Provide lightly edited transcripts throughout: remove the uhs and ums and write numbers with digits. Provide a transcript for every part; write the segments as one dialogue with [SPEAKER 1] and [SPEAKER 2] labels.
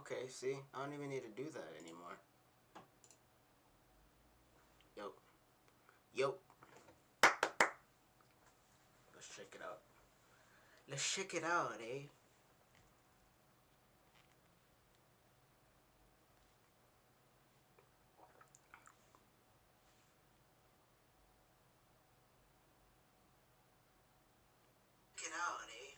[SPEAKER 1] Okay, see? I don't even need to do that anymore. Yo. Yo. Let's check it out. Let's check it out, eh? Check it out, eh?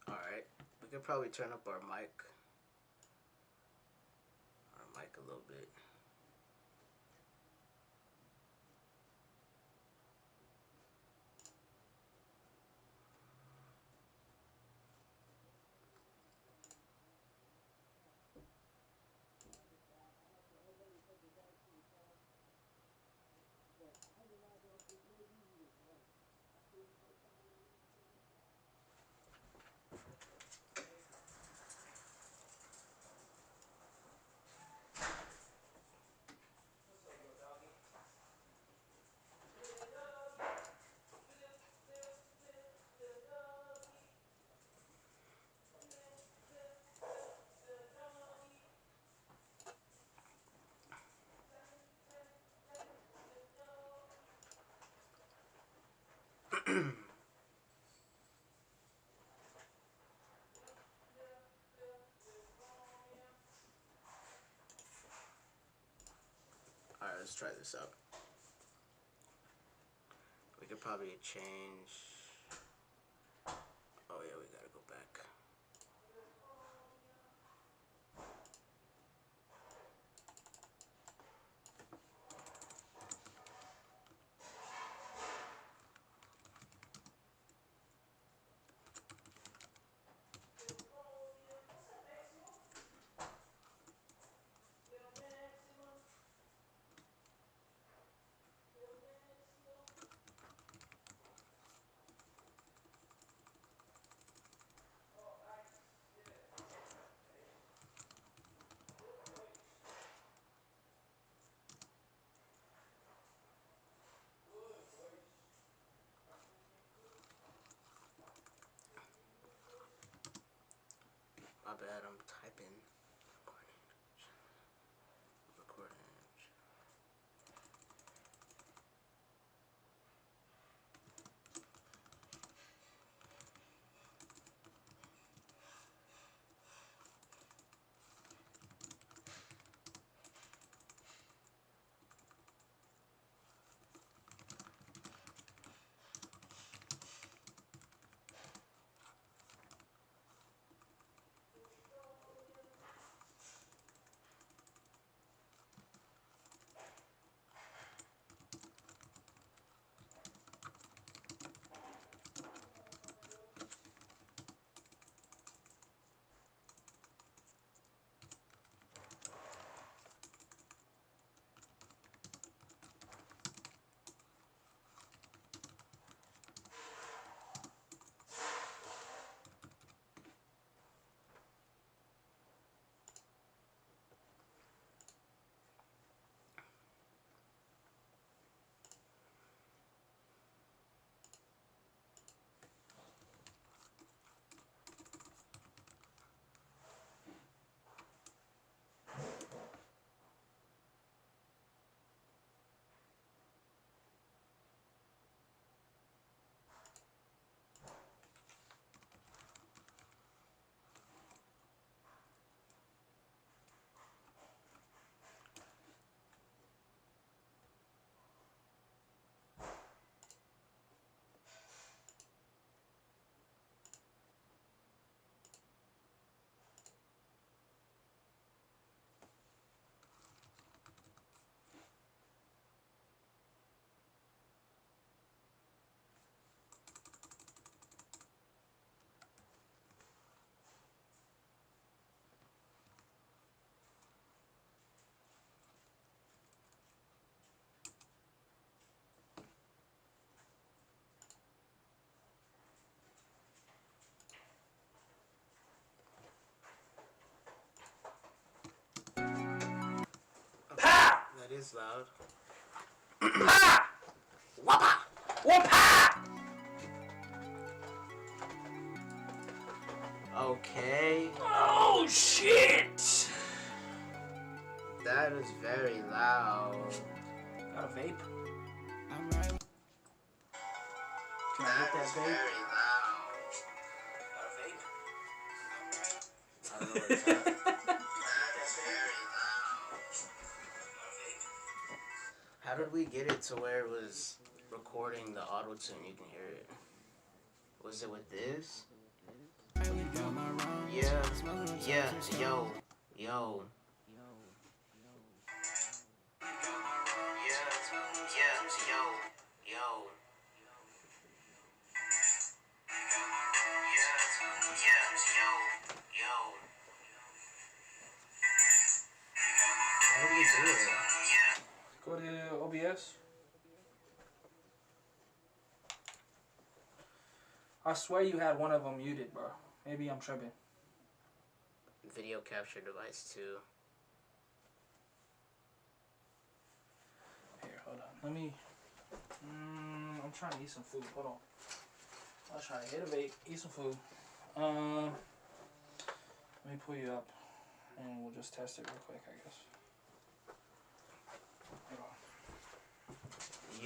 [SPEAKER 1] Alright. We could probably turn up our mic. Our mic a little bit. Alright, let's try this out. We could probably change. Oh yeah, we gotta go back. My bad, I'm typing. Recording. That is loud.
[SPEAKER 2] Pa! Wappa! Wappa!
[SPEAKER 1] Okay.
[SPEAKER 2] Oh shit!
[SPEAKER 1] That is very loud.
[SPEAKER 2] Got a vape? Can I hit that vape?
[SPEAKER 1] Very loud.
[SPEAKER 2] Got a vape?
[SPEAKER 1] I don't know what's happening. That's very loud. How did we get it to where it was recording the auto tune? You can hear it. Was it with this? Yeah, yeah, yo, yo. How do you do it?
[SPEAKER 2] Go to OBS. I swear you had one of them muted, bro. Maybe I'm tripping.
[SPEAKER 1] Video capture device too.
[SPEAKER 2] Here, hold on. Let me. I'm trying to eat some food. Hold on. I'll try to hit a vape, eat some food. Let me pull you up, and we'll just test it real quick, I guess. Hold on.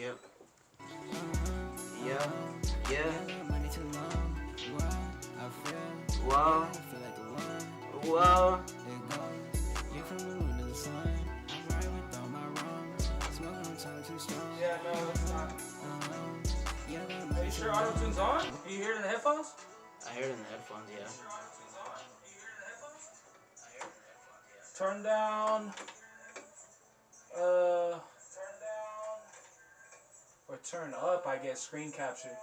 [SPEAKER 1] Yep. Yeah. Whoa. Whoa.
[SPEAKER 2] Yeah, no, it's not. Are you sure auto-tune's on? Are you hear it in the headphones?
[SPEAKER 1] I heard it in the headphones, yeah.
[SPEAKER 2] Turn down. Or turn up, I guess, screen capture.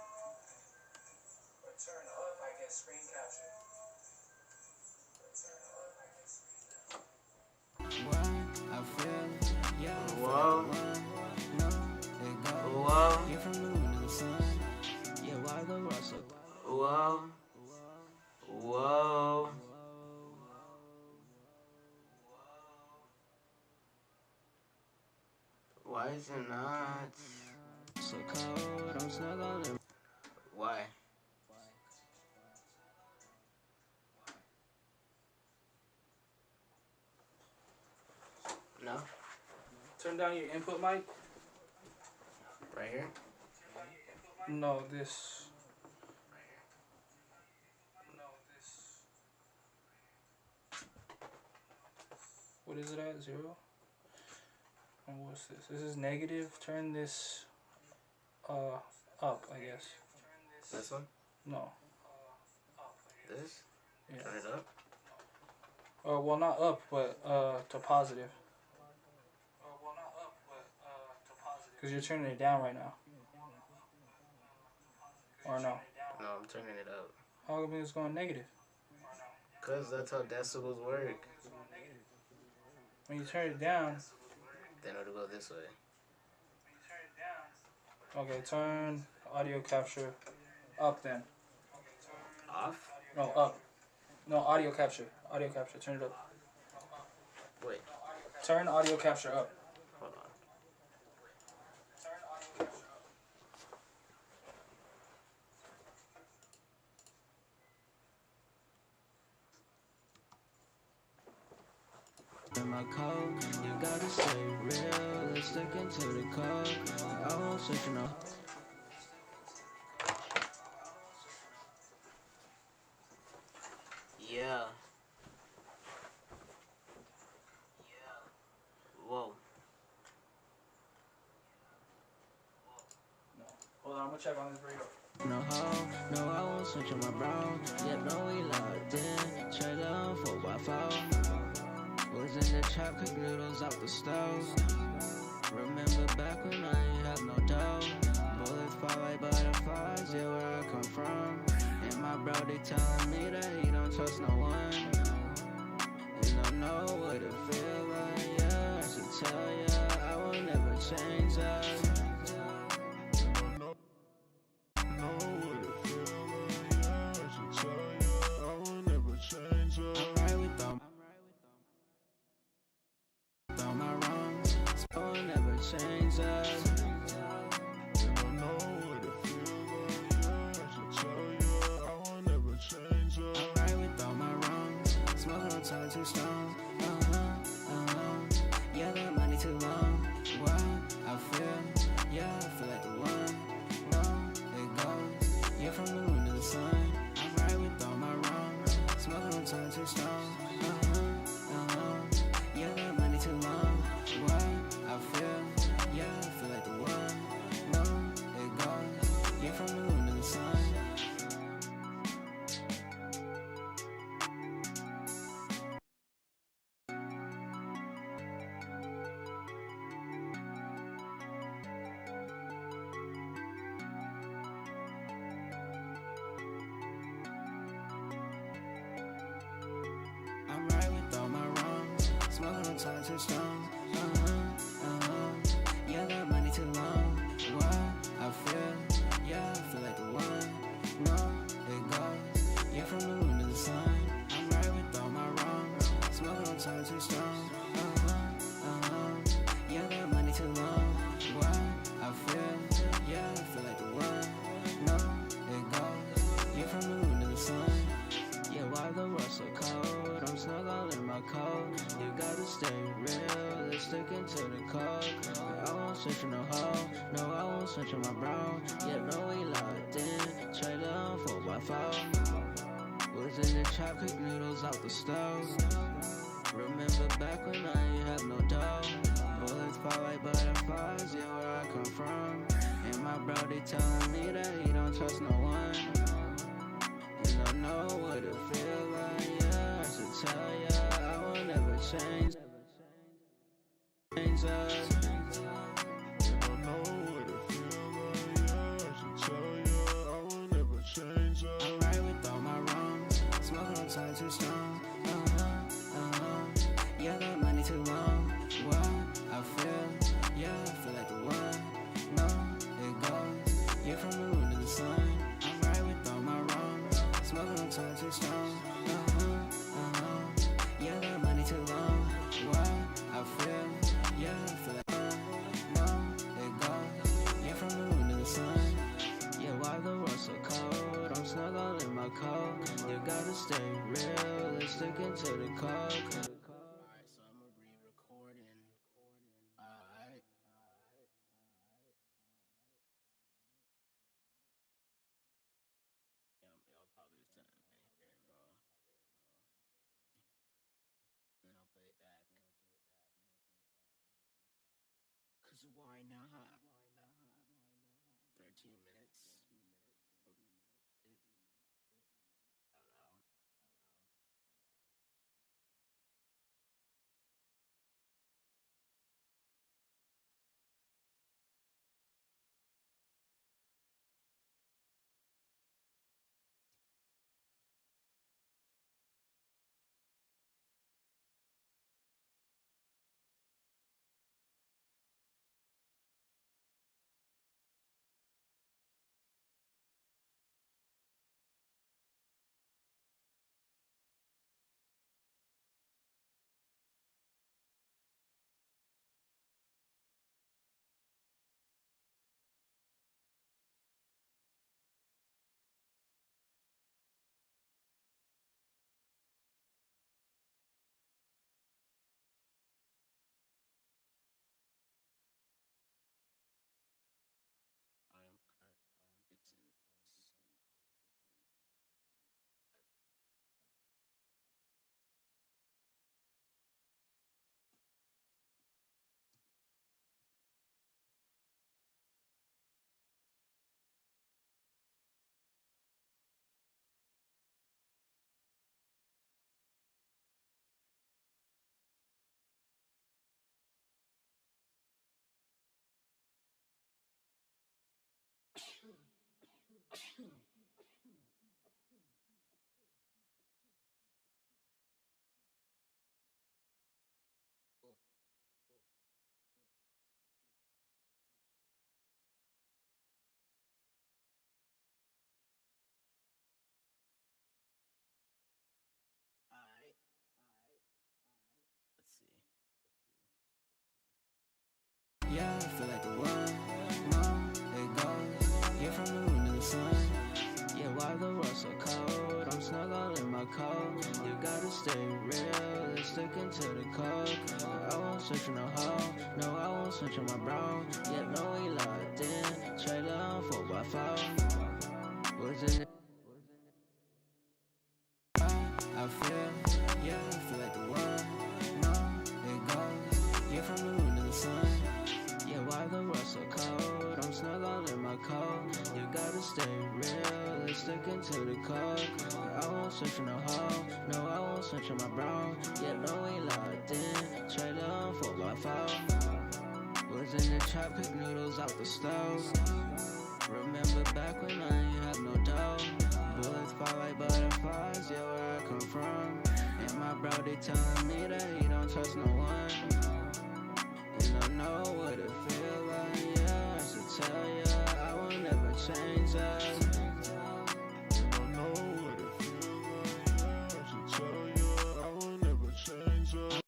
[SPEAKER 1] Whoa. Whoa. Whoa. Whoa. Why is it not? So cold, I'm snuggling. Why? No?
[SPEAKER 2] Turn down your input mic.
[SPEAKER 1] Right here?
[SPEAKER 2] No, this. What is it at? 0? And what's this? This is negative. Turn this up, I guess.
[SPEAKER 1] This one?
[SPEAKER 2] No.
[SPEAKER 1] This?
[SPEAKER 2] Yeah.
[SPEAKER 1] Turn it up?
[SPEAKER 2] Well, not up, but to positive. Because you're turning it down right now. Or no?
[SPEAKER 1] No, I'm turning it up.
[SPEAKER 2] How come it's going negative?
[SPEAKER 1] Because that's how decibels work.
[SPEAKER 2] When you turn it down.
[SPEAKER 1] Then it'll go this way.
[SPEAKER 2] Okay, turn audio capture up then.
[SPEAKER 1] Off?
[SPEAKER 2] No, up. No, audio capture. Audio capture. Turn it up.
[SPEAKER 1] Wait.
[SPEAKER 2] Turn audio capture up.
[SPEAKER 1] Hold on.
[SPEAKER 3] In my code, you gotta stay real. Let's stick into the code. I won't switch no.
[SPEAKER 1] Yeah. Whoa.
[SPEAKER 2] No. Hold on, I'm gonna check on this burrito.
[SPEAKER 3] No hoe, no, I won't switch on my bro. Yeah, no, we locked in. Trailer 4x4. Was in the trap, cook noodles out the stove. Remember back when I ain't have no dough. Bullets fly like butterflies, yeah, where I come from. And my bro, they telling me that he don't trust no one. You don't know what it feel like, yeah. I should tell ya, I will never change that. Change us. And I know what it feels like. I should tell you, I will never change us. I'm right with all hoe. No, I won't switch on my bro. Yeah, no, we locked in. Trailer on 4x4. Was in the trap, cook noodles out the stove. Remember back when I ain't have no dough. Bullets fall like butterflies, yeah, where I come from. And my bro, they telling me that he don't trust no one. And I know what it feel like, yeah. I should tell ya, I will never change. Change us.
[SPEAKER 4] And I know what it feel like, yeah. I should tell ya, I will never change up.
[SPEAKER 3] I'm right with all my wrongs. Smoking on time too strong. Yeah, that money too long. What I feel, yeah, I feel like the one. No, it goes. You're from the moon to the sun. I'm right with all my wrongs. Smoking on time too strong. Yeah, that money too long. What I feel, yeah, I feel like the one. No, it goes. You're from the moon to the sun. Yeah, why the world so cold? I'm snug all in my coat. You gotta stay realistic into the code.
[SPEAKER 1] Alright, so I'm gonna be recording. Alright. Yeah, y'all probably the same thing here, bro. And I'll play it back. Cause why not? 13 minutes. I don't know. I am fixing this. Alright. Let's see.
[SPEAKER 3] Yeah, I feel like the one. No, it goes. You're from the moon to the sun. Yeah, why the world so cold? I'm snug all in my coat. You gotta stay realistic into the code. I won't switch on no hoe. No, I won't switch on my bro. Yeah, no, we locked in. Trailer on 4x4. Was in the I feel, yeah, I feel like the one. No, it goes. You're from the moon to the sun. Yeah, why the world so cold? I'm snug all in my coat. You gotta stay realistic into the code. I won't switch on no hoe. No, I won't switch on my bro. Yeah, no, we locked in. Trailer on 4x4. Was in the trap, cook noodles out the stove. Remember back when I ain't have no dough. Bullets fall like butterflies, yeah, where I come from. And my bro, they telling me that he don't trust no one. And I know what it feel like, yeah. I should tell ya, I will never change us.
[SPEAKER 4] And I know what it feel like, yeah. I should tell ya, I will never change up.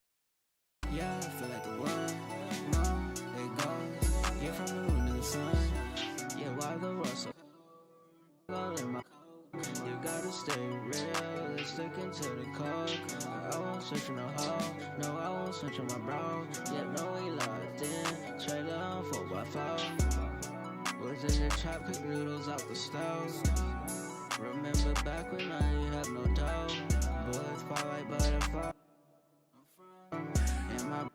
[SPEAKER 3] Yeah, I feel like the one. No, it goes. You're from the moon to the sun. Yeah, why the world so all in my you gotta stay realistic into the code. I won't won't switch on no hoe. No, I won't switch on my bro. Yeah, no, we locked in. Trailer on 4x4. Was in the trap, cook noodles out the stove. Remember back when I ain't have no dough. Bullets fly like butterflies. And my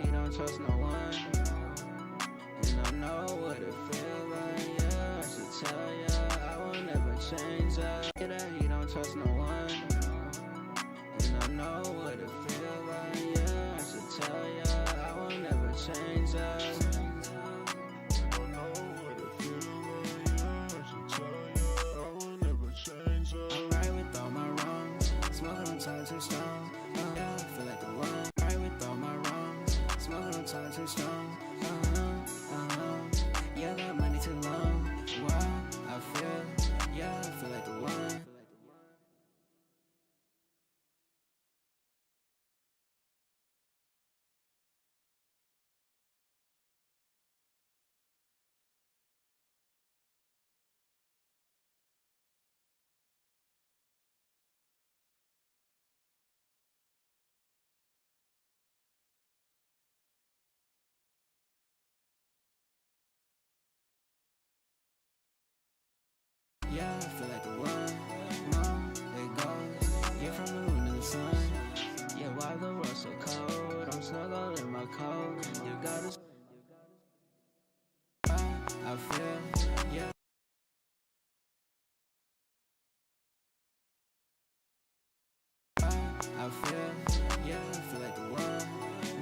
[SPEAKER 3] he don't trust no one. And I know what it feel like, yeah. I should tell ya, I will never change that. He don't trust no one. And I know what it feel like, yeah. I should tell ya, I will never change that.
[SPEAKER 4] I know what it feel like, yeah. I should tell ya, I will never change up.
[SPEAKER 3] I'm right with all my wrongs, smoking on toxic strong. Yeah, I feel like the one. Right with all my wrongs, smoking on toxic strong. Yeah, that money too long. Why? I feel, yeah, I feel like the one. Yeah, I feel like the one. Mom, it goes. Yeah, from the moon to the sun. Yeah, why the world so cold? I'm snuggled in my coat. You gotta. I feel, yeah. I feel, yeah, I feel like the one.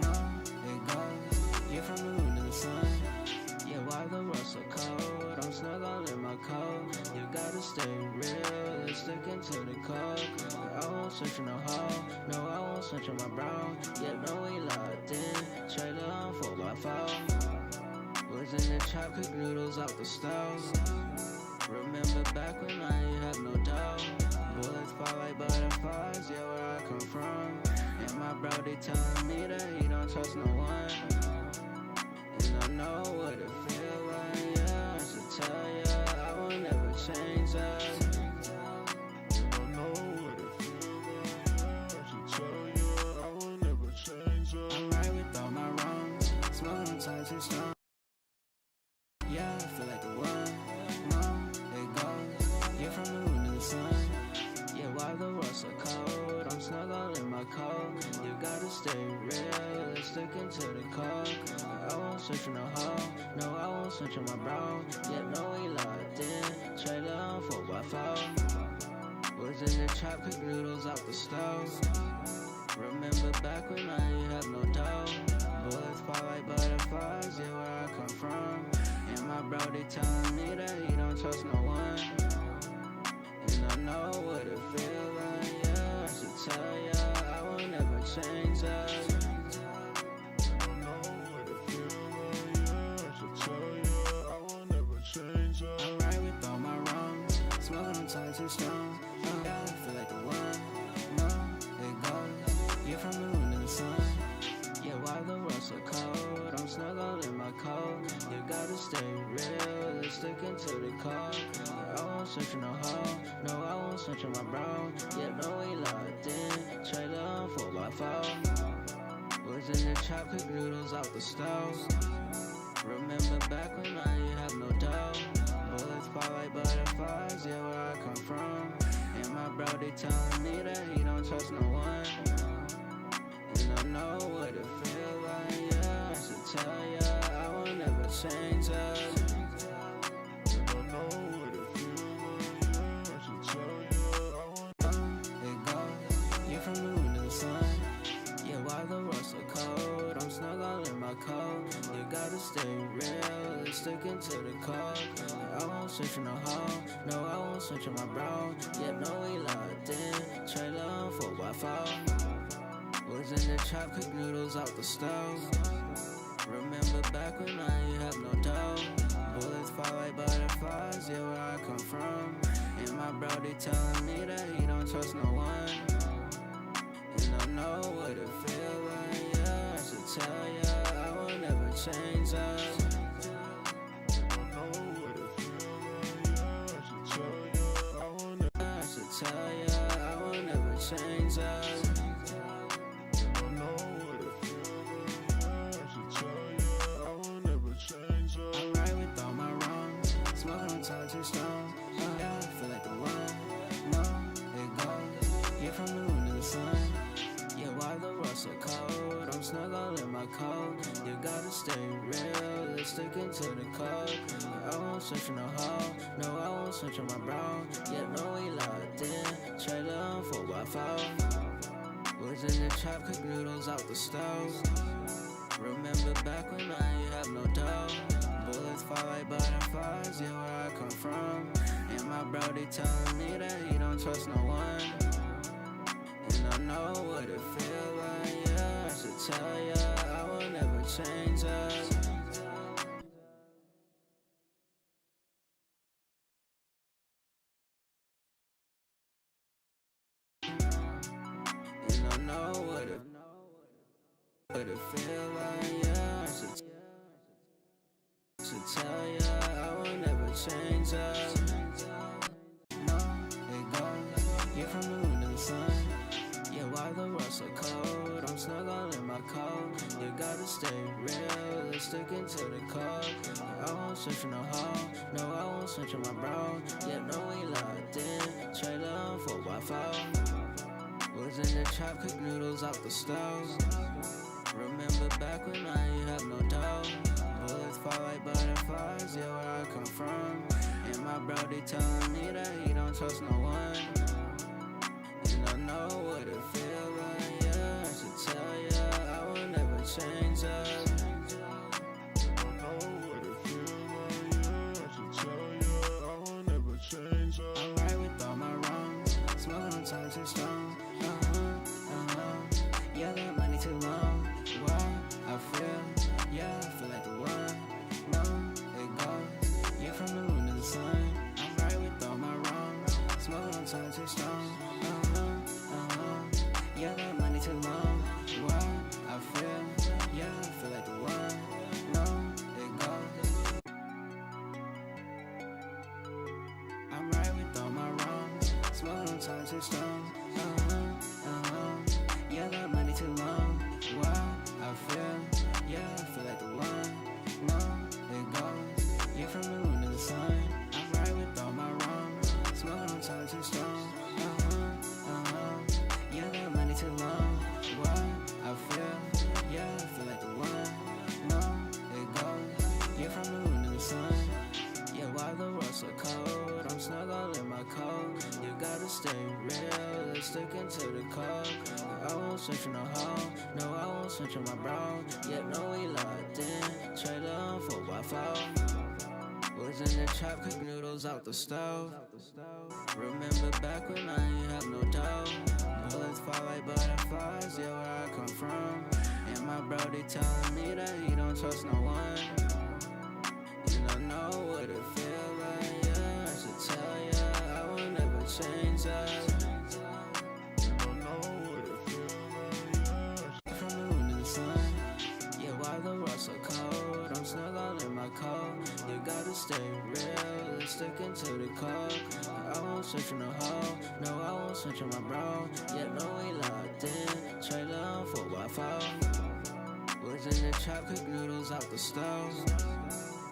[SPEAKER 3] Mom, it goes. Yeah, from the moon to the sun. Yeah, why the world so cold? I'm snuggled in my coat. You gotta stay real, it's sticking to the code. I won't switch on no hoe, no, I won't switch on my bro. Yeah, no, we locked in, trailer on 4x4. Was in the trap, cook noodles out the stove. Remember back when I ain't had no dough. Bullets fly like butterflies, yeah, where I come from. And my bro, they telling me that he don't trust no one. And I know what it feel like, yeah. I should tell ya, I will never change that.
[SPEAKER 4] And I know what it feel like, yeah. I should tell ya, I will never change up.
[SPEAKER 3] I'm right with all my wrongs, smoking on toxic strong. Yeah, I feel like the one. Mom, it goes. Yeah, from the moon to the sun. Yeah, why the world so cold? I'm snuggled in my coat. You gotta stay real, it's sticking to the code. I won't switch on no hoe, no, I won't switch on my bro. Yeah, no, we locked in, trailer on 4x4. Was in the trap, cook noodles out the stove. Remember back when I ain't had no dough. Bullets fly like butterflies, yeah, where I come from. And my bro, they telling me that he don't trust no one. And I know what it feel like, yeah. I should tell ya, I will never change that.
[SPEAKER 4] I know what it feel like, yeah. I should tell ya, I will never change up.
[SPEAKER 3] I'm right with all my wrongs, smoking on toxic strong. Yeah, I feel like the one. Mom, it goes. Yeah, from the moon to the sun. Yeah, why the world so cold? I'm snuggled in my coat. You gotta stay real, it's sticking to the code. I won't switch on no hoe, no, I won't switch on my bro. Yeah, no, we locked in, trailer on 4x4. Was in the trap, cook noodles out the stove. Remember back when I ain't have no dough. Bullets fly like butterflies, yeah, where I come from. And my bro, they telling me that he don't trust no one. And I know what it feel like, yeah. I should tell ya, I will never change that.
[SPEAKER 4] And I know what it feel like, yeah. I should tell ya, I will.
[SPEAKER 3] It goes, yeah, from the moon to the sun. Yeah, why the world so cold? I'm snuggled in my coat. You gotta stay real, it's sticking to the code. I won't switch on no hoe, no, I won't switch on my bro. Yeah, no, we locked in, trailer on 4x4. Was in the trap, cook noodles out the stove. Remember back when I ain't had no dough. Bullets fly like butterflies, yeah, where I come from. And my bro, they telling me that he don't trust no one. And I know what it feel like, yeah. I should tell ya, I will never change that.
[SPEAKER 4] And I know what it feel like, yeah. I should tell ya, I will never.
[SPEAKER 3] I should tell ya, I will never change that. to stone. Yeah, I feel like the one. No, it goes. Yeah, from the moon to the sun. Yeah, why the world so cold? I'm snug all in my coat. You gotta stay real, let's stick into the code. I won't switch no hoe, no, I won't switch on my bro. Yeah, no, we locked in, trailer on 4x4. Was in the trap, cook noodles out the stove. Remember back when I ain't have no dough. Bullets fall like butterflies, yeah, where I come from. And my bro, they telling me that he don't trust no one. And I know what it feel like, yeah, I should tell ya, I will never change up. And I know what it feel like, yeah, I should tell ya, I will never change up. No, it goes, yeah, from the moon to the sun. Yeah, why the world so cold? I'm snug all in my coat. You gotta stay real, let's stick into the code. I won't switch no hoe, no, I won't switch on my bro. Yeah, no, we locked in, trailer on 4x4. Was in the trap, cook noodles out the stove. Remember back when I ain't have no dough. Bullets fall like butterflies, yeah, where I come from. And my bro, they telling me that he don't trust no one. And I know what it feel like, yeah, I should tell ya, I will never change up.
[SPEAKER 4] I know what it feel like, yeah, I should tell ya, I will never change up.
[SPEAKER 3] I'm right with all my wrongs, smoking on time to stone. Yeah, that money too long. Why? I feel, yeah, I feel like the one. No, it goes, yeah, from the moon to the sun. I'm right with all my wrongs, smoking on time to stone. Yeah, that money too long. Why? I feel, yeah, I feel like the one. No, it goes. I'm right with all my wrongs, smoking on time to stone. Yeah, that money too long. Why? I feel, yeah, I feel like the one. No, it goes, yeah, from the moon to the sun. I'm right with all my wrongs, smoking on time to stone. Yeah, that money too long. Why? I feel, yeah, I feel like the one. No, it goes, yeah, from the moon to the sun. Yeah, why the world so cold? I'm snug all in my coat. You gotta stay real, let's stick into the code. I won't switch no hoe, no, I won't switch on my bro. Yeah, no, we locked in, trailer on 4x4. Was in the trap, cook noodles out the stove. Remember back when I ain't have no dough. Bullets fall like butterflies, yeah, where I come from. And my bro, they telling me that he don't trust no one. And I know what it feel like, yeah, I should tell ya, I will never change up.
[SPEAKER 4] I know what it feel like, yeah.
[SPEAKER 3] From the moon to the sun, yeah, why the world so cold? I'm snug all in my coat. You gotta stay real, let's stick into the code. I won't switch no hoe, no, I won't switch on my bro. Yeah, no, we locked in, trailer on 4x4. Was in the trap, cook noodles out the stove.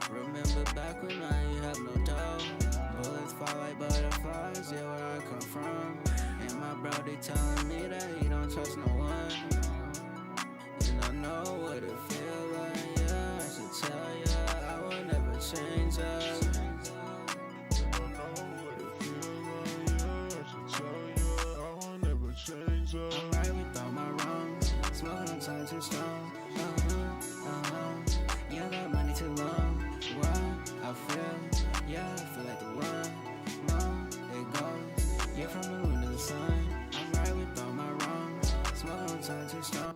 [SPEAKER 3] Remember back when I ain't have no dough. Bullets fall like butterflies, yeah, where I come from. And my bro, they telling me that he don't trust no one. And I know what it feel like, yeah, I should tell ya, I will never change up.
[SPEAKER 4] I know what it feel like, yeah, I should tell ya, I will never change up.
[SPEAKER 3] I'm right with all my wrongs, smoking on time to stone. Yeah, that money too long. Why? I feel, yeah, I feel like the one. No, it goes, yeah, from the moon to the sun. I'm right with all my wrongs, smoking on time to stone.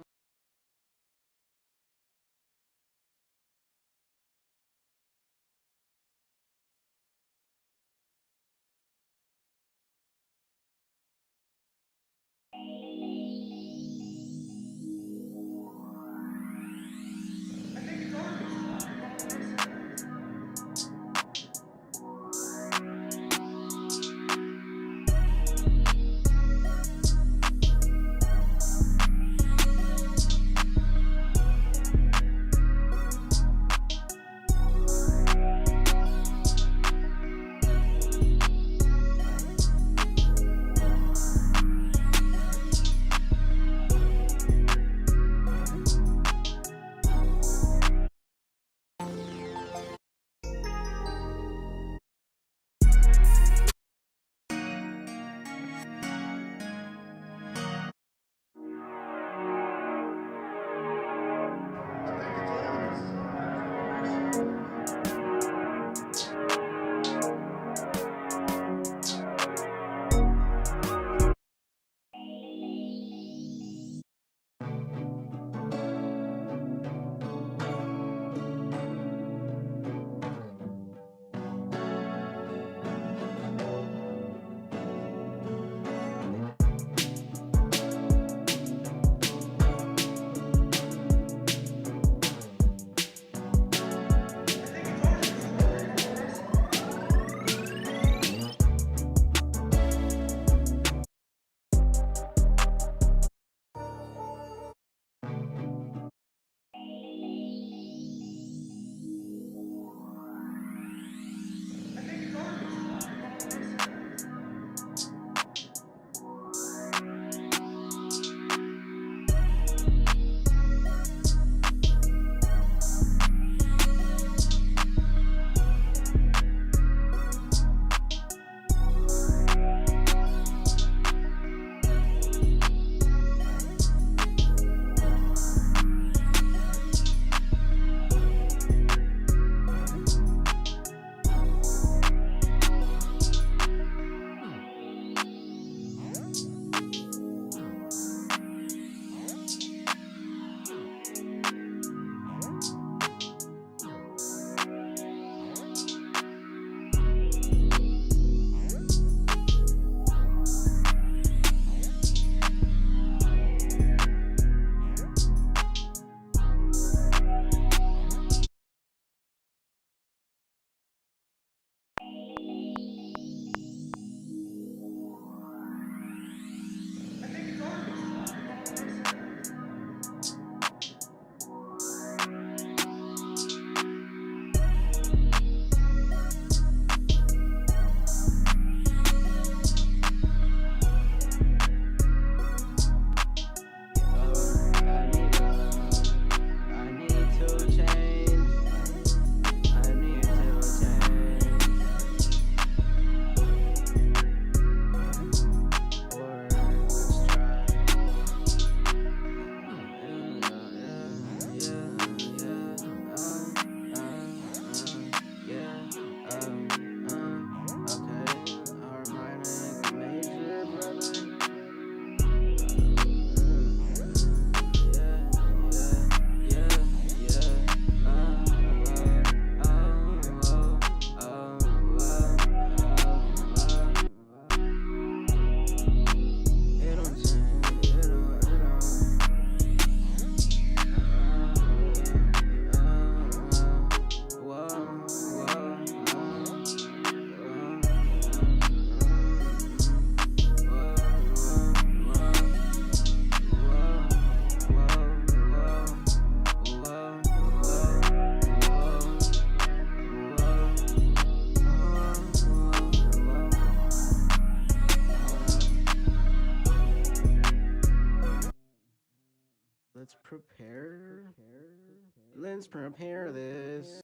[SPEAKER 3] repair this.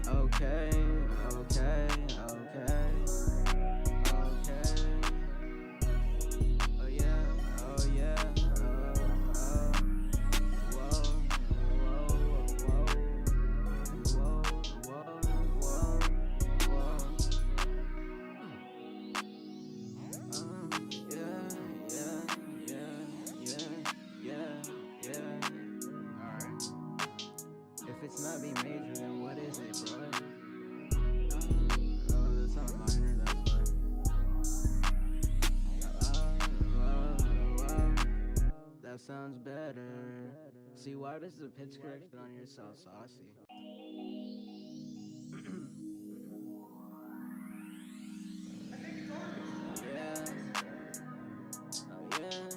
[SPEAKER 3] Okay, okay, okay, okay. Oh yeah, oh yeah, whoa, yeah. Alright. If it's not B major, then what is it, bro? Oh, that's not minor, that's fine. That sounds better. See, why does the pitch correction on your sound saucy? Yeah. Oh, yeah.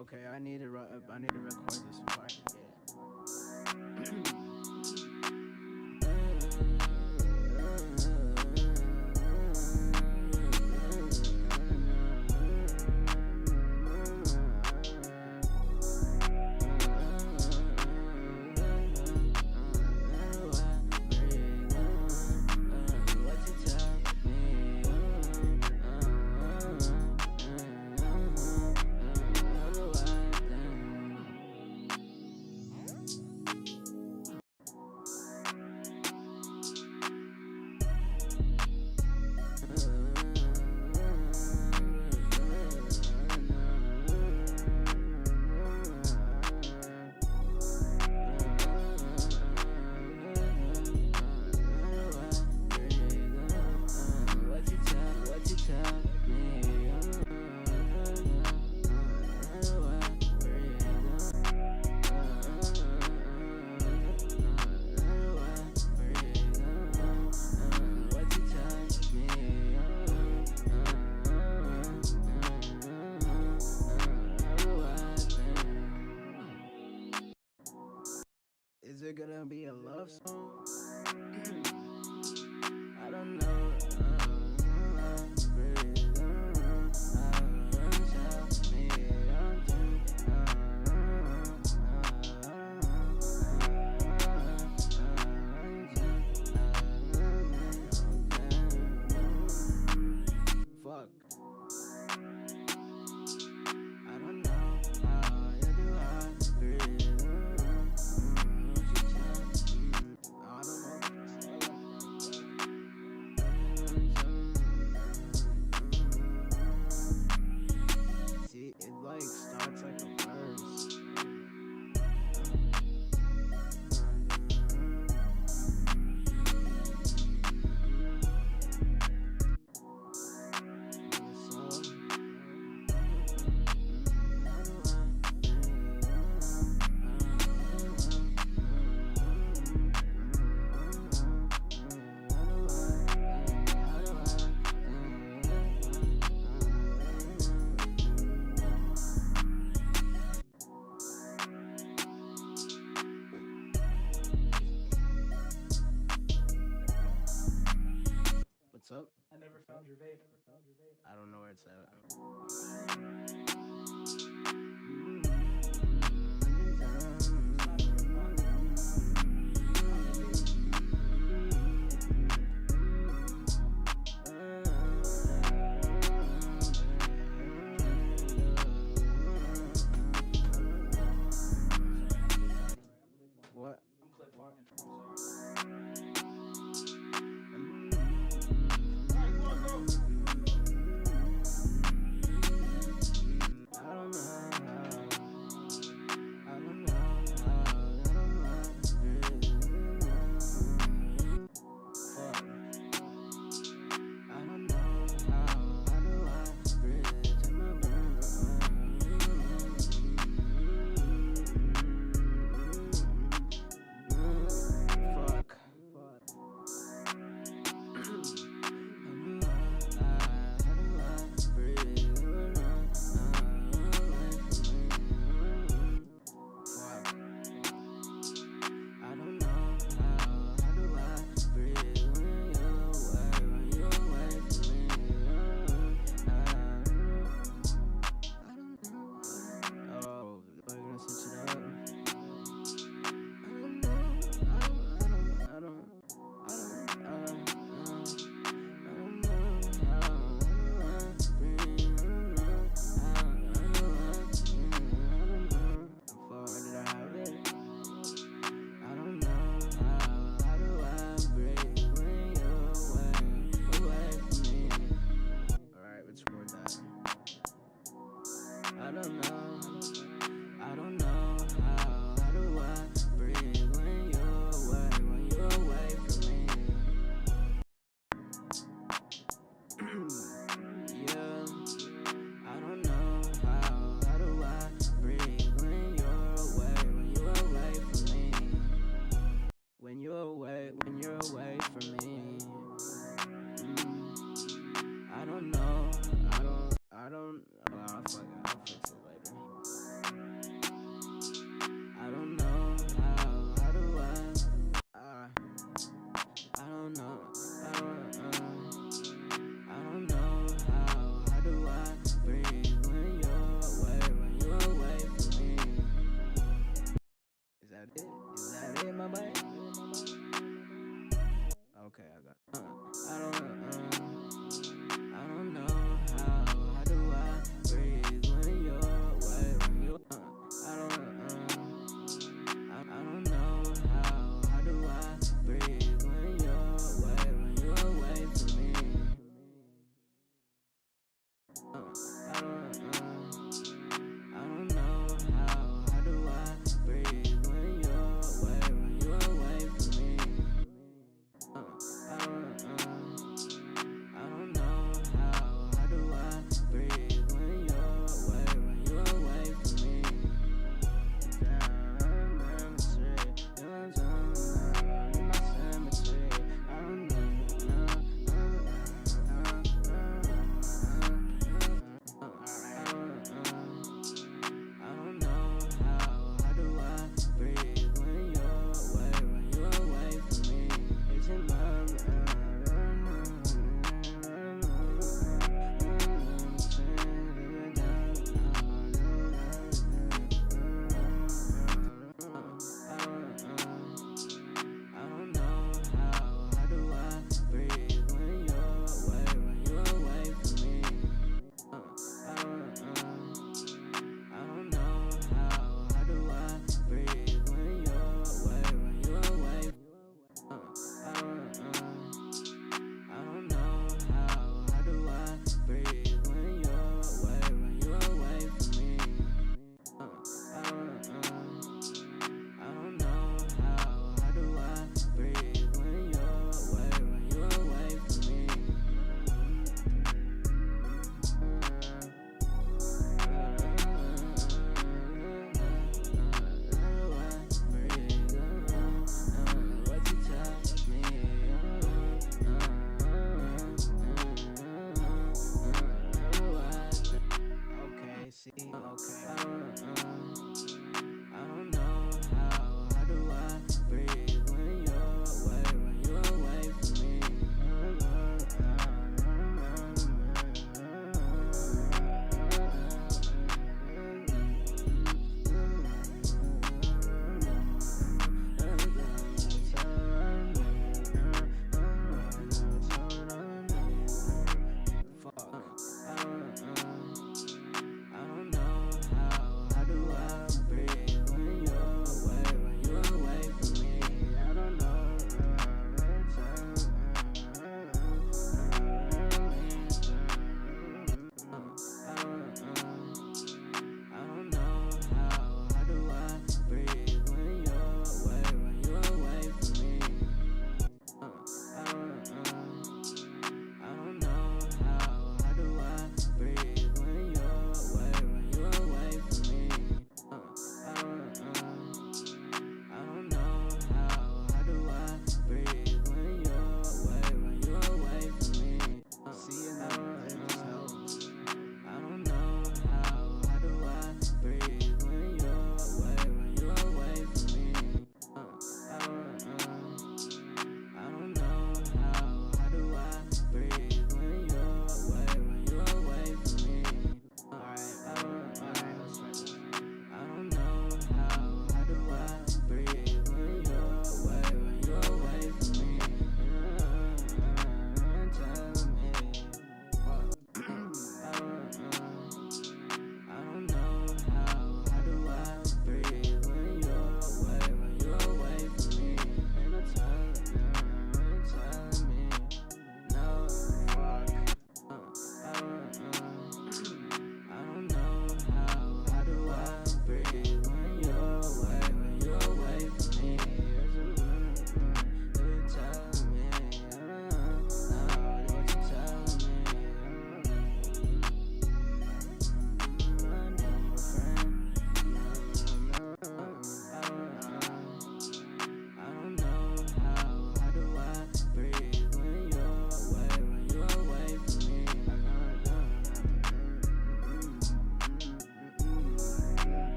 [SPEAKER 3] Okay, I need to record this before I can get it. Is it gonna be a love song? I don't know. Fuck. I don't know. You do I breathe? See, it like starts like a verse. What's up?
[SPEAKER 2] I never found your vape.
[SPEAKER 3] I don't know where it's at. What?
[SPEAKER 2] I'm clip farming. I'm sorry.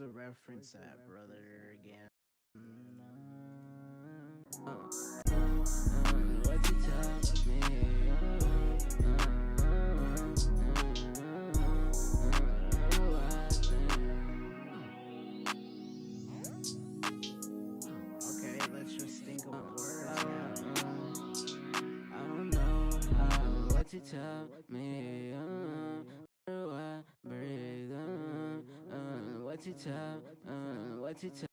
[SPEAKER 1] the reference at, brother, again?
[SPEAKER 3] What you tell me?
[SPEAKER 1] Okay, let's just think of words now.
[SPEAKER 3] I don't know what to tell me. What breathe? What to tell? What to tell?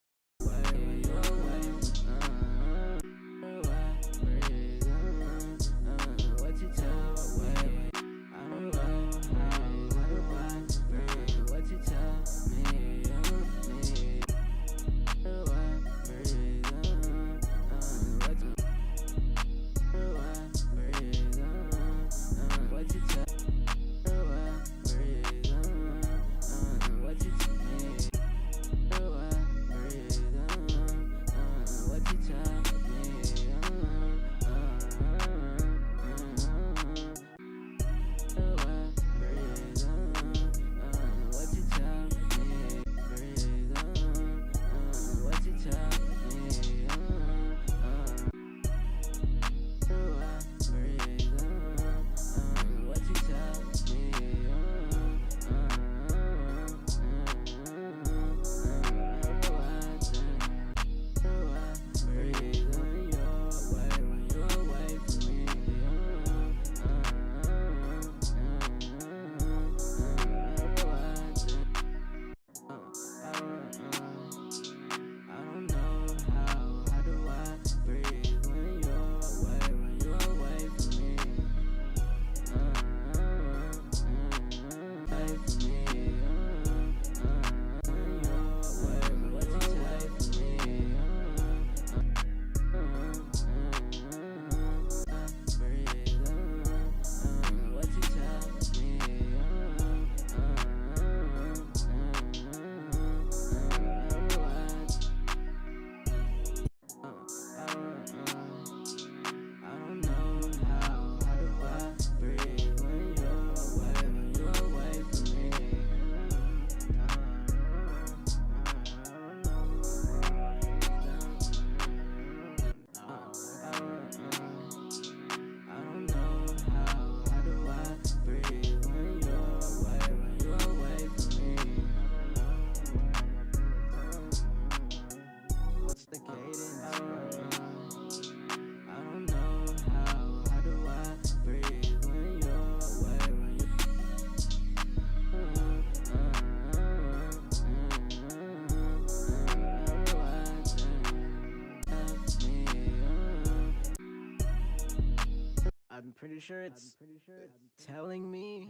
[SPEAKER 1] What's the cadence, bro?
[SPEAKER 3] I don't know how do I breathe when you're away, when you
[SPEAKER 1] I'm pretty sure it's telling me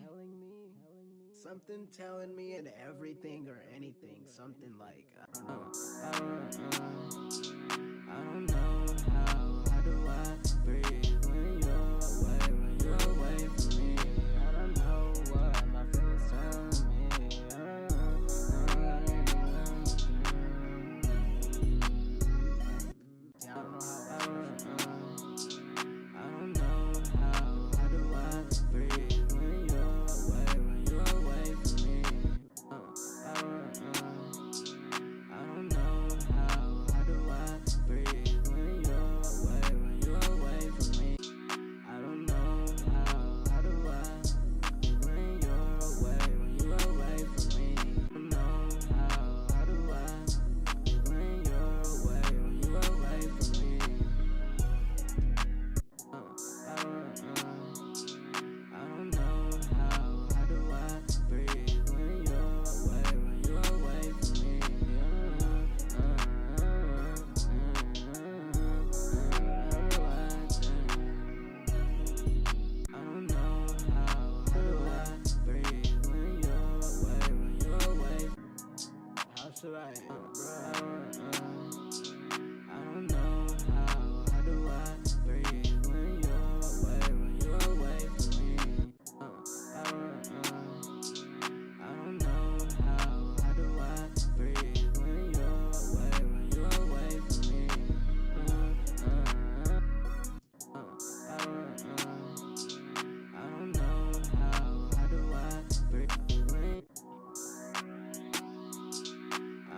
[SPEAKER 1] something, telling me and everything or anything, something like, I don't know.
[SPEAKER 3] I don't know how do I breathe when you're away, when you're away from me. I don't know what my feelings telling me. I don't know how do I breathe when you're away, when you're away from me. I don't know how do I breathe when you're away, when you're away from me. I don't know how do I breathe when you're away, when you're away from me. I don't know how do I breathe when you're away, when you're away from me. I don't know how do I breathe when you're away, when you're away from me. I don't know how do I breathe when you're away, when you're away.
[SPEAKER 1] How should I, bro?
[SPEAKER 3] I don't know how do I breathe when you're away, when you're away from me. I don't know how do I breathe when you're away, when you're away from me. I don't know how do I breathe when I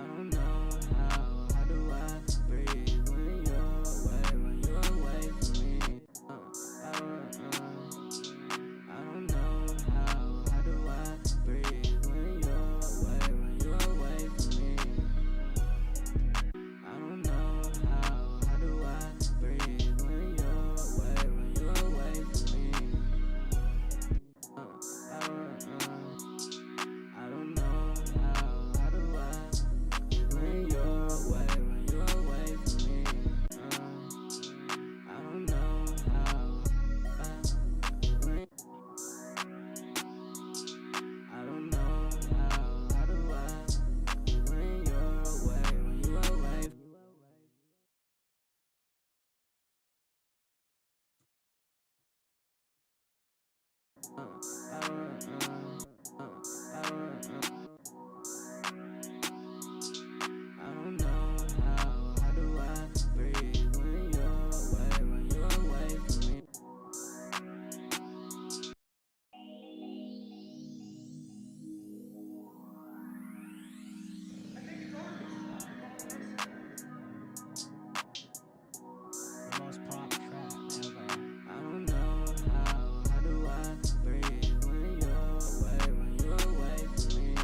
[SPEAKER 3] I don't know how do I breathe when you're away from me?
[SPEAKER 1] The most pop trap ever.
[SPEAKER 3] I don't know how do I breathe when you're away from me? How do I think?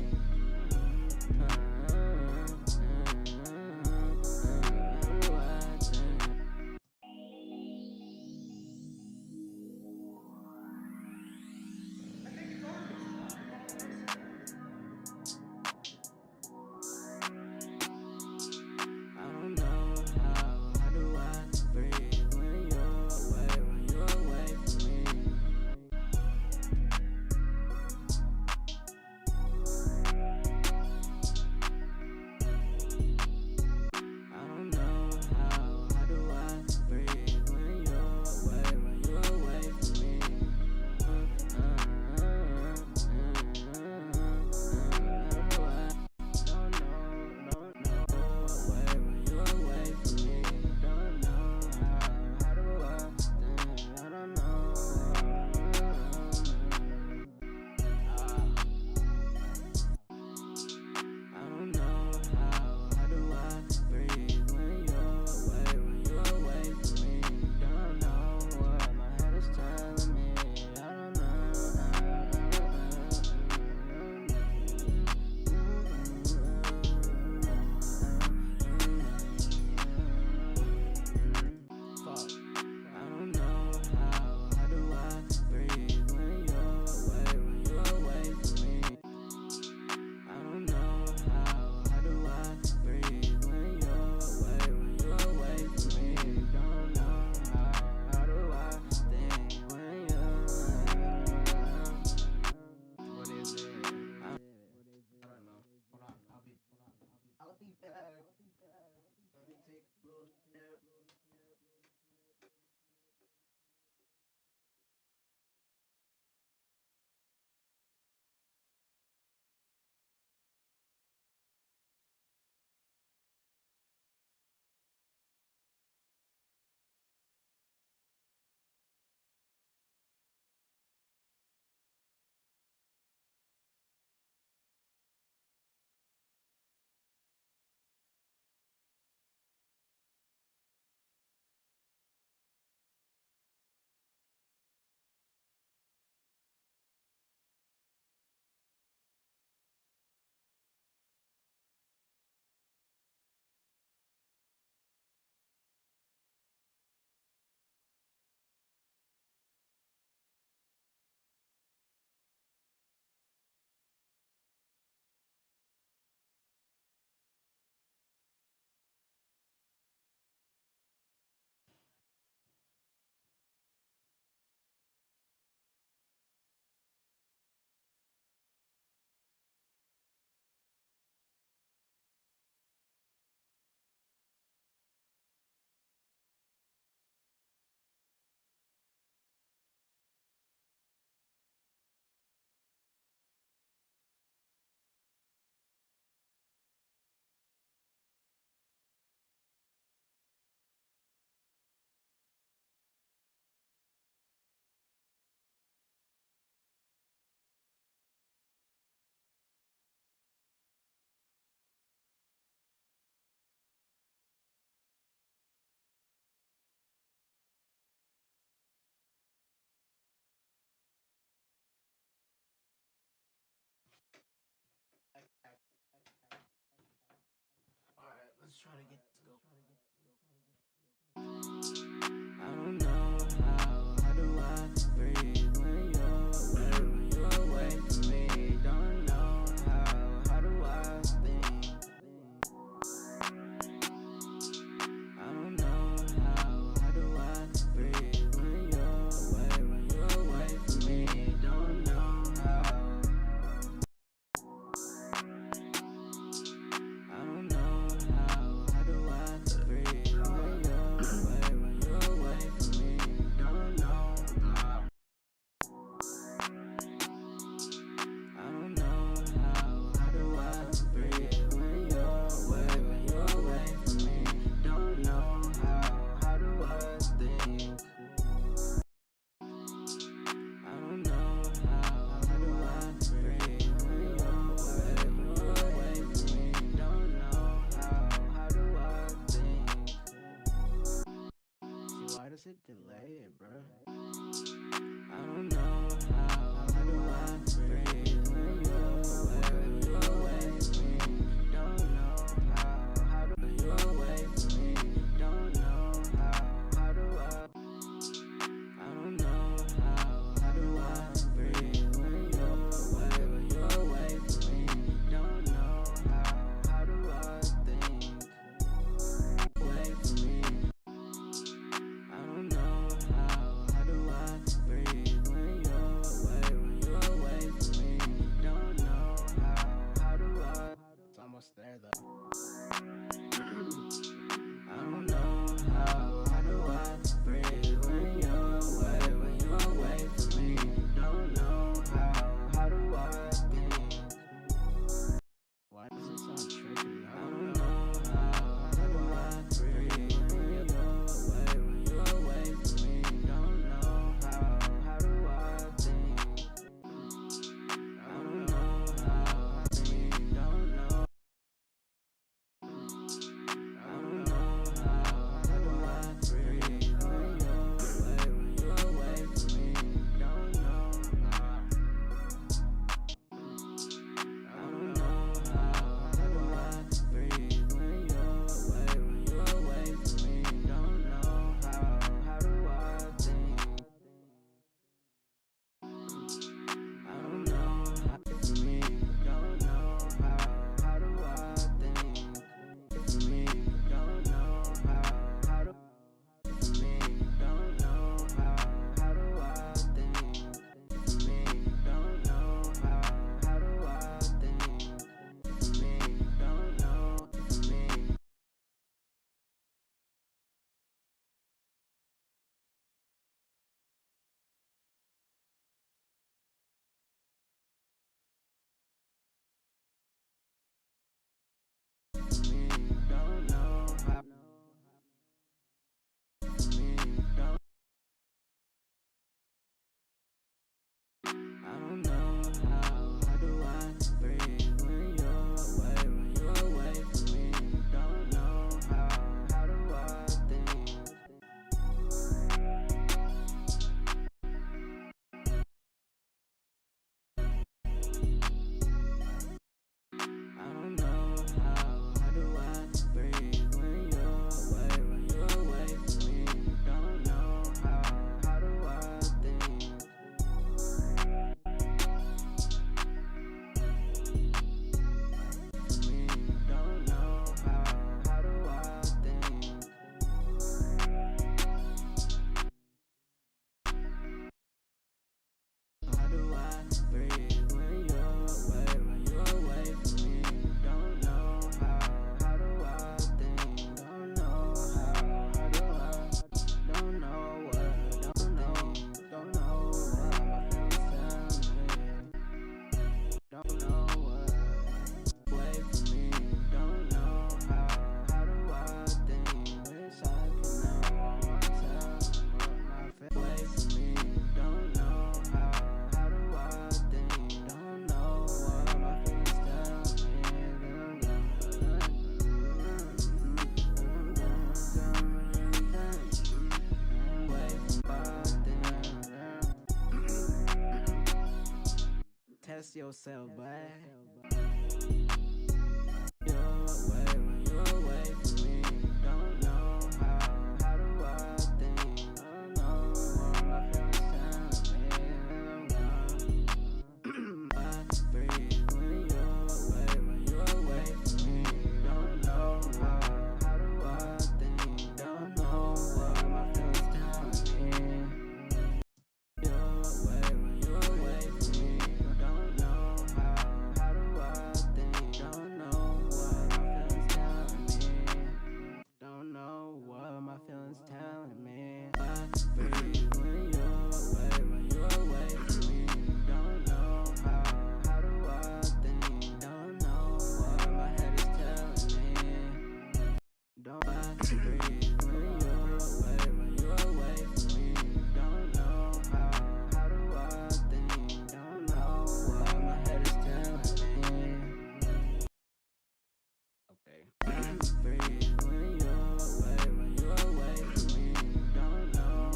[SPEAKER 3] I don't know how do I breathe when you're away from me? I don't know how do I breathe when you're away from me?
[SPEAKER 1] What is it? I don't know. Hold on. I'll be back. Let me take a little step. Alright, let's try to get this go.
[SPEAKER 3] I don't know how do I breathe when you're away from me? Don't know how do I think? I don't know how do I breathe when you're away from me? Don't know how. I don't know how do I breathe when you're away
[SPEAKER 1] lay it, bro.
[SPEAKER 3] I don't know how do I breathe when you're away from me? Don't know how do you away from me? Don't know how do I don't know how do I breathe when you're away from me? Don't know how do I think away from me? I don't know how do I breathe when you're away from me? Don't know how do I
[SPEAKER 1] It's almost there though.
[SPEAKER 3] I don't know how do I breathe when you're away from me? Don't know how do I think?
[SPEAKER 1] Why does it sound trippy?
[SPEAKER 3] I don't know how do I breathe when you're away from me? Don't know how do I think? I don't know how I think. Don't know. I don't know how do I breathe when you're away from me? Don't know how. I don't know how do I breathe when you're away from me? Don't know how do I think? I don't know how for me. Don't know how do I think? For me, don't know how do for me, don't know how do I think? For me, don't know how do I think? For me, don't know for me. Don't know how. Me, don't. I don't know how do I breathe when you're away from me? Don't know how do I think? I don't know how do I breathe when you're away from me? Don't know how do I think? Me, don't know how do I think? How do I breathe when you're away from me? Don't know how do I think? Don't know how do I? Don't know what? Don't know what my feelings tell me. Don't know what away from me. Don't know how do I think? Wish I could know myself what my feelings away from me. Don't know how do I think? Don't know what my feelings tell me.
[SPEAKER 1] Test yourself, boy.
[SPEAKER 3] You're away from me. Don't know how do I think? Don't know what my feelings tell me. I breathe when you're away from me. Don't know how do I think? Don't know what my feelings tell me. You're away from me. Don't know how do I think? Don't know what my feelings tell me.
[SPEAKER 1] Don't know what my feelings telling me.
[SPEAKER 3] I breathe when you're away from me. Don't know how do I think? Don't know what my head is telling me.
[SPEAKER 1] Don't
[SPEAKER 3] I breathe when you're away from me. Don't know how do I think? Don't know what my head is telling me.
[SPEAKER 1] okay.
[SPEAKER 3] Breathe when you're away from me. Don't know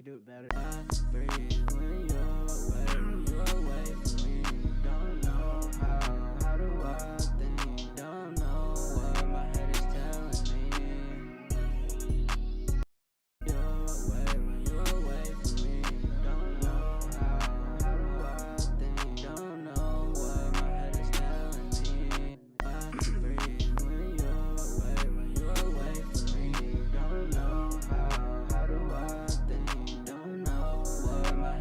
[SPEAKER 1] could do it better.
[SPEAKER 3] I breathe when you're away from me. Don't know how do I think? Don't know what my head is telling me. You're away when you're away from me. Don't know how do I think? Don't know what my head is telling me. I breathe when you're away from me. Don't know how do I think? Don't know what my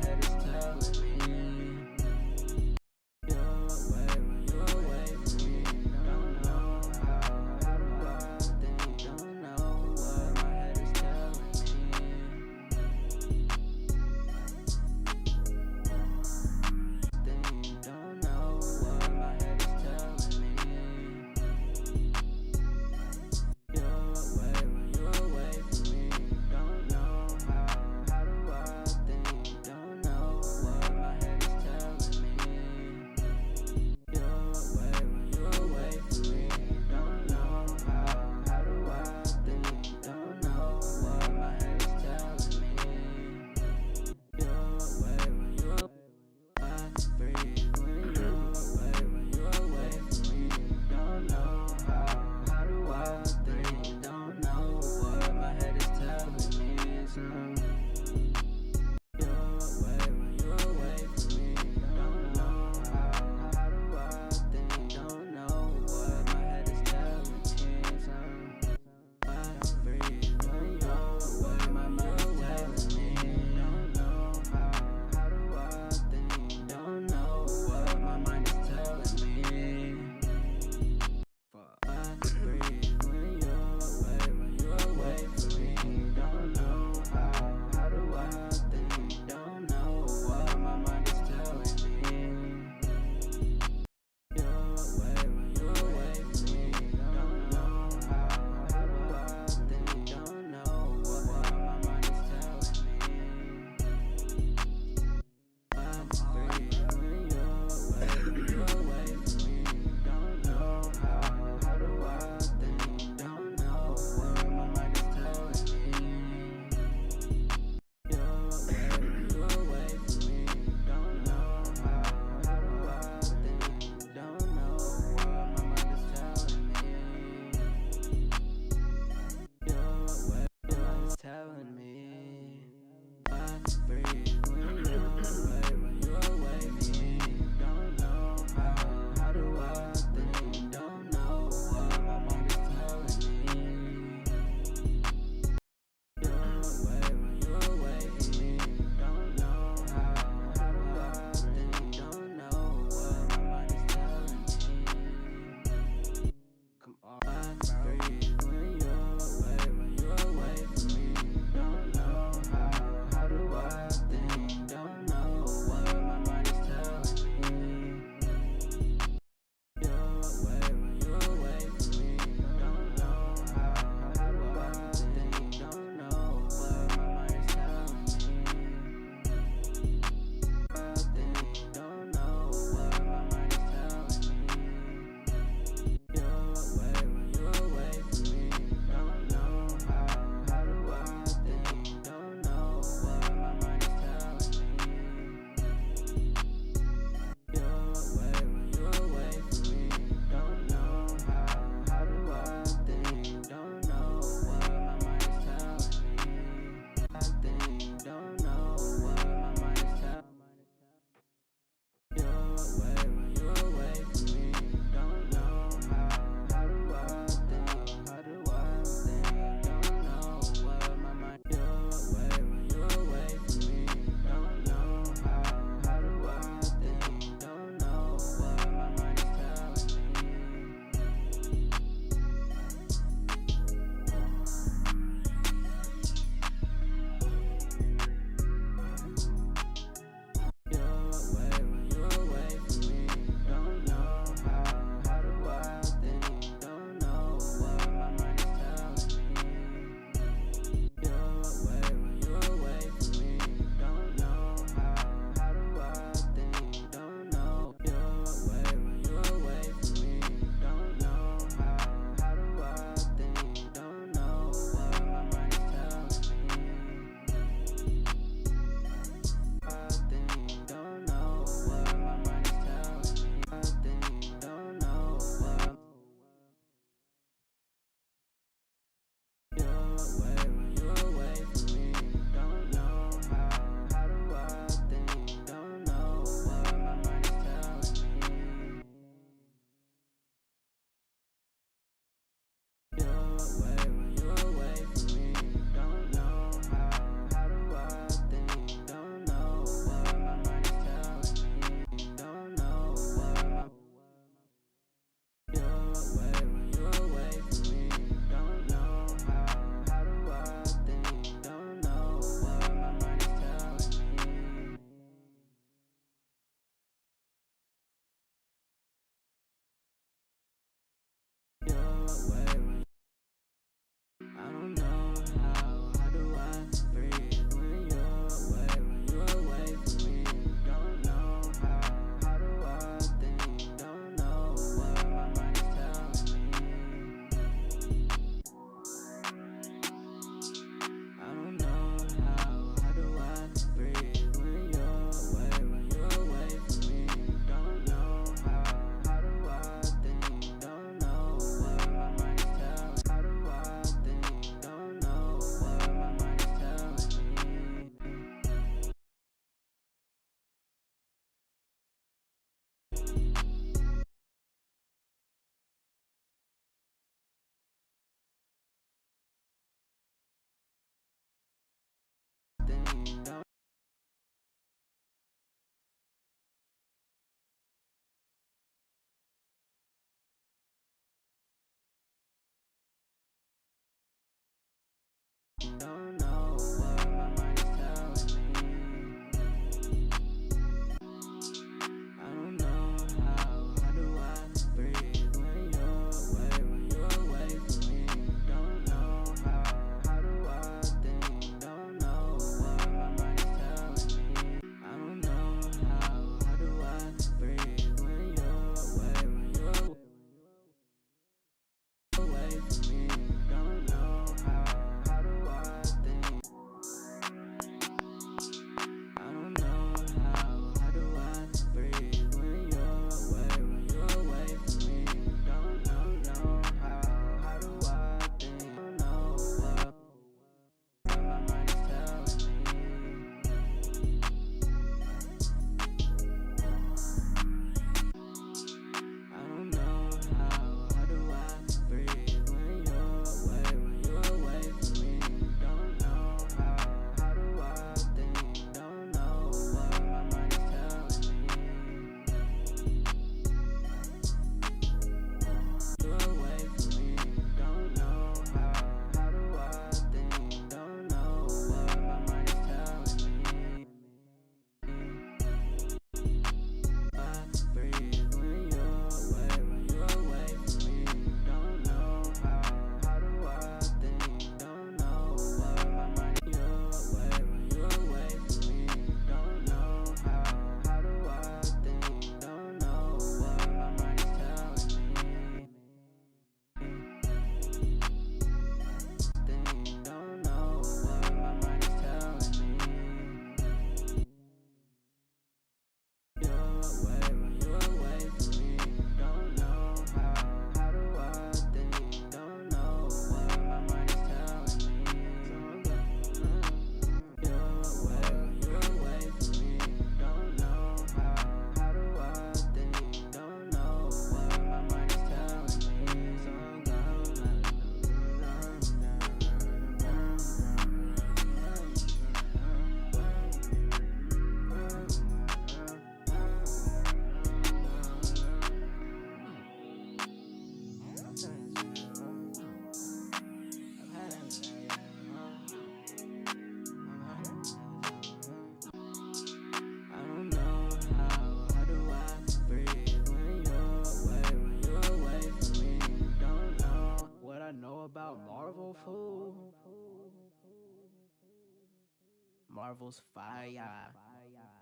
[SPEAKER 1] Marvel's fire.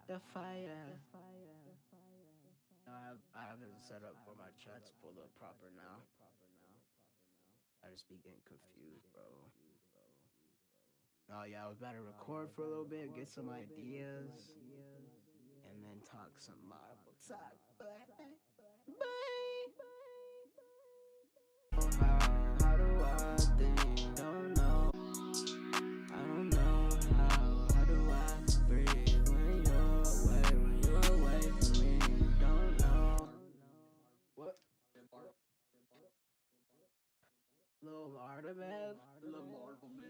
[SPEAKER 1] The fire. No, I have it set up for my chats pulled up proper now. I just be getting confused, bro. Oh yeah, I was about to record for a little bit, get some ideas, and then talk some Marvel talk. Bye.
[SPEAKER 3] How do I think? Don't know. I don't know how do I breathe when you're away from me? Don't know.
[SPEAKER 1] What? Little Artemis?
[SPEAKER 2] Little Marvel man.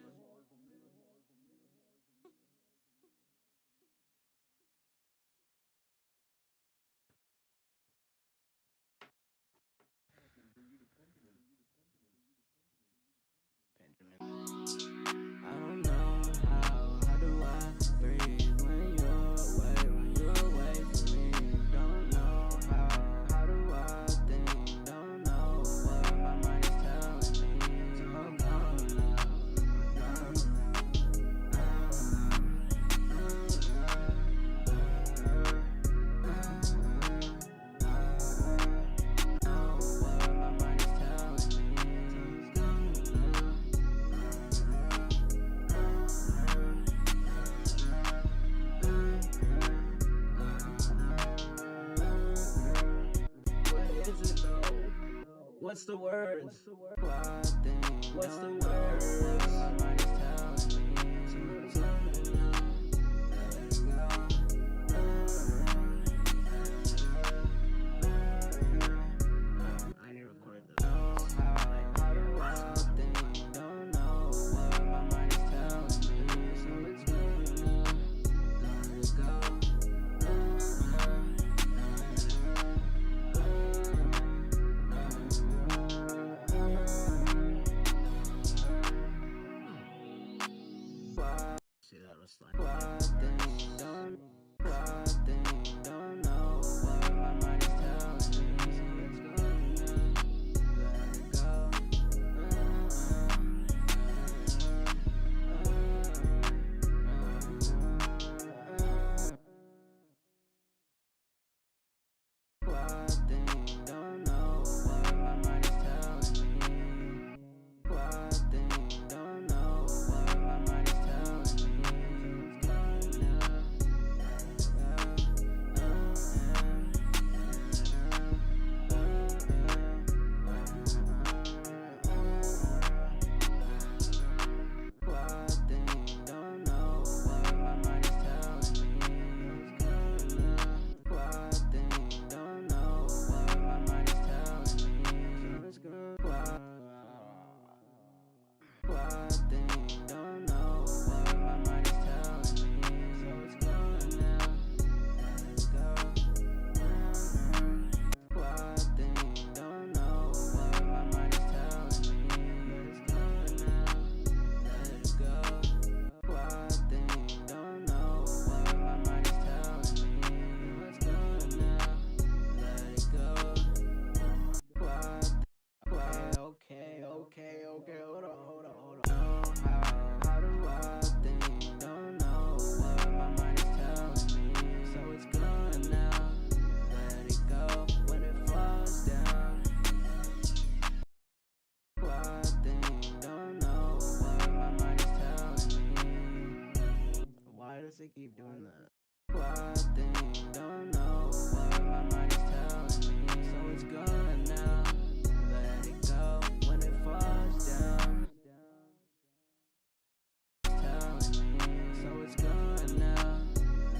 [SPEAKER 1] Benjamin.
[SPEAKER 3] I don't know how do I breathe when you're away from me? Don't know how do I think? Don't know what my mind is telling me. Don't know.
[SPEAKER 1] What's the words?
[SPEAKER 3] What's the words?
[SPEAKER 1] I need to record this. See that was like. Okay, hold on.
[SPEAKER 3] How do I think? Don't know what my mind is telling me. So it's gone now. Let it go when it falls down. I think, don't know what my mind is telling me.
[SPEAKER 1] Why does it keep doing that?
[SPEAKER 3] I think, don't know what my mind is telling me. So it's gone now. Let it go when it falls down. Telling me, so it's gone now.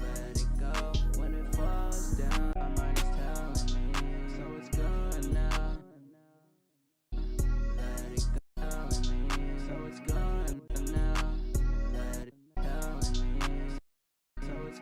[SPEAKER 3] Let it go when it falls down. My mind is telling me, so it's gone now. Let it go, telling me, so it's gone now. Let it tell me, so it's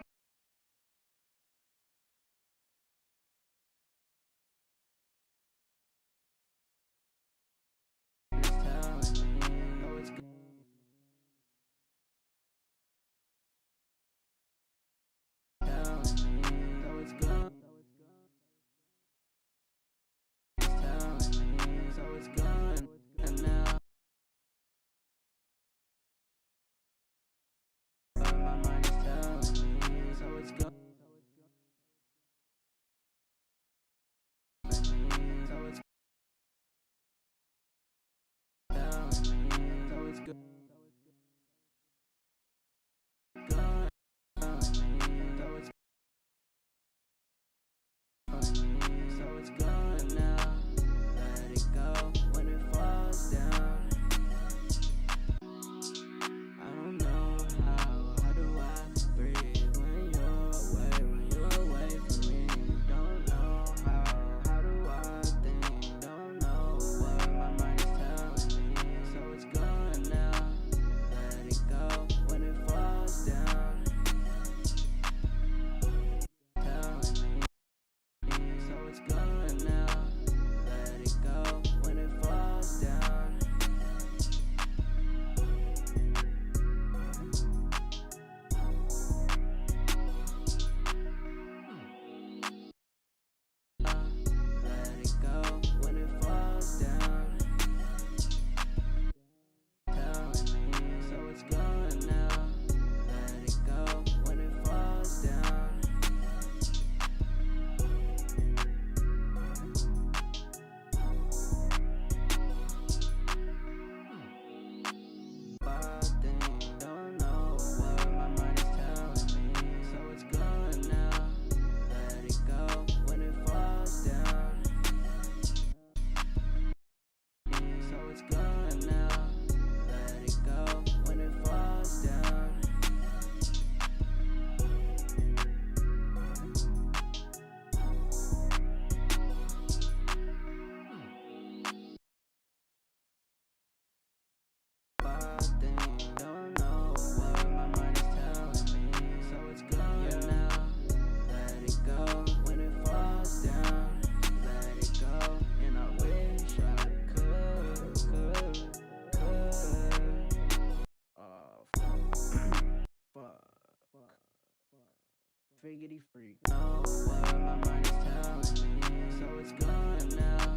[SPEAKER 1] Friggity freak. Know what my mind is telling me, so it's gone now.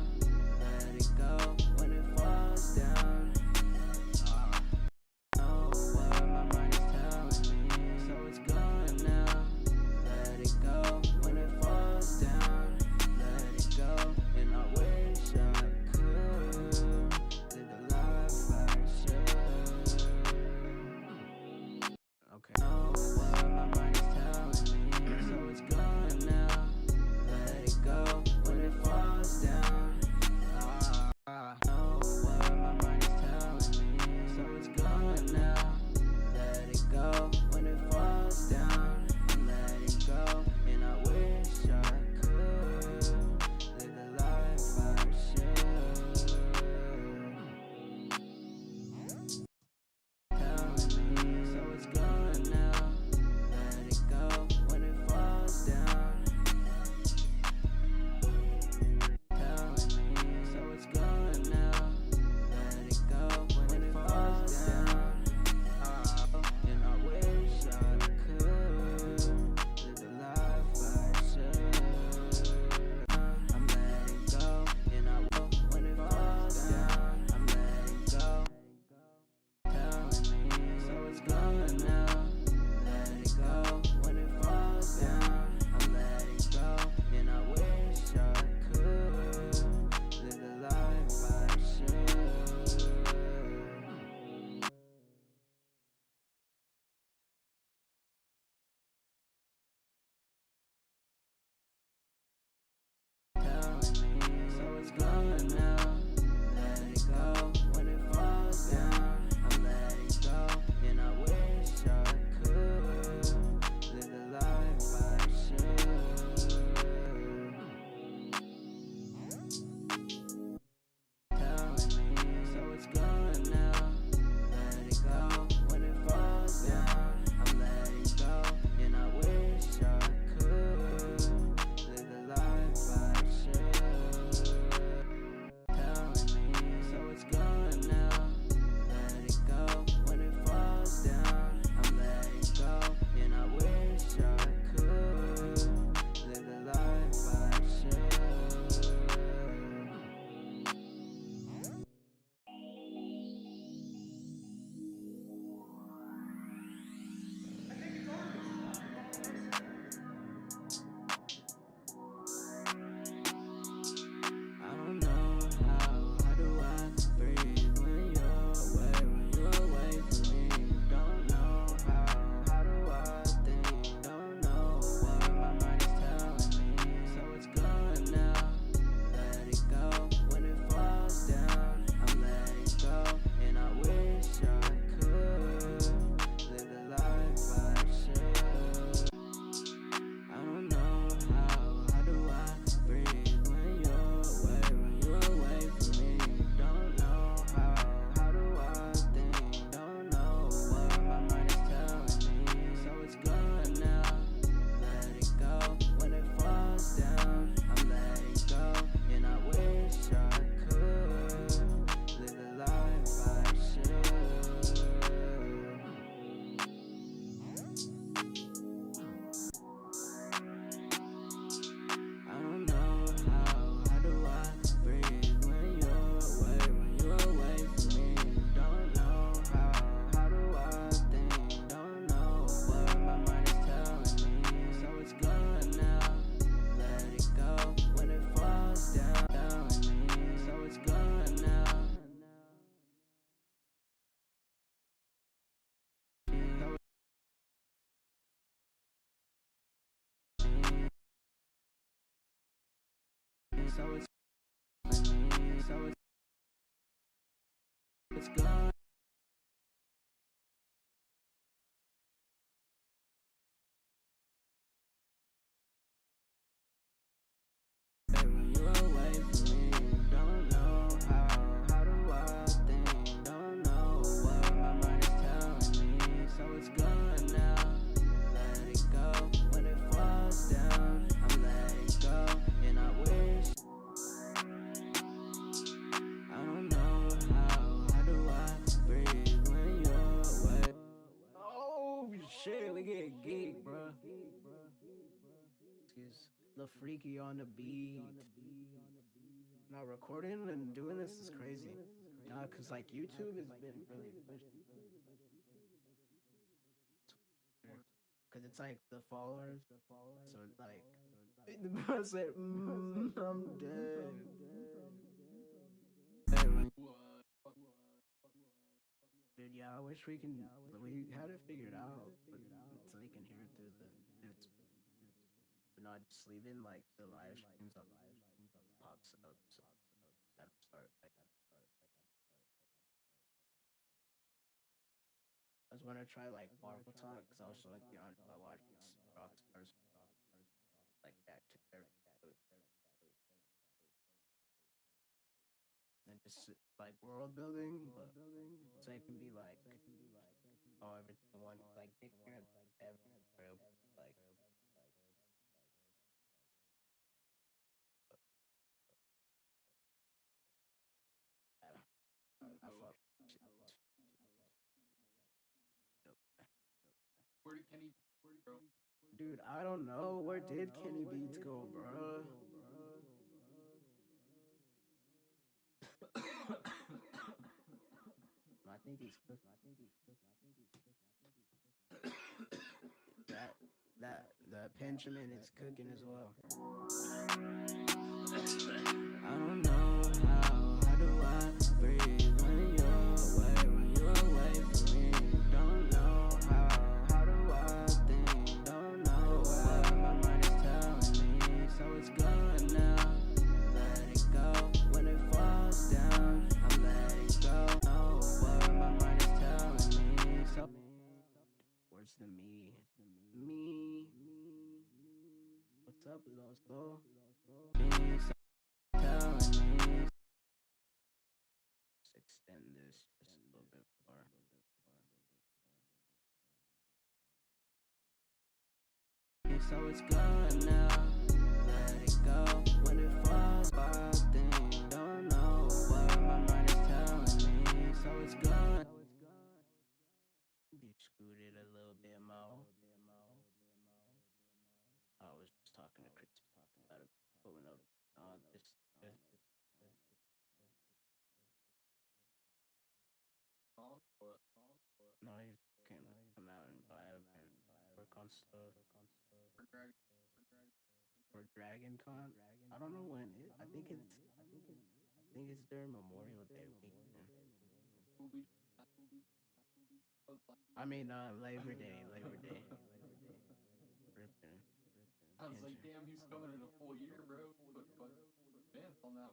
[SPEAKER 1] Let it go when it falls down. Know what my mind is telling me, so it's gone now. Let it go when it falls down. Let it go, and I wish I could live the life I should. Okay. Know what my mind is telling me, so it's gone now. Let it go when it falls down. Know what my mind is telling me, so it's gone now. Let it go when it falls down. I'm letting go, and I wish I could live the life I should. Telling me, so it's gone now. Let it go when it falls down. Telling me, so it's gone now. Let it go when it falls down. And I wish I could live the life I should. I'm letting go, and I will when it falls down. I'm letting go. Telling me, so it's gone now. Let it go when it falls down. I'm letting go, and I wish I could live the life I should. Telling me, so it's gone now. Let it go when it falls down. I'm letting go, and I wish I could live the life I should. Telling me, so it's gone now. Let it go when it falls down. I'm letting go, and I wish I could live the life I should. Telling me, so it's gone now. Let it go when it falls down. I'm letting go, and I wish I could live the life I should. I don't know how do I breathe when you're away from me? Don't know how do I think? Don't know what my mind is telling me, so it's gone now. Let it go when it falls down. I'm letting go, and I wish I could live the life I should. I don't know how do I breathe when you're away from me? Don't know how do I think? Don't know what my mind is telling me, so it's gone now. Let it go when it falls down. I'm letting go, and I wish I could live the life I should. I don't know how do I breathe when you're away from me? Don't know how do I think? Don't know what my mind is telling me, so it's gone now. Let it go when it falls down. Telling me, so it's gone now. So it's gone. When you're away from me, don't know how do I think? Don't know what my mind is telling me, so it's gone now. Let it go when it falls down. I'm letting go, and I wish. I don't know how do I breathe when you're away. Oh shit, we get geek, bro. the freaky on the beat. Now recording and doing this is crazy. Nah, cause like YouTube has been really pushing. Cause it's like the followers, so it's like I said, I'm dead. Dude, yeah, I wish we had it figured out, but so they can hear it through it's but not just leaving like the live streams up pops up, so that'll start like. I was gonna try like Marvel Talk, cause I was like beyond I watched Rockstars like that to everything. And just like world building, but so it can be like oh everything one like Nick everywhere like I fuck.
[SPEAKER 5] Where did Kenny go?
[SPEAKER 1] Dude, I don't know. Where did Kenny Beats go, bro? I think he's that Benjamin is cooking as well.
[SPEAKER 3] I don't know how do I breathe when you're away, when you're away from me? Don't know how do I think? Don't know what my mind is telling me. So it's gone now, let it go. When it falls down, I'm letting go. Know what my mind is telling me. So
[SPEAKER 1] Where's the me? What's up, Loso?
[SPEAKER 3] telling me.
[SPEAKER 1] Let's extend this just a little bit more.
[SPEAKER 3] So it's gone now, let it go. When it falls, I think, don't know what my mind is telling me. So it's gone.
[SPEAKER 1] Be scooted a little bit more. I was just talking to Chris about it, pulling up this. No, he can come out and vibe and work on stuff. For Dragon Con, I don't know when it. I think it's during Memorial Day weekend. I mean, Labor Day. Ripping.
[SPEAKER 5] I was like, damn, he's coming in a full year, bro. But advance on that.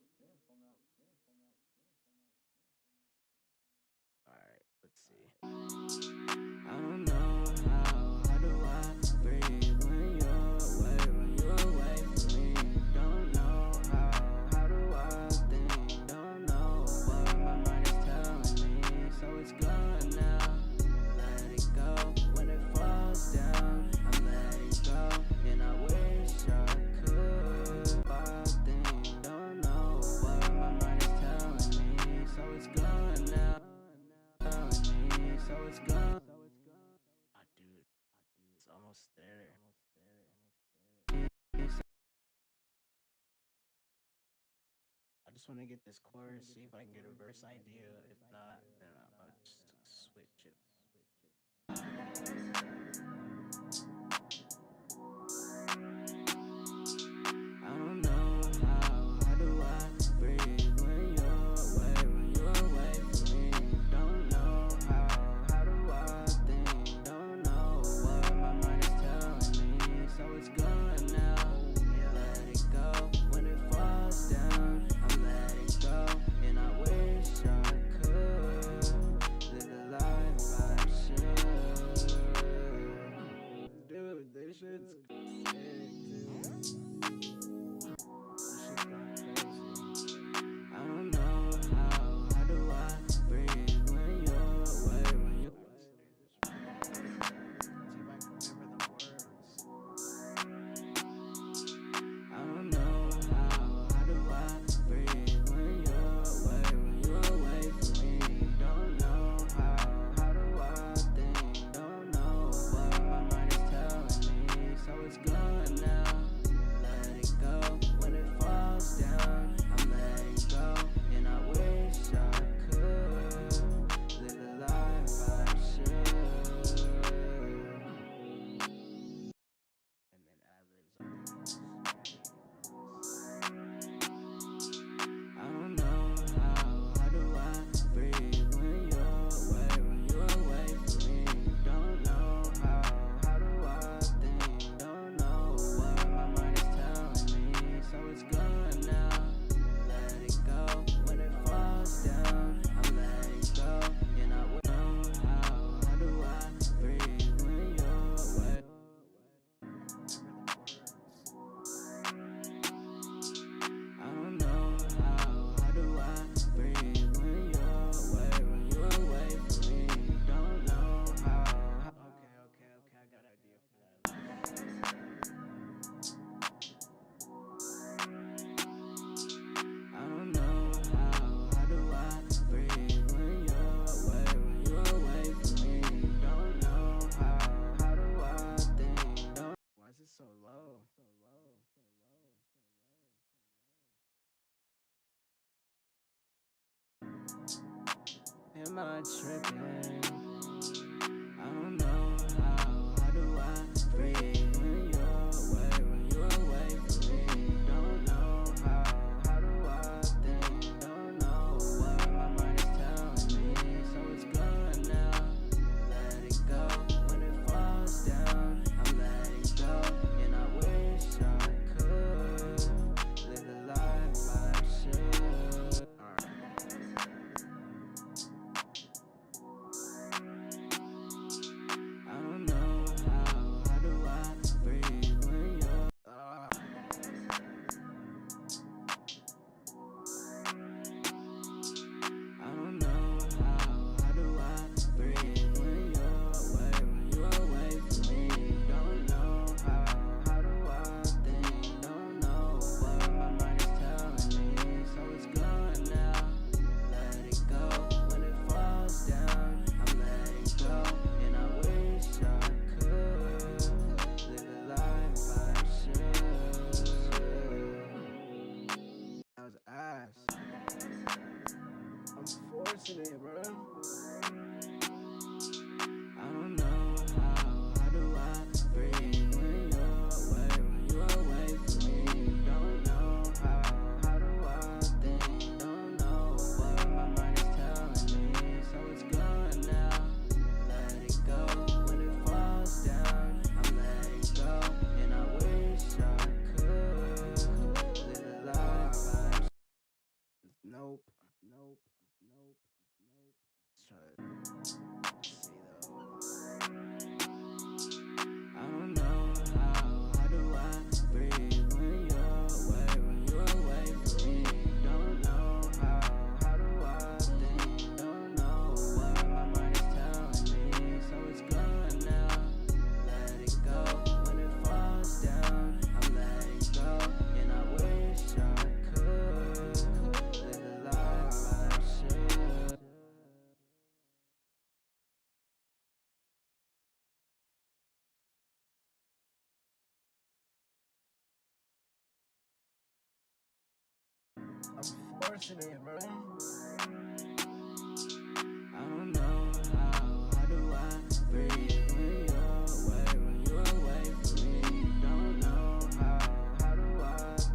[SPEAKER 1] Alright, let's see.
[SPEAKER 3] I don't know how do I breathe when you're away from me? Don't know how do I think? Don't know what my mind is telling me. So it's gone now, let it go. When it falls down, I'm letting go. And I wish I could, but I think, don't know what my mind is telling me. So it's gone now, so it's gone.
[SPEAKER 1] Ah, dude, it's almost there. I just want to get this chorus, see if I can get a verse idea. If not, then I'll just switch it.
[SPEAKER 3] I don't know how do I breathe when you're away from me? Don't know how do I think? Don't know what my mind is telling me. So it's gone now, let it go. When it falls down, I'm letting go. And I wish I could live the life I should.
[SPEAKER 1] Dude, this shit's sick, dude.
[SPEAKER 3] I don't know how do I breathe when you're away, when you're
[SPEAKER 1] See if I can remember the words.
[SPEAKER 3] I don't know how do I breathe when you're away from me? Don't know how do I think? Don't know what my mind is telling me. So Am I tripping? I don't know how do I breathe when you're away from me? Don't know how do I think? Don't know what my mind is telling me. So it's gone now, let it go. When it falls down, I'm letting go. And I wish I could live the life I should. I don't know how do I breathe when you're I don't know how do I breathe when you're away from me? Don't know how do I think? Don't know what my mind is telling me. So it's gone now, let it go. When it falls down, I'm letting go. And I wish I could live the life I should.
[SPEAKER 1] That was ass. I'm forcing it, bro.
[SPEAKER 3] I don't know how do I breathe when you're away from me? Don't know how do I think? Don't know what my mind is telling me. So it's gone now, let it go. When it falls down, I'm letting go. And I wish I could live the life I should.
[SPEAKER 1] Nope. Let's try to see though.
[SPEAKER 3] I don't know how do I breathe when you're away from me? Don't know how do I think? Don't know what my mind is telling me. So it's gone now, let it go. When it falls down, I'm letting go. And I wish I could live the life I should.
[SPEAKER 1] I'm forcing it, bro.
[SPEAKER 3] I don't know how do I breathe when you're away from me? Don't know how do I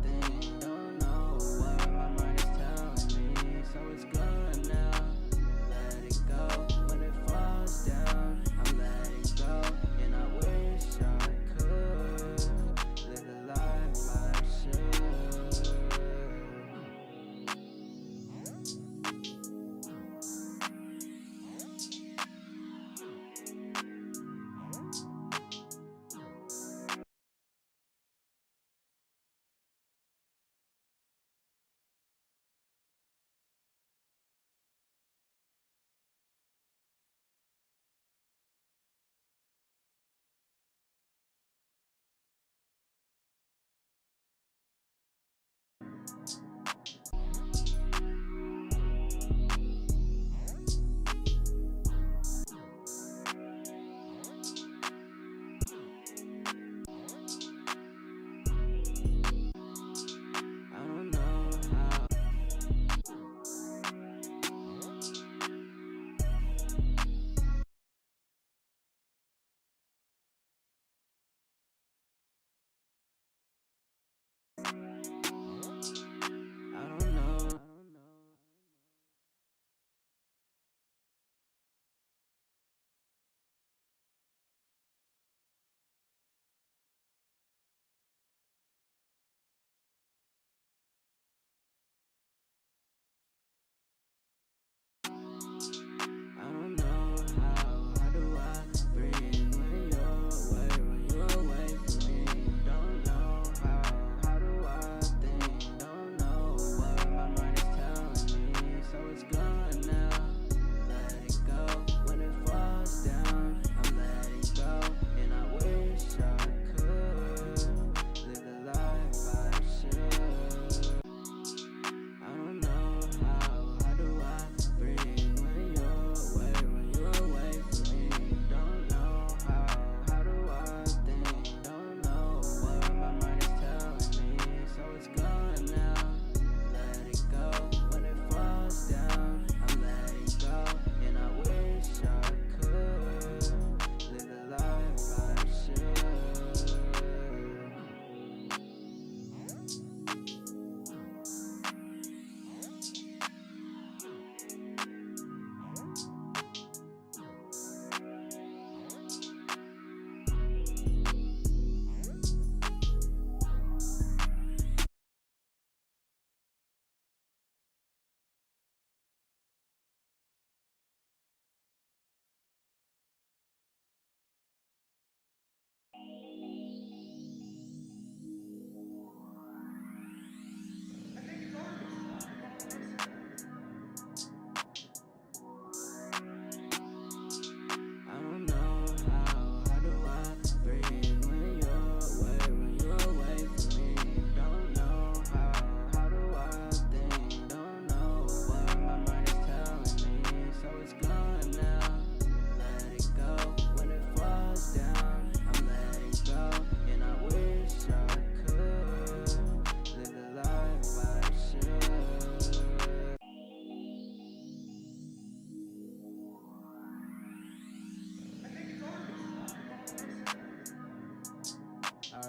[SPEAKER 3] think? Don't know what my mind is telling me. So it's gone now, let it go. When it falls down, I'm letting go. And I wish I could live the life I should. I don't know how.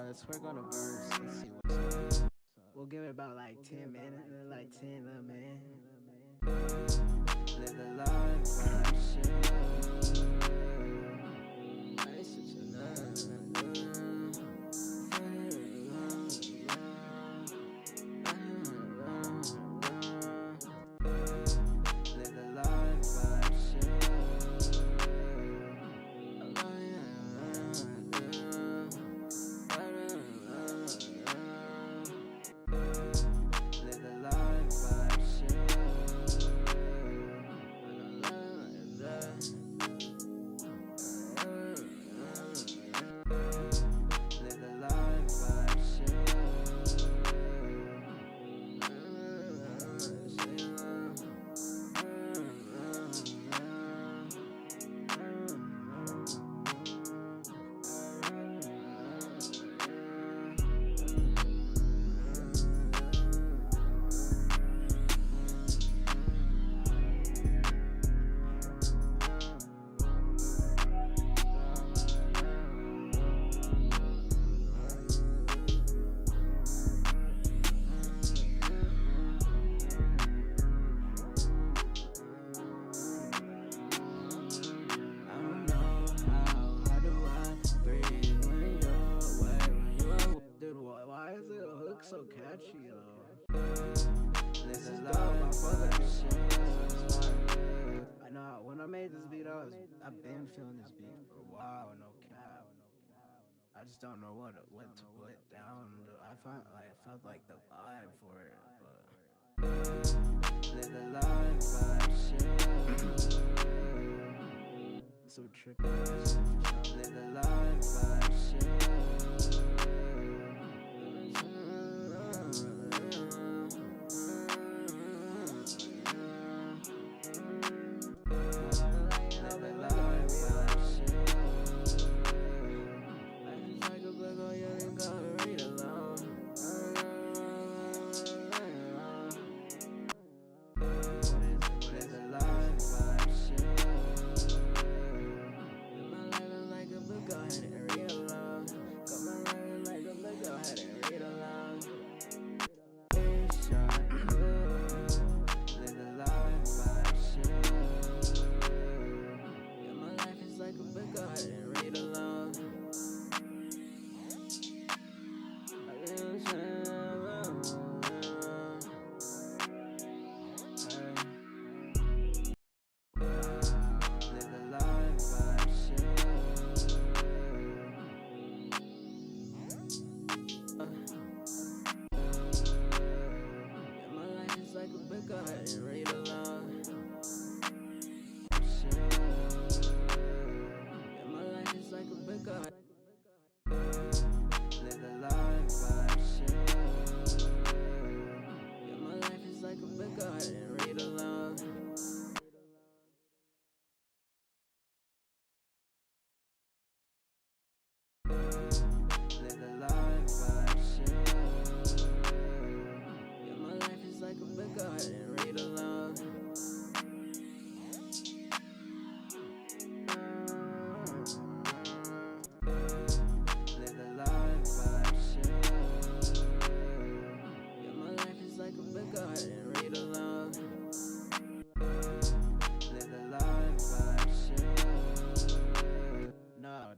[SPEAKER 1] let's work on a verse. Let's see what's up. We'll give it about like 10 minutes, like 10 little minutes. Live the life, so catchy though. This is dope, my brother. I know when I made this beat, I've been feeling this beat for a while, no cap. I just don't know what to put down. I felt like the vibe for it, but live the life, so trippy. Live the life,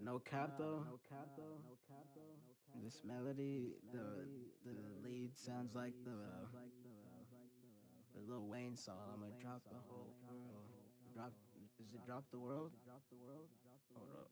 [SPEAKER 1] no cap though. This melody, the lead sounds like the Lil Wayne song. I'm gonna drop the whole world. Does it drop the world? Hold up.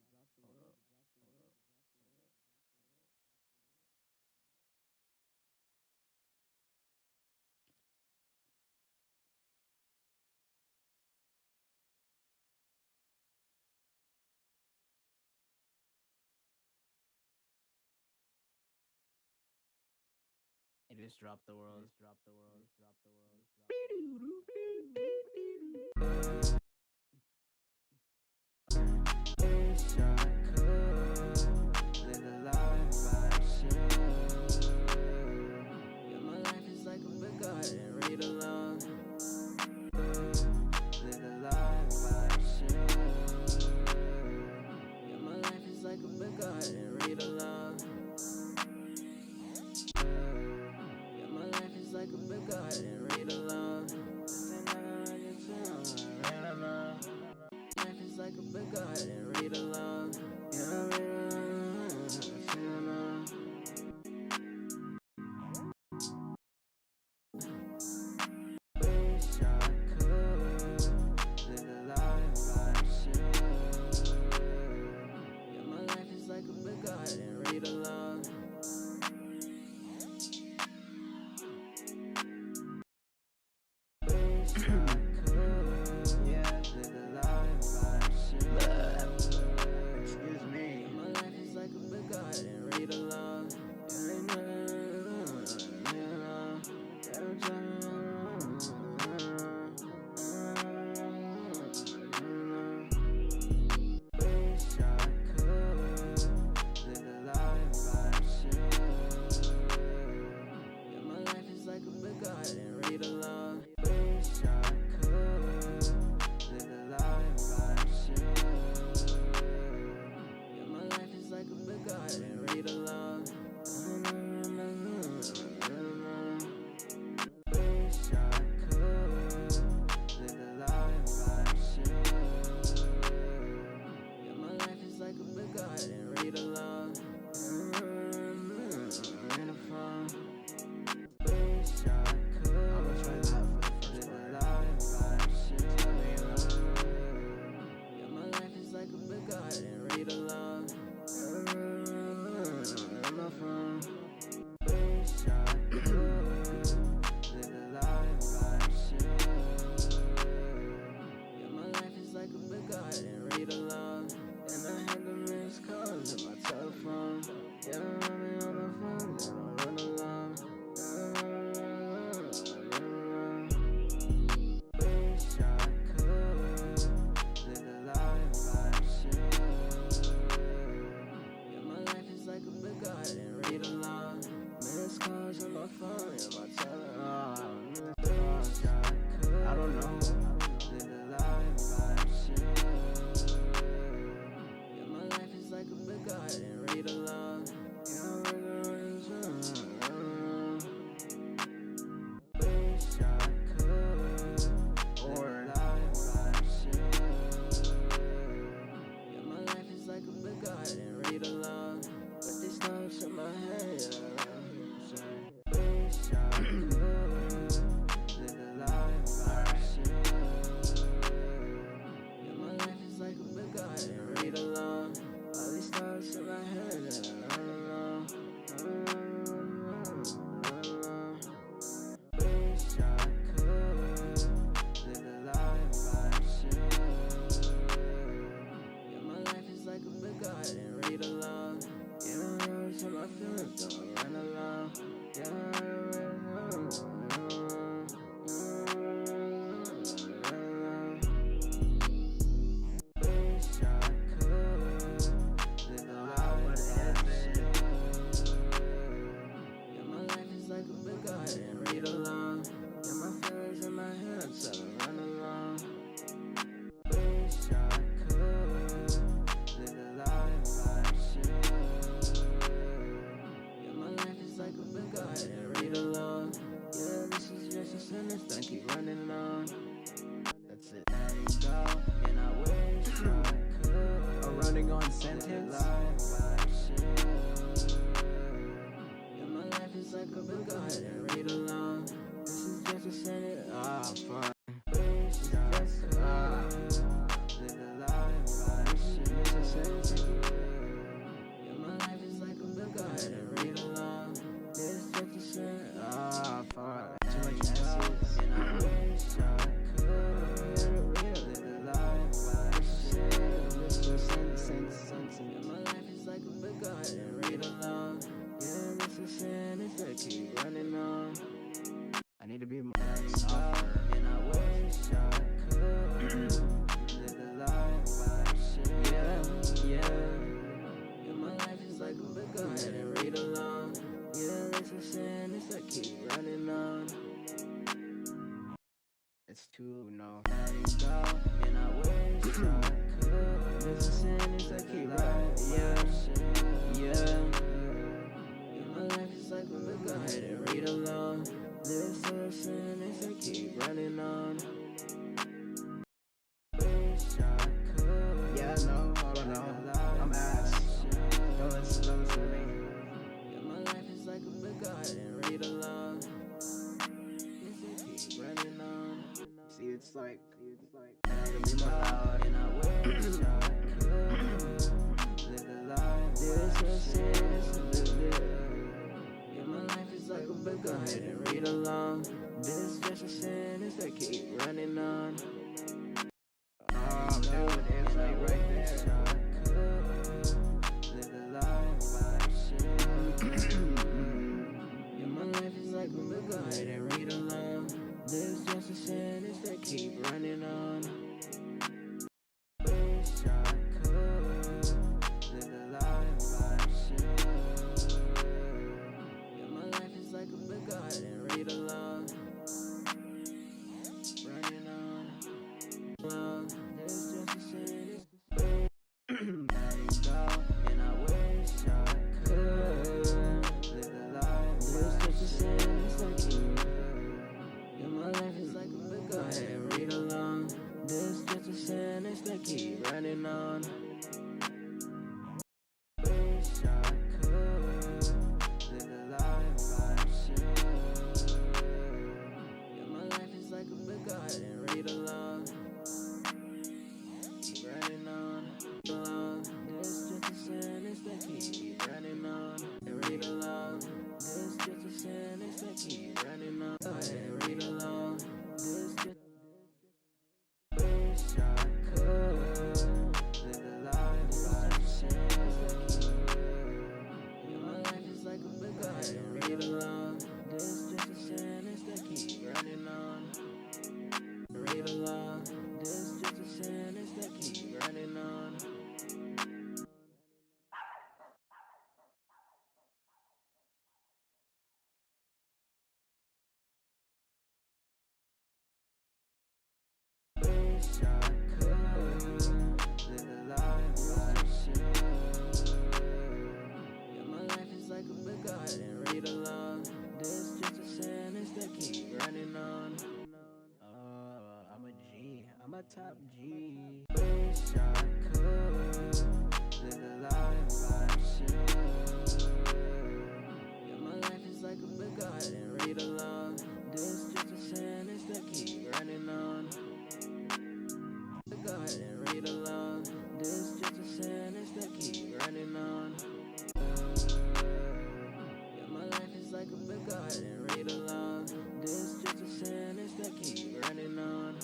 [SPEAKER 1] It just dropped the world.
[SPEAKER 3] book, go ahead and read along. This ain't nothing like a film, read along. Life is like a book, go ahead and read along. Yeah, read along, sing along. Wish I could live the life I should. Yeah, my life is like a book, go ahead and read along. Wish I could, yeah, live the life I should.
[SPEAKER 1] Excuse me.
[SPEAKER 3] My life is like a book, go ahead and read along. Yeah, ain't nothing, read along. Yeah, I'm trying to wish I could live the life I should. Yeah, my life is like a book, go ahead and read along. Wish I could live the life I should. Yeah, my life is like a book, go ahead and read along. Wish I could live the life I should. Yeah, my life is like a book, go ahead and read along. In the phone. Wish I could
[SPEAKER 1] I'ma try that for the
[SPEAKER 3] live
[SPEAKER 1] first
[SPEAKER 3] the
[SPEAKER 1] part.
[SPEAKER 3] life I should. Yeah, my life is like a book, go ahead and read along. In my phone. Wish I could live the life I should. Yeah, my life is like a book, go ahead and read along. And I had the missed calls in my telephone. Yeah, I'm on the phone, then I run along. Wish I could live the life I should. Yeah, my life is like a book, go ahead and read along. Missed calls on my phone, yeah, my telephone. Missed calls,
[SPEAKER 1] I don't know.
[SPEAKER 3] live the life I should. Yeah, my life is like a book, go ahead and read along. Yeah, I'm reading wish I could
[SPEAKER 1] Or
[SPEAKER 3] live the life I should. Yeah, my life is like a book, go ahead and read along. But these thoughts in my head, wish I could live the life I should. Yeah, my life is like a book, go ahead and read along. All these thoughts in my head, wish I could live the life I should. Yeah, my life is like a book, go ahead and read along. Yeah, every time I feel it, don't run along. Yeah, wish I could live the life I should. Yeah, my life is like a book, go ahead and read along. Yeah, my feelings in my head, so I run along. Wish I could live the life I should. Yeah, my life is like a book, go ahead and read along. Yeah, this is just a sentence, don't keep running on.
[SPEAKER 1] That's it.
[SPEAKER 3] Let it go, and I wish I could.
[SPEAKER 1] A running on
[SPEAKER 3] Live the
[SPEAKER 1] sentence.
[SPEAKER 3] life I should. Yeah, my life is like a book, go ahead and read along. This is just a sentence.
[SPEAKER 1] Ah, fuck.
[SPEAKER 3] Wish I could live the life I should. Yeah, my life is like a book, go ahead and read along. This is just a sentence.
[SPEAKER 1] Ah, fuck. Too much S's.
[SPEAKER 3] And I wish I could live the life I should.
[SPEAKER 1] This is a sentence.
[SPEAKER 3] Yeah, my life is like a book, go ahead and read along. Yeah, this is sentence that keep running on.
[SPEAKER 1] I need to be more
[SPEAKER 3] Let it go,
[SPEAKER 1] softer.
[SPEAKER 3] and I wish I could live the life I should. Yeah. Yeah, my life is like a book, go ahead and read along. Yeah, this is sentence that keep running on.
[SPEAKER 1] It's too, no.
[SPEAKER 3] Let it go, and I wish I could. This is sentence that keep running. Yeah. Yeah, my life is like a book, go ahead and read along. This is be more loud, and I wish I could live a life. This just is yeah, my life is like a book, go ahead and read along. This just a sentence that keep running on.
[SPEAKER 1] Oh, dude, it's like right there.
[SPEAKER 3] Live a life I should. Yeah, my life is like a book, go ahead and read along. This just a sentence that keep running on. Wish I could live a life I should. Yeah, my life is like a book, go ahead and read along. Running on. This just a sentence. Letting go, and I wish I could live a life. This just a sentence that keep. Yeah, my life is like a book, go ahead and read along. This just a sentence that keep running on. Wish I could live a life I should. Yeah, my life is like a book, go ahead and read along. Keep running on, along. This just a sentence that keep running on. And read along. This just a sentence that keep running on. Go ahead and read along. This just wish I could live a life I should. Yeah, my life is like a book, go ahead and read along. This just a sentence that keep running on. Read along. This just a sentence that keep running on. Wish I could live a life I should. Yeah, my life is like a book, go ahead and read along. This just a sentence that keep running on.
[SPEAKER 1] I'm a G. I'm a top G.
[SPEAKER 3] Wish I could live a life I should. Yeah, my life is like a book, go ahead and read along. This just a sentence that keep running on. Go ahead and read along. This just a sentence that keep running on. Yeah, my life is like a book, go ahead and read along. This just a sentence that keep running on.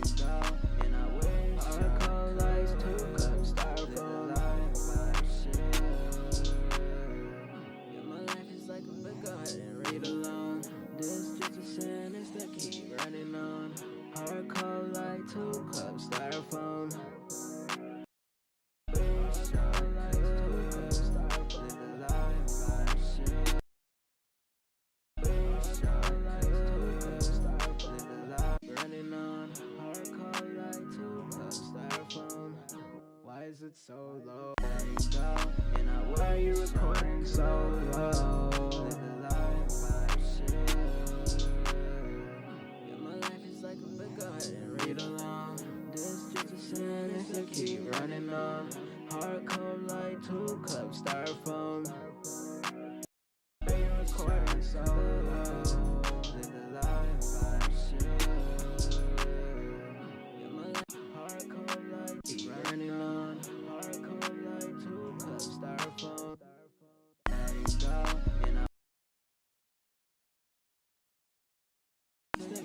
[SPEAKER 3] And I wish hard cold lights, 2 cups, styrofoam. Yeah, my life is like a book, go ahead and read along. This just a sentence that keep running on. Hard cold light, 2 cups, styrofoam.
[SPEAKER 1] Why is it so low?
[SPEAKER 3] And why are you recording so low? Yeah, my life is like a book, go ahead and read along. This just a sentence that keep running on. Hard cold light, 2 cups, styrofoam. Why are you recording so low? Live the life. Yeah, my life, hard cold light, keep running on. Hard cold light, 2 cups, styrofoam. Let it go, and I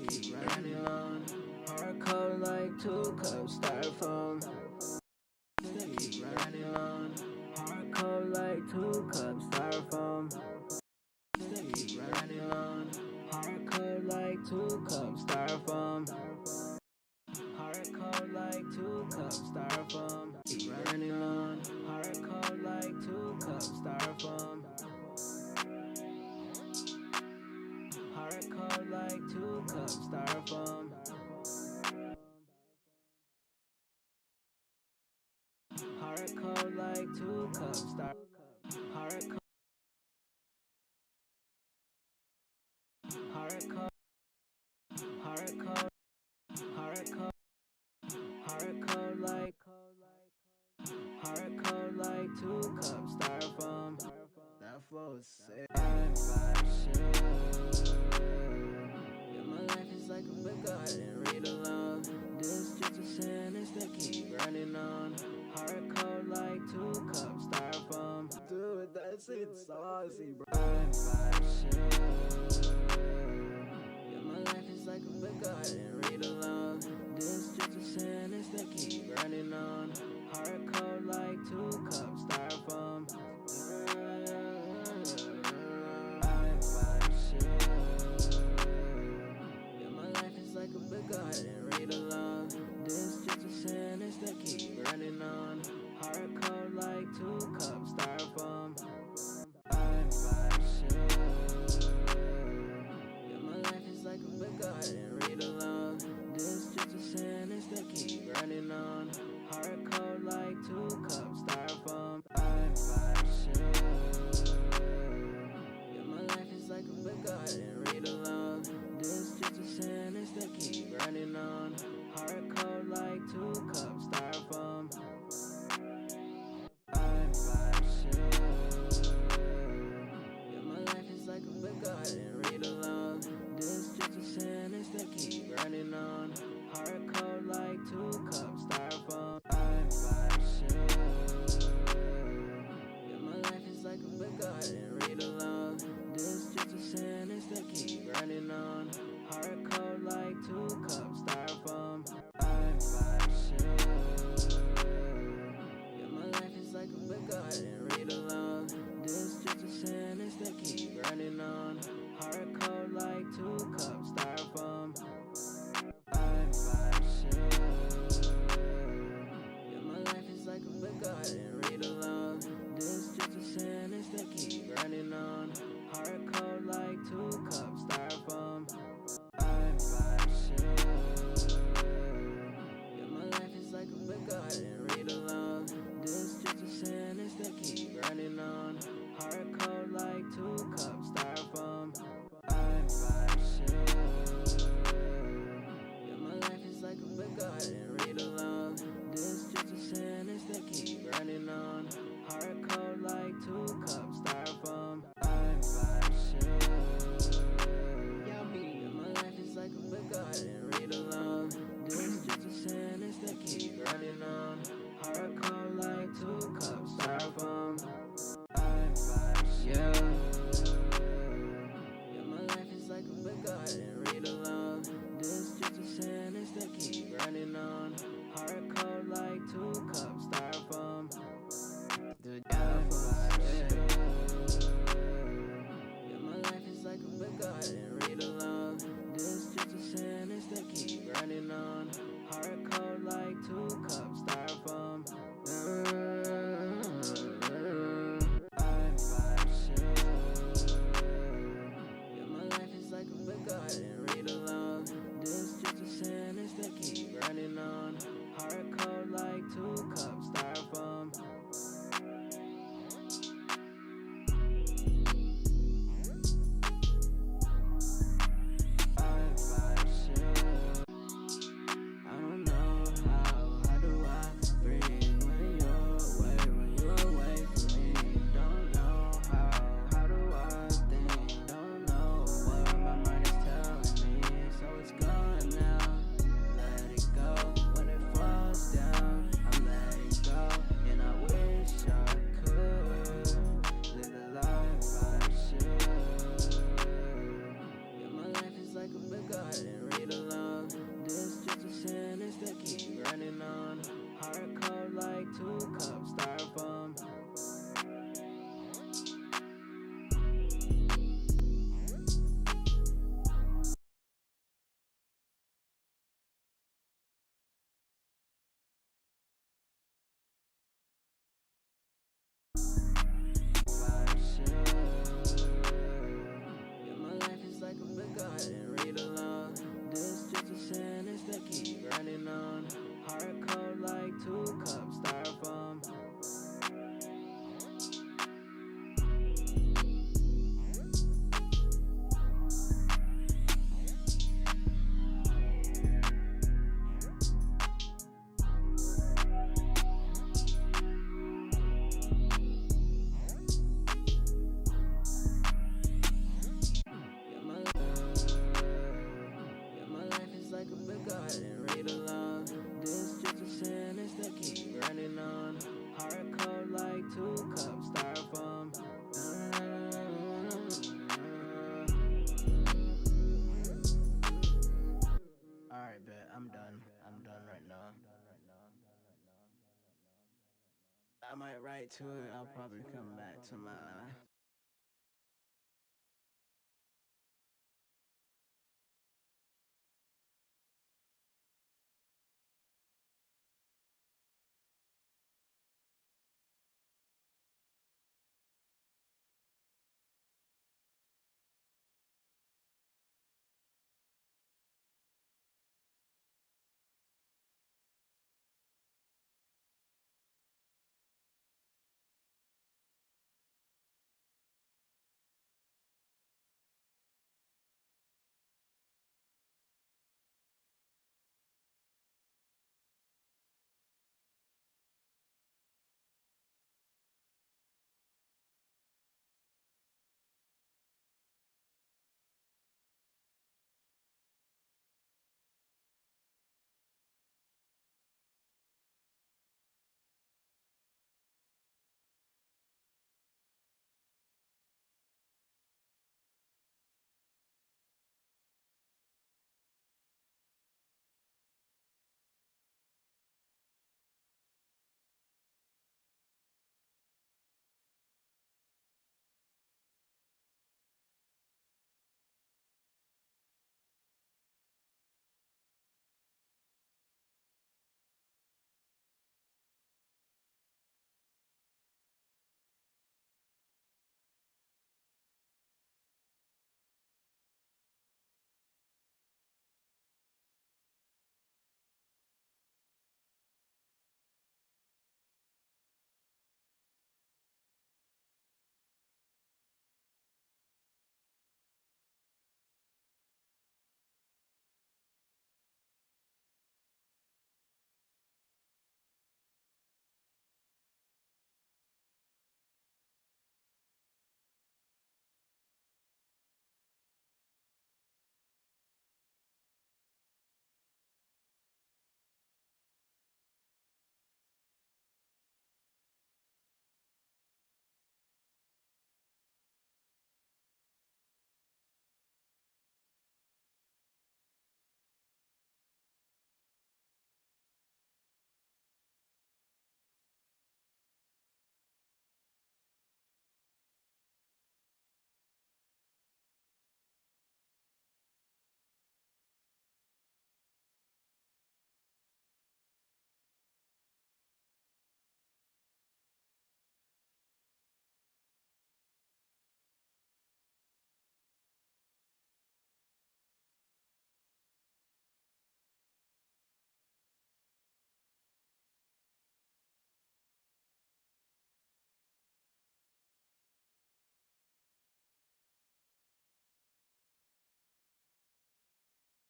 [SPEAKER 3] keep running on. Hard cold light, 2 cups, styrofoam. Keep running on. Hard cold light, 2 cups, styrofoam. Keep running on. Hard cold light, 2 cups, styrofoam. Hard cold light, 2 cups, styrofoam. Keep running on. Hard cold light, 2 cups, styrofoam. Hard cold light, 2 cups, styrofoam. Hard cold light, 2 cups, styrofoam. Hard cold. Hard cold. Hard cold. Hard cold. Hard cold light. Hard cold light, 2 cups, styrofoam.
[SPEAKER 1] That flow is sick.
[SPEAKER 3] Yeah, my life is like a book, go ahead and read along. This just a sentence that keep running on. Hard cold light, 2 cups, styrofoam.
[SPEAKER 1] Dude, that shit's saucy, bro.
[SPEAKER 3] Yeah, my life is like a book, go ahead and read along. This just a sentence that keep running on. Hard cold light, 2 cups, styrofoam. Yeah, my life is like a book, go ahead and read along. This just a sentence that keep running on. Hard cold light, 2 cups, styrofoam. Yeah, my life is like a book, go ahead and read along. This just a sentence that keep running on. Hard cold light, 2 cups, styrofoam. Yeah, my life is like a book, go ahead and read along. This just a sentence that keep running on. Hard cold light, 2 cups, styrofoam. Yeah, my life is like a book, go ahead and read along. This just a sentence that keep running on. Hard cold light, 2 cups, styrofoam. Yeah, my life is like a book, go ahead and read along. This just a sentence that keep running on. Hard cold light, 2 cups, styrofoam. Yeah, my life is like a book, go ahead and read along. This just a sentence that keep running on. Hard cold light, 2 cups, styrofoam. Yeah, my life is like a book, go ahead and read along. This just a sentence that keep running on. Hard cold light, 2 cups, styrofoam. Yeah, my life is like a book, go ahead and read along. This just a sentence that keep running on. Hard cold light, 2 cups, styrofoam. Yeah, my life is like a book, go ahead and read along. This just a sentence that keep running on. Hard cold light, 2 cups, styrofoam.
[SPEAKER 1] Yummy.
[SPEAKER 3] Yeah, my life is like a book, go ahead and read along. This just a sentence that keep running on. Hard cold light, 2 cups, styrofoam.
[SPEAKER 1] Yeah.
[SPEAKER 3] Yeah, my life is like a book, go ahead and read along. This just a sentence that keep running big garden, read along. This just a sentence that keep running on. Heart cold like 2 cups, styrofoam. I don't know how do I breathe when you're away from me? Don't know how do I think? Don't know what my mind is telling me. So it's gone now, let it go. When it falls down, I'm letting go. And I wish I could live the life I should. Yeah, my life is like a big garden, read along. This just a sentence that keep running on. Heart cold like 2 cups, styrofoam. I should. Yeah, my life is like a big garden, read along. This just a sentence that keep running on. Heart cold like 2 cups, styrofoam. Yeah, my life is like a big garden, read along. This just a sentence that keep running on. Heart cold like 2 cups, styrofoam.
[SPEAKER 1] Alright, bet. I'm done. I'm done right now. I might write to it. I'll probably come back to my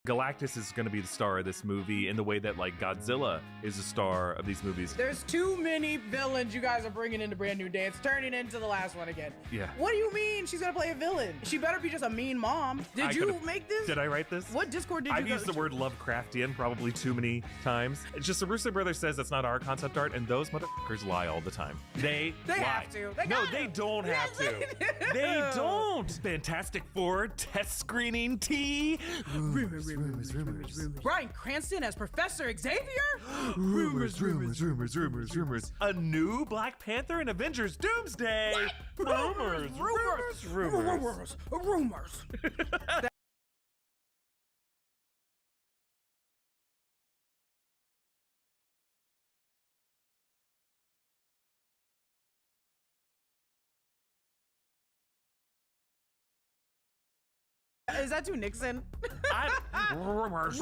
[SPEAKER 6] Galactus is going to be the star of this movie in the way that like Godzilla is the star of these movies.
[SPEAKER 7] There's too many villains you guys are bringing into Brand New Day. It's turning into the last one again.
[SPEAKER 6] Yeah.
[SPEAKER 7] What do you mean she's gonna play a villain? She better be just a mean mom. Did you make this?
[SPEAKER 6] Did I write this?
[SPEAKER 7] What Discord did you
[SPEAKER 6] I've used the word Lovecraftian probably too many times. It's just the Russo brothers says that's not our concept art, and those motherfuckers lie all the time. They lie.
[SPEAKER 7] have to.
[SPEAKER 6] They don't have to. They don't. Fantastic Four test screening T. Rumors.
[SPEAKER 7] Bryan Cranston as Professor Xavier?
[SPEAKER 6] Rumors. A new Black Panther in Avengers Doomsday. Rumors.
[SPEAKER 7] Is that too Nixon?
[SPEAKER 6] Rumors.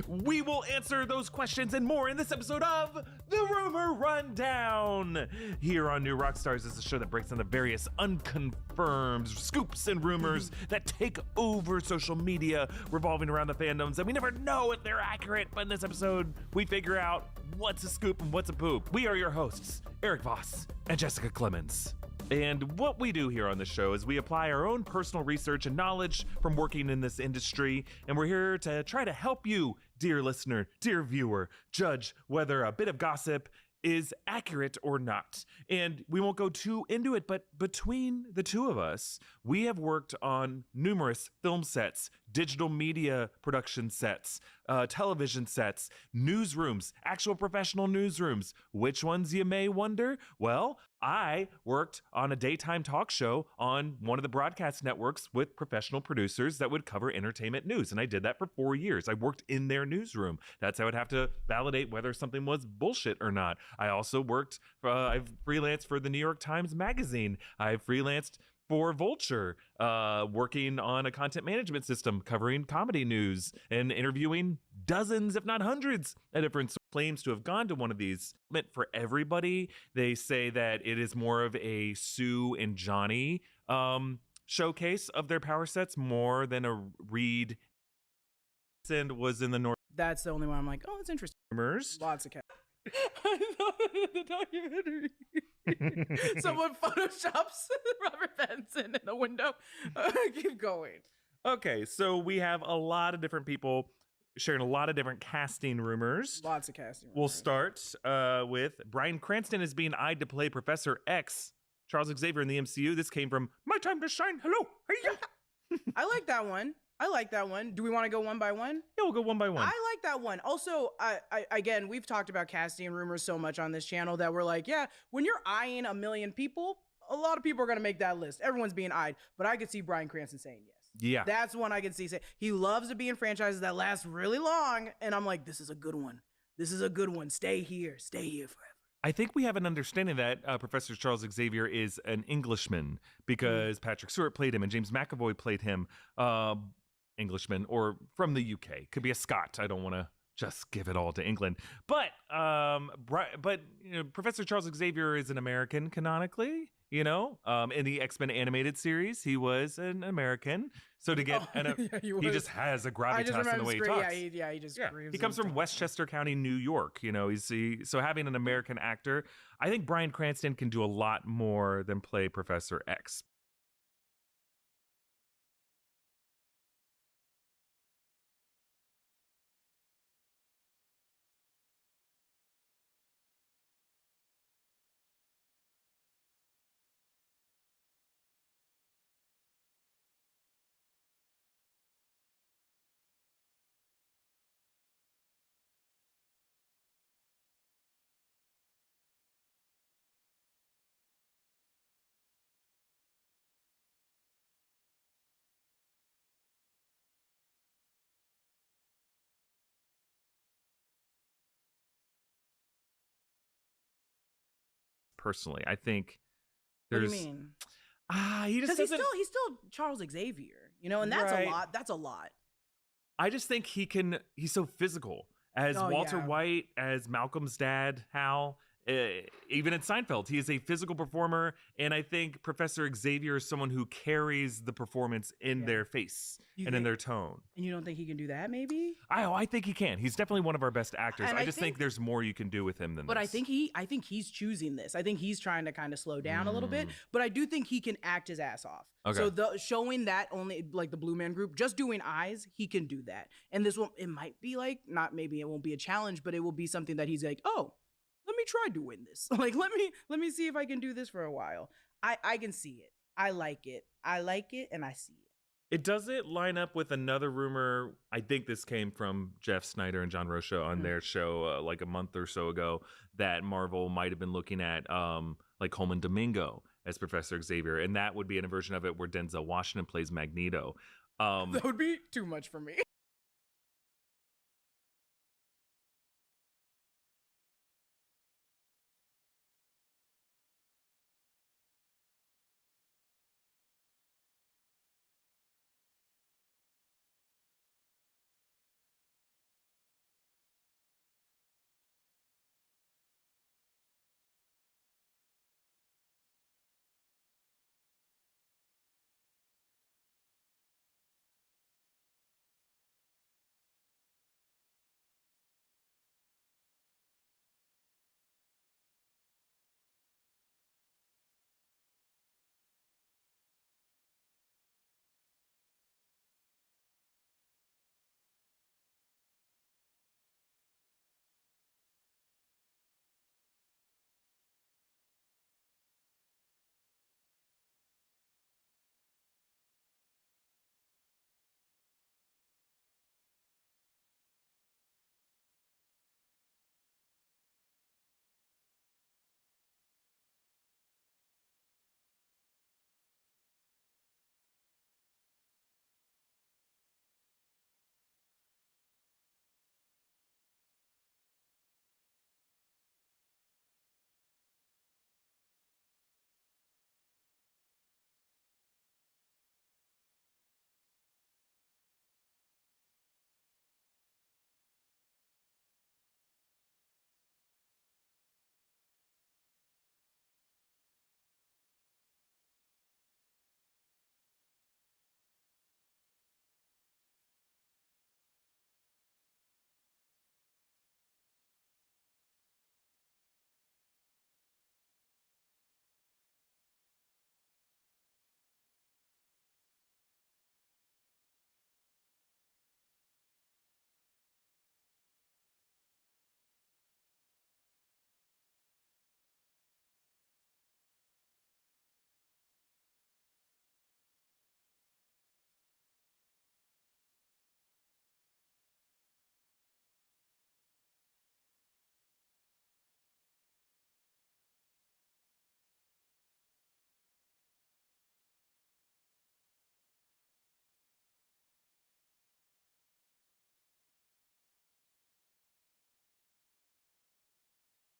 [SPEAKER 6] We will answer those questions and more in this episode of The Rumor Rundown. Here on New Rockstars is a show that breaks down the various unconfirmed scoops and rumors that take over social media revolving around the fandoms, and we never know if they're accurate, but in this episode, we figure out what's a scoop and what's a poop. We are your hosts, Eric Voss and Jessica Clemens. And what we do here on the show is we apply our own personal research and knowledge from working in this industry, and we're here to try to help you, dear listener, dear viewer, judge whether a bit of gossip is accurate or not. And we won't go too into it, but between the two of us, we have worked on numerous film sets, digital media production sets, television sets, newsrooms, actual professional newsrooms. Which ones, you may wonder? Well, I worked on a daytime talk show on one of the broadcast networks with professional producers that would cover entertainment news. And I did that for 4 years. I worked in their newsroom. That's how I would have to validate whether something was bullshit or not. I also worked, I've freelanced for the New York Times Magazine. I've freelanced for Vulture, working on a content management system covering comedy news and interviewing dozens, if not hundreds, of different claims to have gone to one of these. Meant for everybody, they say that it is more of a Sue and Johnny showcase of their power sets more than a Reed. And was in the North.
[SPEAKER 7] That's the only one I'm like, oh, that's interesting.
[SPEAKER 6] Rumors.
[SPEAKER 7] Lots of I thought the documentary. Someone photoshops Robert Pattinson in the window. Keep going.
[SPEAKER 6] Okay, so we have a lot of different people sharing a lot of different casting rumors.
[SPEAKER 7] Lots of casting rumors.
[SPEAKER 6] We'll start with Bryan Cranston is being eyed to play Professor X, Charles Xavier in the MCU. This came from My Time to Shine. Hello. Hey.
[SPEAKER 7] I like that one. Do we want to go one by one?
[SPEAKER 6] Yeah, we'll go one by one.
[SPEAKER 7] I like that one. Also, I again, we've talked about casting rumors so much on this channel that we're like, yeah, when you're eyeing a million people, a lot of people are going to make that list. Everyone's being eyed. But I could see Bryan Cranston saying yes.
[SPEAKER 6] Yeah.
[SPEAKER 7] That's one I could see. He loves to be in franchises that last really long. And I'm like, this is a good one. Stay here forever.
[SPEAKER 6] I think we have an understanding that Professor Charles Xavier is an Englishman because Patrick Stewart played him and James McAvoy played him. Englishman or from the UK. Could be a Scot. I don't want to just give it all to England. But you know, Professor Charles Xavier is an American canonically, you know. In the X-Men animated series, he was an American. So to get he just has a gravitas in the way he talks. He comes from Westchester County, New York. You know, so having an American actor, I think Bryan Cranston can do a lot more than play Professor X. Personally, I think there's.
[SPEAKER 7] What do you mean?
[SPEAKER 6] He just
[SPEAKER 7] he's still Charles Xavier, you know, and that's a lot. That's a lot.
[SPEAKER 6] I just think he's so physical as Walter White, as Malcolm's dad, Hal, even in Seinfeld, he is a physical performer, and I think Professor Xavier is someone who carries the performance in their face and in their tone.
[SPEAKER 7] And you don't think he can do that, maybe?
[SPEAKER 6] I think he can. He's definitely one of our best actors.
[SPEAKER 7] And
[SPEAKER 6] I just think there's more you can do with him than
[SPEAKER 7] but
[SPEAKER 6] this.
[SPEAKER 7] I think he's choosing this. I think he's trying to kind of slow down a little bit, but I do think he can act his ass off.
[SPEAKER 6] Okay.
[SPEAKER 7] So showing that only like the Blue Man Group, just doing eyes, he can do that. And this one, it might be like, not maybe it won't be a challenge, but it will be something that he's like, oh, let me try doing this. Like, let me see if I can do this for a while. I can see it. I like it, and I see it.
[SPEAKER 6] It doesn't line up with another rumor. I think this came from Jeff Snyder and John Rocha on their show like a month or so ago, that Marvel might have been looking at like Coleman Domingo as Professor Xavier, and that would be in a version of it where Denzel Washington plays Magneto.
[SPEAKER 7] That would be too much for me.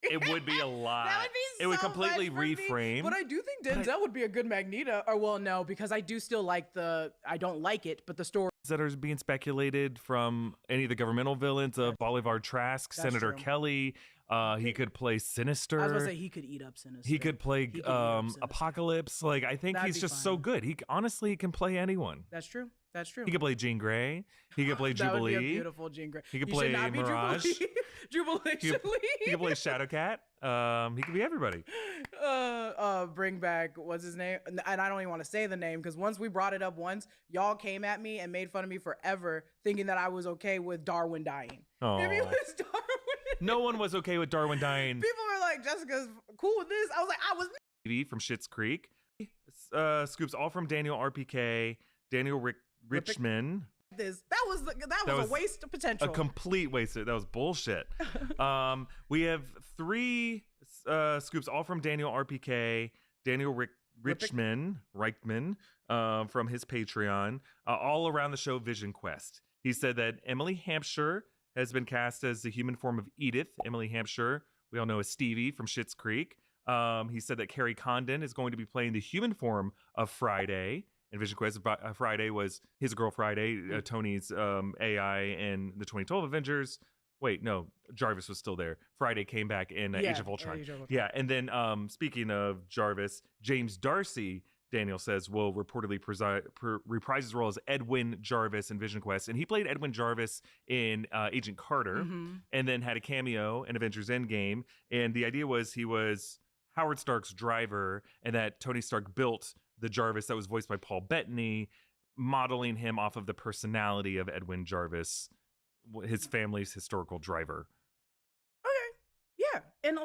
[SPEAKER 6] It would be a lot.
[SPEAKER 7] That would be
[SPEAKER 6] It would
[SPEAKER 7] so
[SPEAKER 6] completely
[SPEAKER 7] much for me.
[SPEAKER 6] reframe.
[SPEAKER 7] But I do think Denzel would be a good Magneto. Or well, no, because I do still like I don't like it, but the story
[SPEAKER 6] that are being speculated from any of the governmental villains of Bolivar Trask,
[SPEAKER 7] That's
[SPEAKER 6] Senator
[SPEAKER 7] true.
[SPEAKER 6] Kelly. He could play Sinister.
[SPEAKER 7] I was gonna say he could eat up Sinister.
[SPEAKER 6] He could play
[SPEAKER 7] He could eat up Sinister.
[SPEAKER 6] Apocalypse. Like, I think
[SPEAKER 7] That'd
[SPEAKER 6] he's
[SPEAKER 7] be
[SPEAKER 6] just so
[SPEAKER 7] fine.
[SPEAKER 6] good. He honestly can play anyone.
[SPEAKER 7] That's true. That's true.
[SPEAKER 6] He could play Jean Grey. He could play
[SPEAKER 7] That would be a
[SPEAKER 6] Jubilee.
[SPEAKER 7] beautiful Jean Grey.
[SPEAKER 6] He could
[SPEAKER 7] You
[SPEAKER 6] play
[SPEAKER 7] should not be
[SPEAKER 6] Mirage.
[SPEAKER 7] Jubilee.
[SPEAKER 6] He could play Shadowcat. He could be everybody.
[SPEAKER 7] Bring back what's his name? And I don't even want to say the name because once we brought it up once, y'all came at me and made fun of me forever, thinking that I was okay with Darwin dying.
[SPEAKER 6] Oh.
[SPEAKER 7] Maybe it was Darwin.
[SPEAKER 6] No one was okay with Darwin dying.
[SPEAKER 7] People were like, Jessica's cool with this. I was like, I was.
[SPEAKER 6] TV from Schitt's Creek. Scoops all from Daniel RPK, Daniel Richmond.
[SPEAKER 7] This that was
[SPEAKER 6] was
[SPEAKER 7] a waste of potential.
[SPEAKER 6] A complete waste. That was bullshit. We have 3 scoops all from Daniel RPK, Daniel Reichman from his Patreon, all around the show Vision Quest. He said that Emily Hampshire has been cast as the human form of Edith. Emily Hampshire, we all know as Stevie from Schitt's Creek. He said that Carrie Condon is going to be playing the human form of Friday. And Vision Quest Friday was his girl Friday, Tony's AI in the 2012 Avengers. Wait, no, Jarvis was still there. Friday came back in Age of Ultron.
[SPEAKER 7] Age of Ultron.
[SPEAKER 6] Yeah, and then speaking of Jarvis, James Darcy, Daniel says, will reportedly reprise his role as Edwin Jarvis in Vision Quest. And he played Edwin Jarvis in Agent Carter and then had a cameo in Avengers Endgame. And the idea was he was Howard Stark's driver and that Tony Stark built the Jarvis that was voiced by Paul Bettany, modeling him off of the personality of Edwin Jarvis, his family's historical driver.
[SPEAKER 7] Yeah, and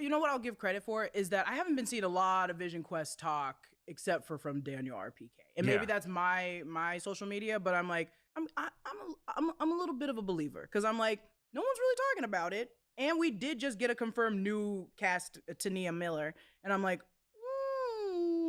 [SPEAKER 7] you know what I'll give credit for is that I haven't been seeing a lot of Vision Quest talk except for from Daniel RPK, and maybe that's my social media. But I'm like, I'm a little bit of a believer because I'm like, no one's really talking about it, and we did just get a confirmed new cast to Nia Miller, and I'm like,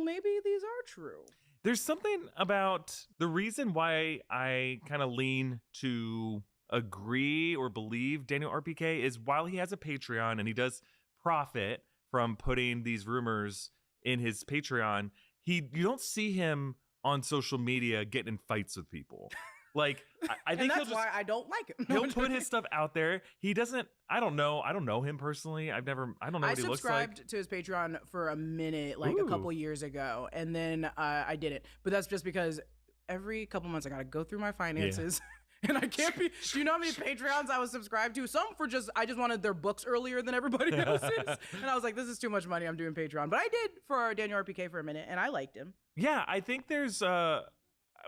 [SPEAKER 7] maybe these are true.
[SPEAKER 6] There's something about the reason why I kind of lean to agree or believe Daniel RPK is while he has a Patreon and he does profit from putting these rumors in his Patreon, you don't see him on social media getting in fights with people. Like, I think
[SPEAKER 7] and that's why I don't like him.
[SPEAKER 6] He'll put his stuff out there. He doesn't. I don't know him personally. I don't know what he looks like.
[SPEAKER 7] I subscribed to his Patreon for a minute, like a couple years ago, and then I didn't. But that's just because every couple months I gotta go through my finances. Yeah. And I can't be. Do you know how many Patreons I was subscribed to? Some for I just wanted their books earlier than everybody else's. And I was like, this is too much money. I'm doing Patreon. But I did for Daniel RPK for a minute, and I liked him.
[SPEAKER 6] Yeah, I think there's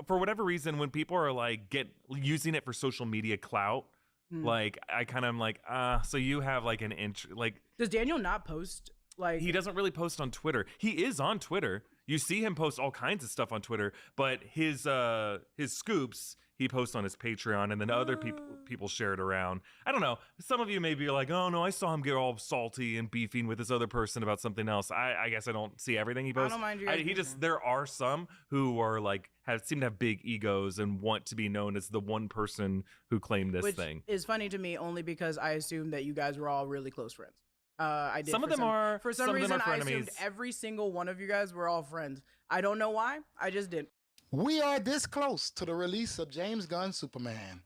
[SPEAKER 6] for whatever reason, when people are like using it for social media clout, like I kind of am like, so you have like an inch, like.
[SPEAKER 7] Does Daniel not post? Like,
[SPEAKER 6] he doesn't really post on Twitter. He is on Twitter. You see him post all kinds of stuff on Twitter, but his scoops he posts on his Patreon, and then other people share it around. I don't know. Some of you may be like, oh no, I saw him get all salty and beefing with this other person about something else. I guess I don't see everything he posts.
[SPEAKER 7] I don't mind you.
[SPEAKER 6] There are some who are like seem to have big egos and want to be known as the one person who claimed this thing.
[SPEAKER 7] Is funny to me only because I assumed that you guys were all really close friends. I did.
[SPEAKER 6] Some of them are.
[SPEAKER 7] For some reason, I assumed every single one of you guys were all friends. I don't know why. I just did.
[SPEAKER 8] We are this close to the release of James Gunn's Superman,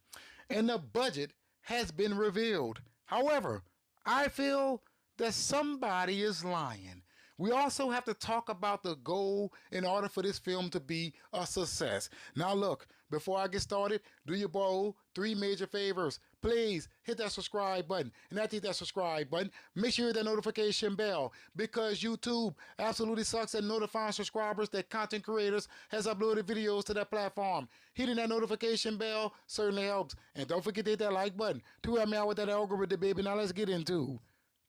[SPEAKER 8] and the budget has been revealed. However, I feel that somebody is lying. We also have to talk about the goal in order for this film to be a success. Now look, before I get started, do your bro 3 major favors. Please hit that subscribe button. And after you hit that subscribe button, make sure you hit that notification bell, because YouTube absolutely sucks at notifying subscribers that content creators has uploaded videos to that platform. Hitting that notification bell certainly helps. And don't forget to hit that like button to help me out with that algorithm, baby. Now let's get into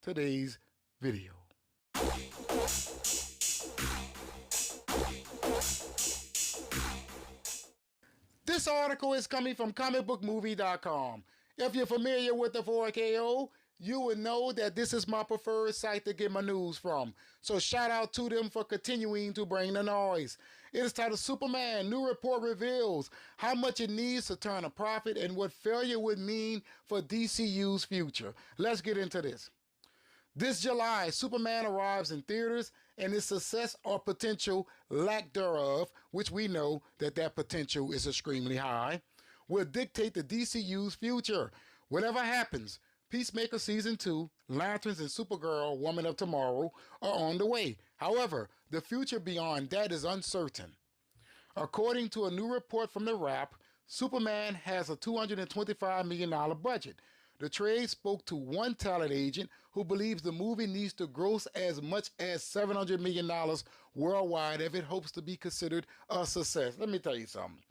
[SPEAKER 8] today's video. This article is coming from comicbookmovie.com. If you're familiar with the 4KO, you would know that this is my preferred site to get my news from. So shout out to them for continuing to bring the noise. It is titled Superman, New Report Reveals How Much It Needs to Turn a Profit and What Failure Would Mean for DCU's Future. Let's get into this. This July, Superman arrives in theaters, and its success or potential lack thereof, which we know that potential is extremely high, will dictate the DCU's future. Whatever happens, Peacemaker Season 2, Lanterns, and Supergirl Woman of Tomorrow are on the way. However, the future beyond that is uncertain. According to a new report from The Wrap, Superman has a $225 million budget. The trade spoke to one talent agent who believes the movie needs to gross as much as $700 million worldwide if it hopes to be considered a success. Let me tell you something.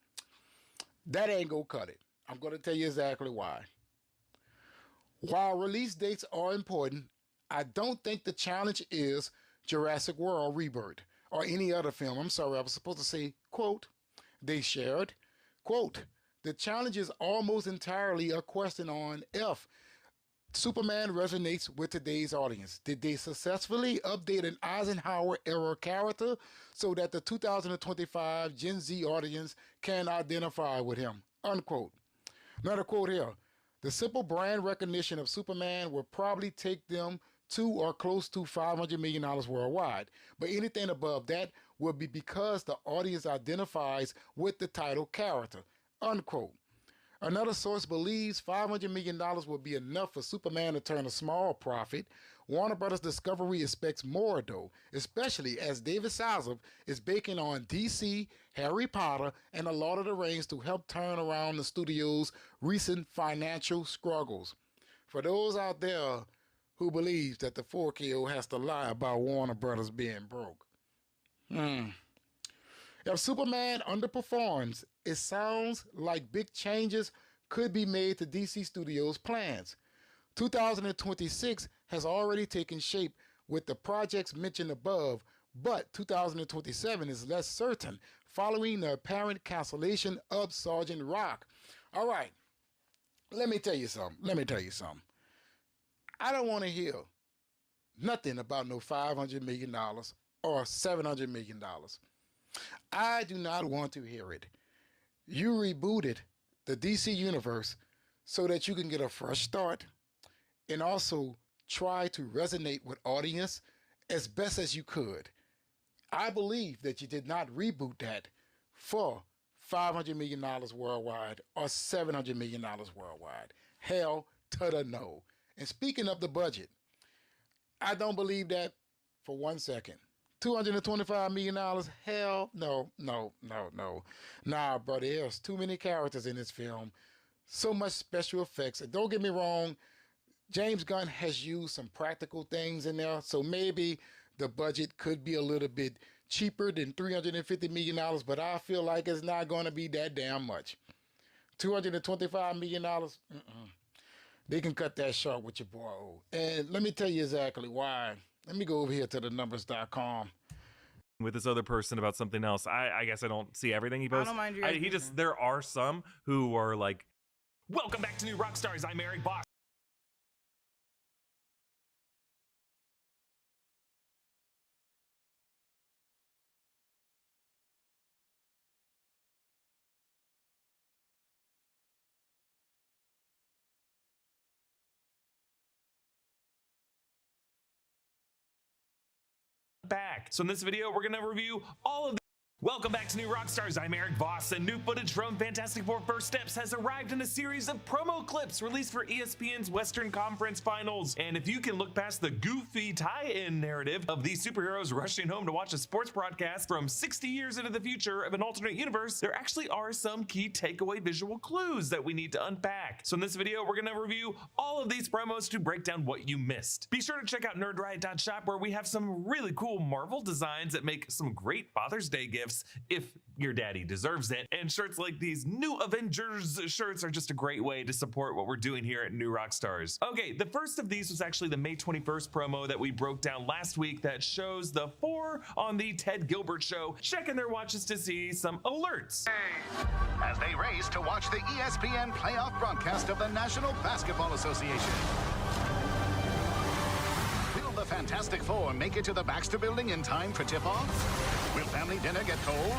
[SPEAKER 8] That ain't gonna cut it. I'm gonna tell you exactly why. While release dates are important, I don't think the challenge is Jurassic World Rebirth or any other film. I'm sorry, I was supposed to say, quote, they shared, quote, the challenge is almost entirely a question on if Superman resonates with today's audience. Did they successfully update an Eisenhower-era character so that the 2025 Gen Z audience can identify with him? Unquote. Another quote here. The simple brand recognition of Superman will probably take them to or close to $500 million worldwide. But anything above that will be because the audience identifies with the title character. Unquote. Another source believes $500 million will be enough for Superman to turn a small profit. Warner Brothers Discovery expects more, though, especially as David Zaslav is banking on DC, Harry Potter, and The Lord of the Rings to help turn around the studio's recent financial struggles. For those out there who believe that the 4KO has to lie about Warner Brothers being broke. If Superman underperforms, it sounds like big changes could be made to DC Studios' plans. 2026 has already taken shape with the projects mentioned above, but 2027 is less certain following the apparent cancellation of Sergeant Rock. All right, let me tell you something. I don't want to hear nothing about no $500 million or $700 million. I do not want to hear it. You rebooted the DC universe so that you can get a fresh start and also try to resonate with audience as best as you could. I believe that you did not reboot that for $500 million worldwide or $700 million worldwide. Hell to the no. And speaking of the budget, I don't believe that for 1 second. $225 million? Hell no. Nah, brother, there's too many characters in this film. So much special effects. And don't get me wrong, James Gunn has used some practical things in there, so maybe the budget could be a little bit cheaper than $350 million, but I feel like it's not going to be that damn much. $225 million? They can cut that short with your boy O. And let me tell you exactly why. Let me go over here to the numbers.com.
[SPEAKER 6] With this other person about something else. I guess I don't see everything he posts.
[SPEAKER 7] I don't mind you.
[SPEAKER 6] There are some who are like, welcome back to New Rockstars. I'm Eric Boss. Back. So in this video, we're gonna review all of the Welcome back to New Rockstars. I'm Eric Voss, and new footage from Fantastic Four First Steps has arrived in a series of promo clips released for ESPN's Western Conference Finals. And if you can look past the goofy tie-in narrative of these superheroes rushing home to watch a sports broadcast from 60 years into the future of an alternate universe, there actually are some key takeaway visual clues that we need to unpack. So in this video, we're going to review all of these promos to break down what you missed. Be sure to check out nerdriot.shop, where we have some really cool Marvel designs that make some great Father's Day gifts if your daddy deserves it. And shirts like these new Avengers shirts are just a great way to support what we're doing here at New Rockstars. Okay, the first of these was actually the May 21st promo that we broke down last week that shows the four on the Ted Gilbert Show checking their watches to see some alerts.
[SPEAKER 9] As they race to watch the ESPN playoff broadcast of the National Basketball Association. Will the Fantastic Four make it to the Baxter Building in time for tip-off? Will family dinner get cold?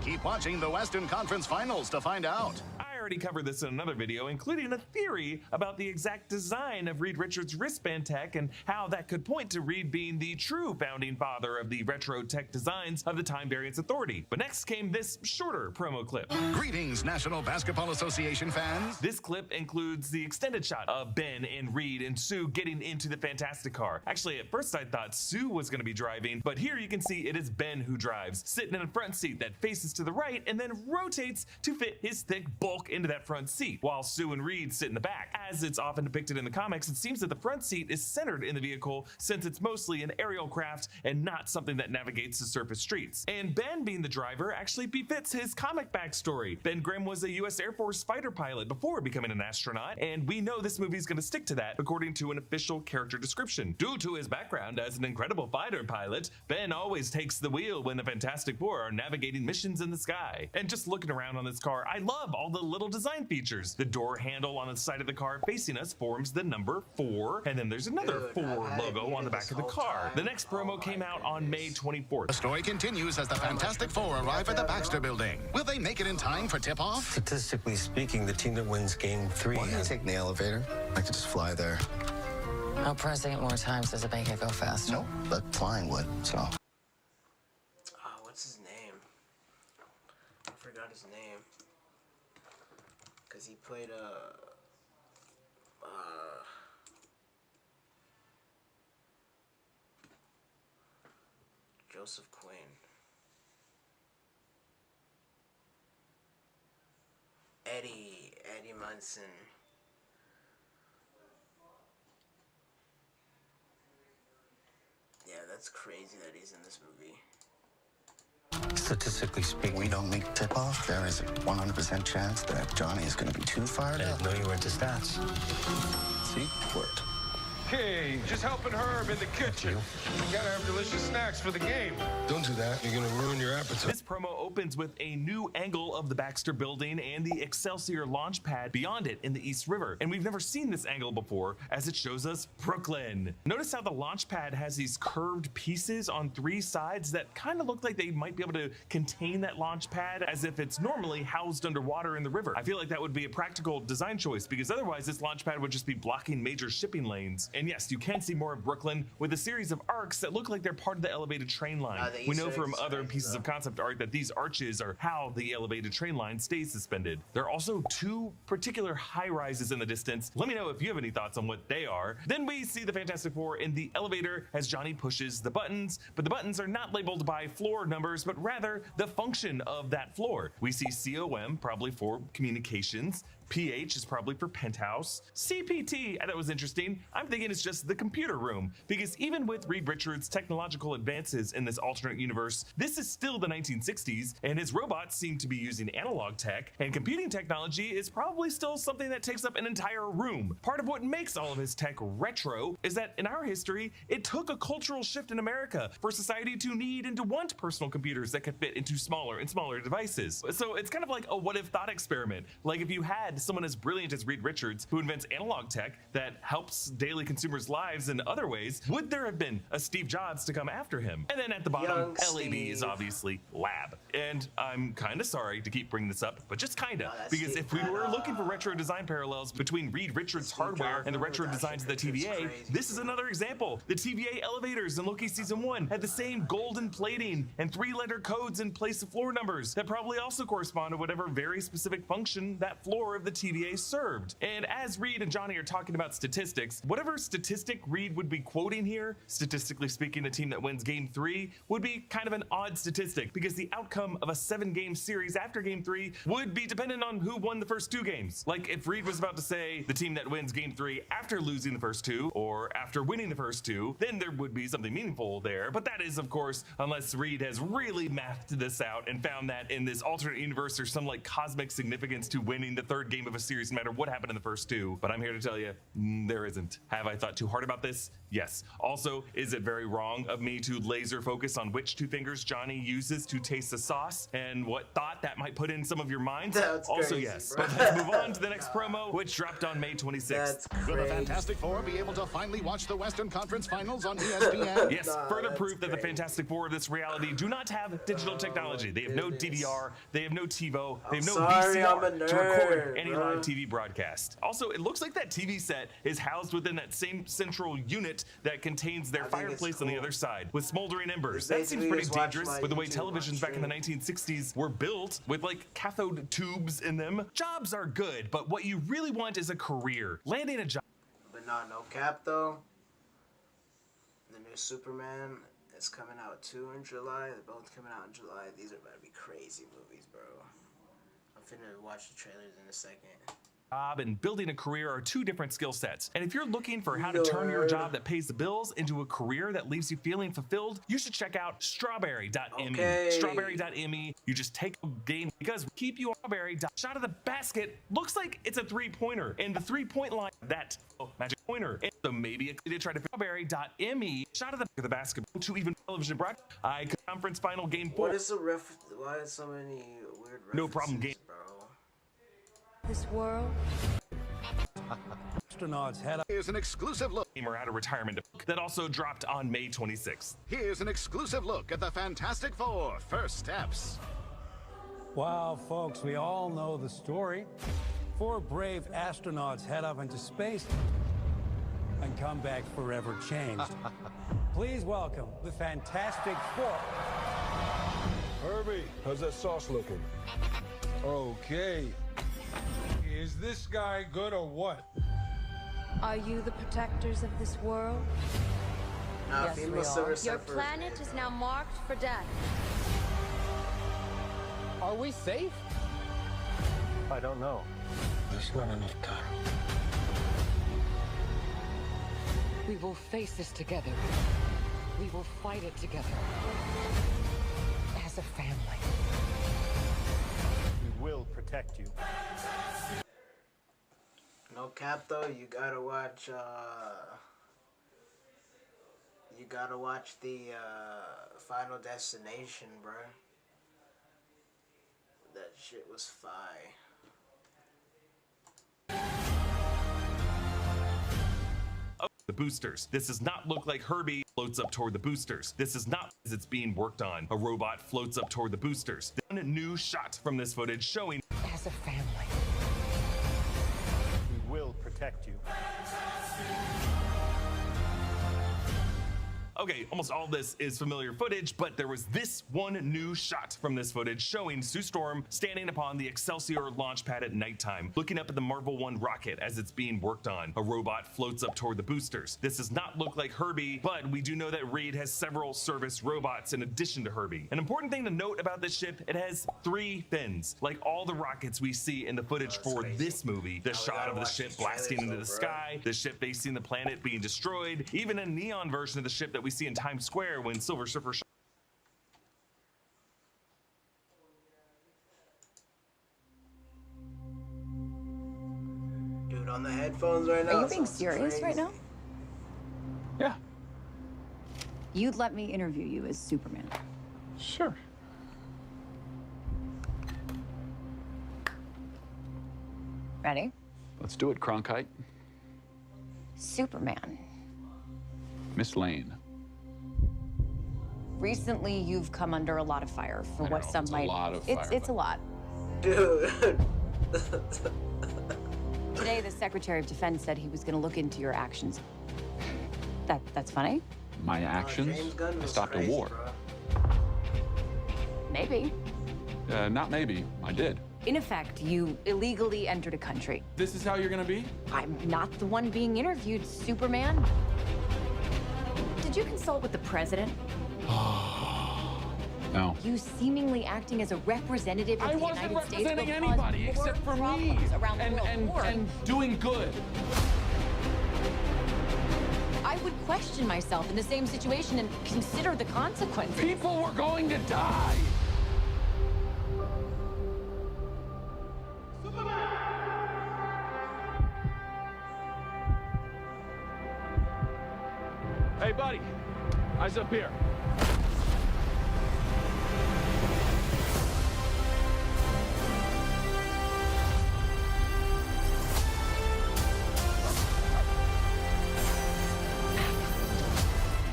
[SPEAKER 9] Keep watching the Western Conference Finals to find out.
[SPEAKER 6] I already covered this in another video, including a theory about the exact design of Reed Richards' wristband tech and how that could point to Reed being the true founding father of the retro tech designs of the Time Variance Authority. But next came this shorter promo clip.
[SPEAKER 9] Greetings, National Basketball Association fans.
[SPEAKER 6] This clip includes the extended shot of Ben and Reed and Sue getting into the Fantastic Car. Actually, at first I thought Sue was going to be driving, but here you can see it is Ben who drives, sitting in a front seat that faces to the right and then rotates to fit his thick bulk into that front seat, while Sue and Reed sit in the back. As it's often depicted in the comics, it seems that the front seat is centered in the vehicle since it's mostly an aerial craft and not something that navigates the surface streets. And Ben being the driver actually befits his comic backstory. Ben Grimm was a US Air Force fighter pilot before becoming an astronaut, and we know this movie is going to stick to that according to an official character description. Due to his background as an incredible fighter pilot, Ben always takes the wheel when the Fantastic Four are navigating missions in the sky. And just looking around on this car, I love all the little design features. The door handle on the side of the car facing us forms the number 4, and then there's another 4 logo on the back of the car. The next promo came out on May 24th.
[SPEAKER 9] The story continues as the Fantastic Four arrive at the Baxter Building. Will they make it in time for tip-off?
[SPEAKER 10] Statistically speaking, the team that wins game 3.
[SPEAKER 11] Why not take the elevator? I could just fly there.
[SPEAKER 12] How pressing it more times does it make it go faster?
[SPEAKER 11] No, but flying would, so.
[SPEAKER 1] What's his name? I forgot his name. Because he played Joseph Quinn. Eddie Munson. Yeah, that's crazy that he's in this movie.
[SPEAKER 11] Statistically speaking, we don't make tip-off. There is a 100% chance that Johnny is going to be too fired up.
[SPEAKER 10] I didn't know you were into stats.
[SPEAKER 11] See? Worked.
[SPEAKER 13] Hey, just helping Herb in the kitchen. You gotta have delicious snacks for the game. Don't do that. You're gonna ruin your appetite.
[SPEAKER 6] This promo opens with a new angle of the Baxter Building and the Excelsior launch pad beyond it in the East River. And we've never seen this angle before, as it shows us Brooklyn. Notice how the launch pad has these curved pieces on 3 sides that kind of look like they might be able to contain that launch pad as if it's normally housed underwater in the river. I feel like that would be a practical design choice, because otherwise this launch pad would just be blocking major shipping lanes. And yes, you can see more of Brooklyn with a series of arcs that look like they're part of the elevated train line. We know from other pieces of concept art that these arches are how the elevated train line stays suspended. There are also 2 particular high rises in the distance. Let me know if you have any thoughts on what they are. Then we see the Fantastic Four in the elevator as Johnny pushes the buttons, but the buttons are not labeled by floor numbers, but rather the function of that floor. We see COM, probably for communications. PH is probably for penthouse. CPT, I thought was interesting. I'm thinking it's just the computer room, because even with Reed Richards' technological advances in this alternate universe, this is still the 1960s, and his robots seem to be using analog tech, and computing technology is probably still something that takes up an entire room. Part of what makes all of his tech retro is that in our history, it took a cultural shift in America for society to need and to want personal computers that could fit into smaller and smaller devices. So it's kind of like a what-if thought experiment. Like if you had someone as brilliant as Reed Richards, who invents analog tech that helps daily consumers' lives in other ways, would there have been a Steve Jobs to come after him? And then at the bottom, LAB is obviously lab. And I'm kind of sorry to keep bringing this up, but just kind of, because if we were looking for retro design parallels between Reed Richards' hardware and the retro designs of the TVA, this is another example. The TVA elevators in Loki Season 1 had the same golden plating and 3-letter codes in place of floor numbers that probably also correspond to whatever very specific function that floor of the TVA served. And as Reed and Johnny are talking about statistics, whatever statistic Reed would be quoting here, statistically speaking, the team that wins Game 3 would be kind of an odd statistic, because the outcome of a 7-game series after Game 3 would be dependent on who won the first 2 games. Like if Reed was about to say the team that wins Game 3 after losing the first 2 or after winning the first 2, then there would be something meaningful there. But that is, of course, unless Reed has really mathed this out and found that in this alternate universe there's some like cosmic significance to winning the 3rd game of a series no matter what happened in the first 2. But I'm here to tell you, there isn't. Have I thought too hard about this? Yes. Also, is it very wrong of me to laser focus on which 2 fingers Johnny uses to taste the sauce and what thought that might put in some of your minds?
[SPEAKER 1] That's
[SPEAKER 6] also
[SPEAKER 1] crazy,
[SPEAKER 6] yes.
[SPEAKER 1] bro.
[SPEAKER 6] But let's move on to the next promo, which dropped on May 26th.
[SPEAKER 9] Will the Fantastic Four be able to finally watch the Western Conference Finals on ESPN?
[SPEAKER 6] Yes, further proof that the Fantastic Four of this reality do not have digital technology. They have no DVR, they have no TiVo, they have no VCR to record any live TV broadcast. Also, it looks like that TV set is housed within that same central unit that contains their fireplace on the other side with smoldering embers. That seems pretty dangerous with the way televisions back in the 1960s were built with like cathode tubes in them. Jobs are good, but what you really want is a career. Landing a job.
[SPEAKER 1] But not no cap though. The new Superman is coming out too in July. They're both coming out in July. These are about to be crazy movies, bro. I'm finna watch the trailers in a second.
[SPEAKER 6] Job and building a career are 2 different skill sets. And if you're looking for how to turn your job that pays the bills into a career that leaves you feeling fulfilled, you should check out strawberry.me.
[SPEAKER 1] Okay.
[SPEAKER 6] Strawberry.me. You just take a game because keep you strawberry. Shot of the basket looks like it's a 3-pointer, and the 3-point line that magic pointer. And so maybe it did try to strawberry.me. Shot of the basketball to even television broadcast. Conference final game 4.
[SPEAKER 1] What is the why is so many weird references?
[SPEAKER 6] No problem game.
[SPEAKER 14] This world.
[SPEAKER 9] Astronauts head up. Here's an exclusive look.
[SPEAKER 6] Or out of retirement that also dropped on May 26th.
[SPEAKER 9] Here's an exclusive look at the Fantastic Four first steps.
[SPEAKER 15] Wow, folks, we all know the story. 4 brave astronauts head up into space and come back forever changed. Please welcome the Fantastic Four.
[SPEAKER 13] Herbie, how's that sauce looking? Okay. is this guy good or what?
[SPEAKER 14] Are you the protectors of this world?
[SPEAKER 1] Nah, female Silver
[SPEAKER 14] Your
[SPEAKER 1] Surfer.
[SPEAKER 14] planet is now marked for death.
[SPEAKER 16] Are we safe?
[SPEAKER 10] I don't know. There's not enough time.
[SPEAKER 12] We will face this together. We will fight it together. As a family.
[SPEAKER 10] We will protect you.
[SPEAKER 1] No cap though, you gotta watch the Final Destination, bro. That shit was fire.
[SPEAKER 6] The boosters. This does not look like Herbie floats up toward the boosters. This is not as it's being worked on. A robot floats up toward the boosters. One new shot from this footage showing
[SPEAKER 12] As a family.
[SPEAKER 10] We will protect you.
[SPEAKER 6] Okay, almost all this is familiar footage, but there was this one new shot from this footage showing Sue Storm standing upon the Excelsior launch pad at nighttime, looking up at the Marvel 1 rocket as it's being worked on. A robot floats up toward the boosters. This does not look like Herbie, but we do know that Reed has several service robots in addition to Herbie. An important thing to note about this ship, it has 3 fins, like all the rockets we see in the footage for this movie. The shot of the ship blasting into the sky, the ship facing the planet being destroyed, even a neon version of the ship that we see in Times Square when Silver Surfer
[SPEAKER 1] Dude, on the headphones right now.
[SPEAKER 17] Are you being serious right now?
[SPEAKER 16] Yeah.
[SPEAKER 17] You'd let me interview you as Superman.
[SPEAKER 16] Sure.
[SPEAKER 17] Ready?
[SPEAKER 18] Let's do it, Cronkite.
[SPEAKER 17] Superman.
[SPEAKER 18] Miss Lane.
[SPEAKER 17] Recently, you've come under a lot of fire for
[SPEAKER 18] I
[SPEAKER 17] what
[SPEAKER 18] know,
[SPEAKER 17] some
[SPEAKER 18] it's a
[SPEAKER 17] might.
[SPEAKER 18] lot of
[SPEAKER 17] it's
[SPEAKER 18] fire,
[SPEAKER 17] it's a lot.
[SPEAKER 1] Dude.
[SPEAKER 17] Today, the Secretary of Defense said he was going to look into your actions. That's funny.
[SPEAKER 18] My actions? I stopped a war.
[SPEAKER 17] Maybe.
[SPEAKER 18] Not maybe. I did.
[SPEAKER 17] In effect, you illegally entered a country.
[SPEAKER 16] This is how you're gonna be?
[SPEAKER 17] I'm not the one being interviewed, Superman. Did you consult with the president?
[SPEAKER 18] No.
[SPEAKER 17] You seemingly acting as a representative of
[SPEAKER 16] I
[SPEAKER 17] the
[SPEAKER 16] wasn't
[SPEAKER 17] United States
[SPEAKER 16] representing
[SPEAKER 17] will cause
[SPEAKER 16] anybody
[SPEAKER 17] more
[SPEAKER 16] except for me.
[SPEAKER 17] problems around the world.
[SPEAKER 16] And doing good.
[SPEAKER 17] I would question myself in the same situation and consider the consequences.
[SPEAKER 16] People were going to die. Hey, buddy. Eyes up here.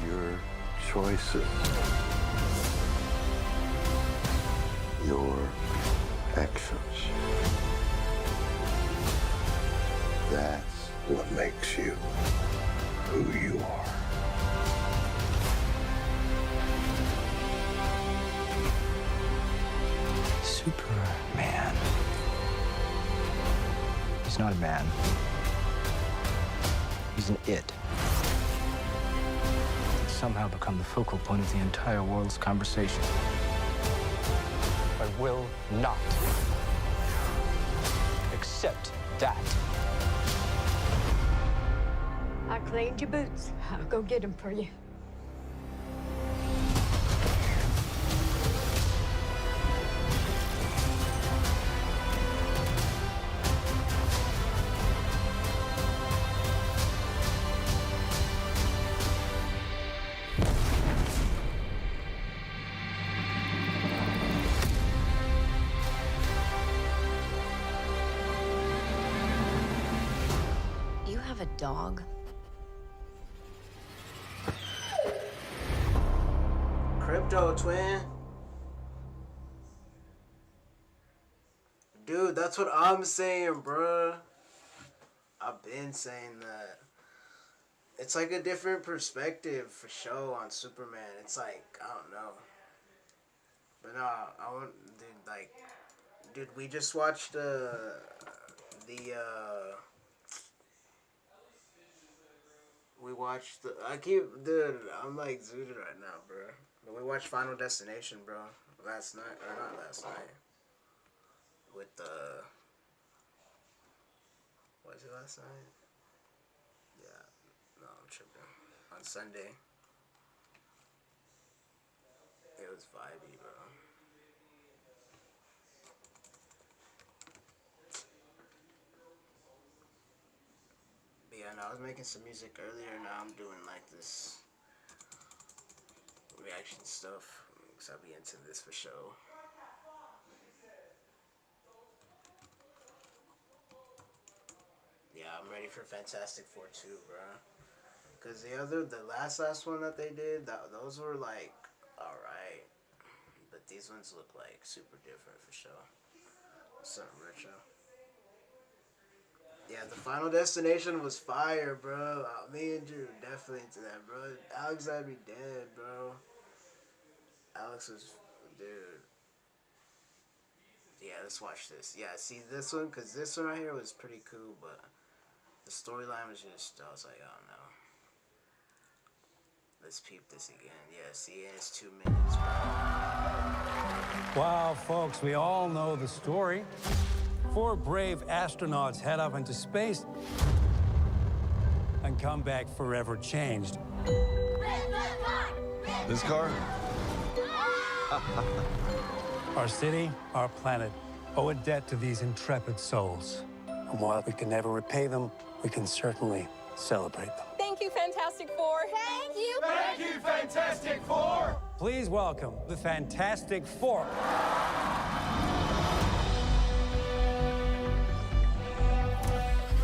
[SPEAKER 11] Your choices, your actions. That's what makes you who you are.
[SPEAKER 19] Superman. He's not a man. He's an it. He's somehow become the focal point of the entire world's conversation. I will not accept that.
[SPEAKER 14] I cleaned your boots. I'll go get them for you.
[SPEAKER 17] You have a dog?
[SPEAKER 1] Crypto twin. Dude, that's what I'm saying, bruh. I've been saying that. It's like a different perspective for sure on Superman. It's like, I don't know. But no, I want, dude, like, dude, we just watched We watched dude, I'm like zooted right now, bro. But we watched Final Destination, bro, last night, or not last night. With was it last night? Yeah, no, I'm tripping. On Sunday. It was vibey, bro. But yeah, no, I was making some music earlier. Now I'm doing like this reaction stuff. Because I'll be into this for sure. Yeah, I'm ready for Fantastic Four 2, bro. Because the last one that they did, those were like, alright. But these ones look like super different for sure. Something retro. Yeah, the Final Destination was fire, bro. Me and Drew definitely into that, bro. Alex had me dead, bro. Alex was, dude. Yeah, let's watch this. Yeah, see this one, because this one right here was pretty cool, but the storyline was just, I was like, oh no. Let's peep this again. Yeah, see, it's 2 minutes, bro.
[SPEAKER 15] Wow, folks, we all know the story. 4 brave astronauts head up into space and come back forever changed.
[SPEAKER 13] This car?
[SPEAKER 15] Our city, our planet, owe a debt to these intrepid souls. And while we can never repay them, we can certainly celebrate them.
[SPEAKER 20] Thank you, Fantastic Four. Thank you.
[SPEAKER 16] Thank you, Fantastic Four.
[SPEAKER 15] Please welcome the Fantastic Four.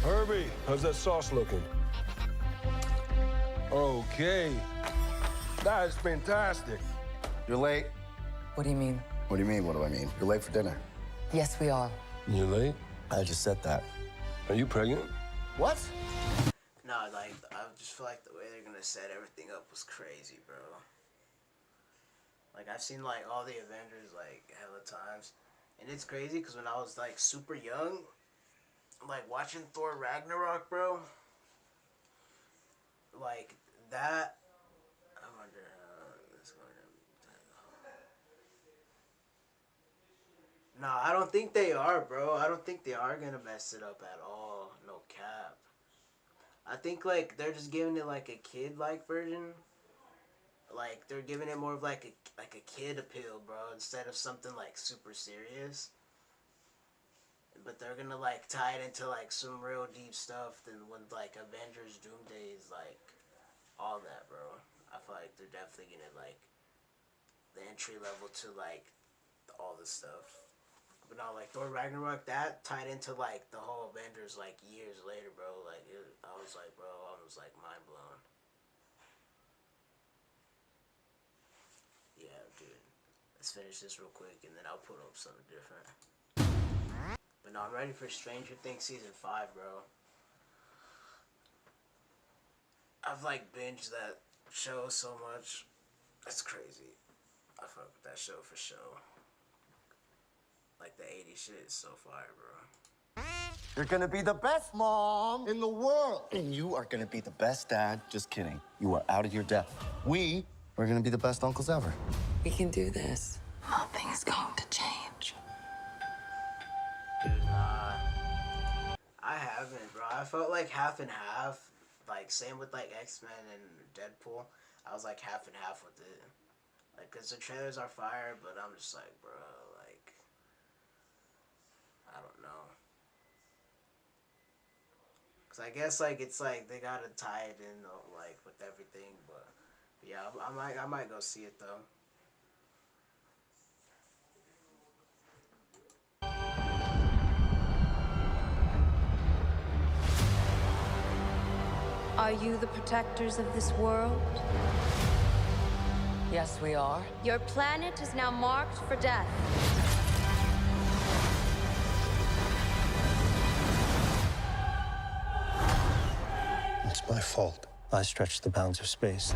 [SPEAKER 13] Herbie, how's that sauce looking? Okay. That is fantastic.
[SPEAKER 11] You're late.
[SPEAKER 12] What do you mean?
[SPEAKER 11] What do you mean, what do I mean? You're late for dinner.
[SPEAKER 12] Yes, we are.
[SPEAKER 13] You late?
[SPEAKER 11] I just said that.
[SPEAKER 13] Are you pregnant?
[SPEAKER 11] What?
[SPEAKER 1] No, like, I just feel like the way they're gonna set everything up was crazy, bro. Like, I've seen, like, all the Avengers, like, hella times. And it's crazy, because when I was, like, super young, like, watching Thor Ragnarok, bro, like, that, I wonder how this going to... No, I don't think they are, bro. I don't think they are gonna mess it up at all. No cap. I think, like, they're just giving it, like, a kid-like version. Like, they're giving it more of, like a kid appeal, bro, instead of something, like, super serious. But they're gonna, like, tie it into, like, some real deep stuff than when, like, Avengers Doomsday is, like, all that, bro. I feel like they're definitely gonna, like, the entry level to, like, all this stuff. But no, like, Thor Ragnarok, that tied into, like, the whole Avengers, like, years later, bro. Like, I was like, bro, I was, like, mind blown. Yeah, dude. Let's finish this real quick, and then I'll put up something different. But no, I'm ready for Stranger Things Season 5, bro. I've, like, binged that show so much. That's crazy. I fuck with that show for sure. Like, the 80s shit is so fire, bro.
[SPEAKER 11] You're gonna be the best mom in the world. And you are gonna be the best dad. Just kidding. You are out of your depth. We are gonna be the best uncles ever.
[SPEAKER 12] We can do this. Nothing is going to change.
[SPEAKER 1] Dude, nah. I haven't, bro. I felt like half and half. Like, same with, like, X-Men and Deadpool. I was, like, half and half with it. Like, because the trailers are fire, but I'm just like, bro, like, I don't know. Because I guess, like, it's, like, they gotta tie it in, like, with everything, but yeah, I might go see it, though.
[SPEAKER 17] Are you the protectors of this world?
[SPEAKER 12] Yes, we are.
[SPEAKER 17] Your planet is now marked for death.
[SPEAKER 19] It's my fault. I stretched the bounds of space.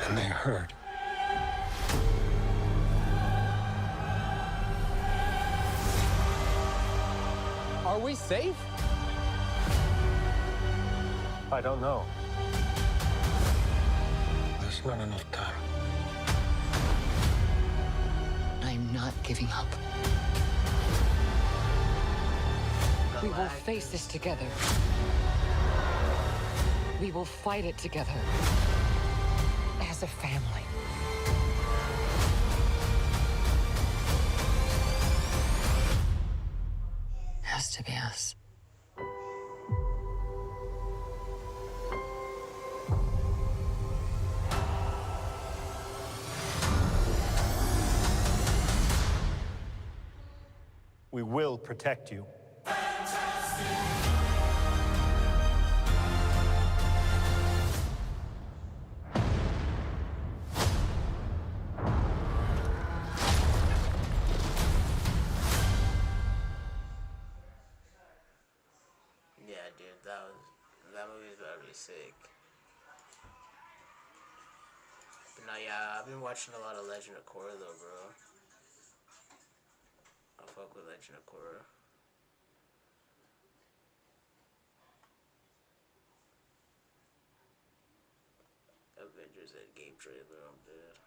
[SPEAKER 19] And they hurt.
[SPEAKER 10] Are we safe? I don't know.
[SPEAKER 19] There's not enough time.
[SPEAKER 12] I'm not giving up. We will face this together. We will fight it together. As a family. Has to be us.
[SPEAKER 19] We will protect you.
[SPEAKER 1] Yeah, dude, that movie was very sick. But no, yeah, I've been watching a lot of Legend of Korra though, bro. I fuck with Legend of Korra. Avengers Endgame trailer, I'm dead.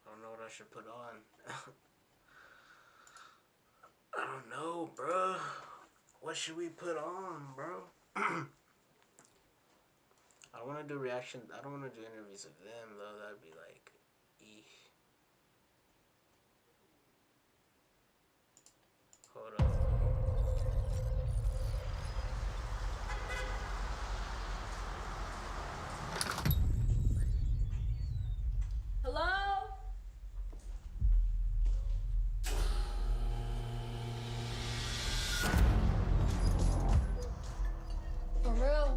[SPEAKER 1] I don't know what I should put on. I don't know, bro. What should we put on, bro? I don't want to do reaction. I don't want to do interviews of them, though. That'd be like, eesh. Hold up.
[SPEAKER 20] Hello? For real?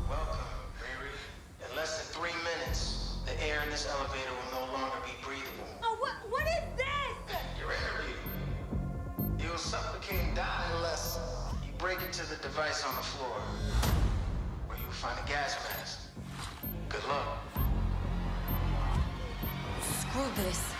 [SPEAKER 21] Welcome, Riri. In less than 3 minutes, the air in this elevator will no longer be breathable.
[SPEAKER 20] Oh, what is this?
[SPEAKER 21] Your interview. You'll suffocate and die unless you break into the device on the floor, where you'll find a gas mask. Good luck.
[SPEAKER 12] Screw this.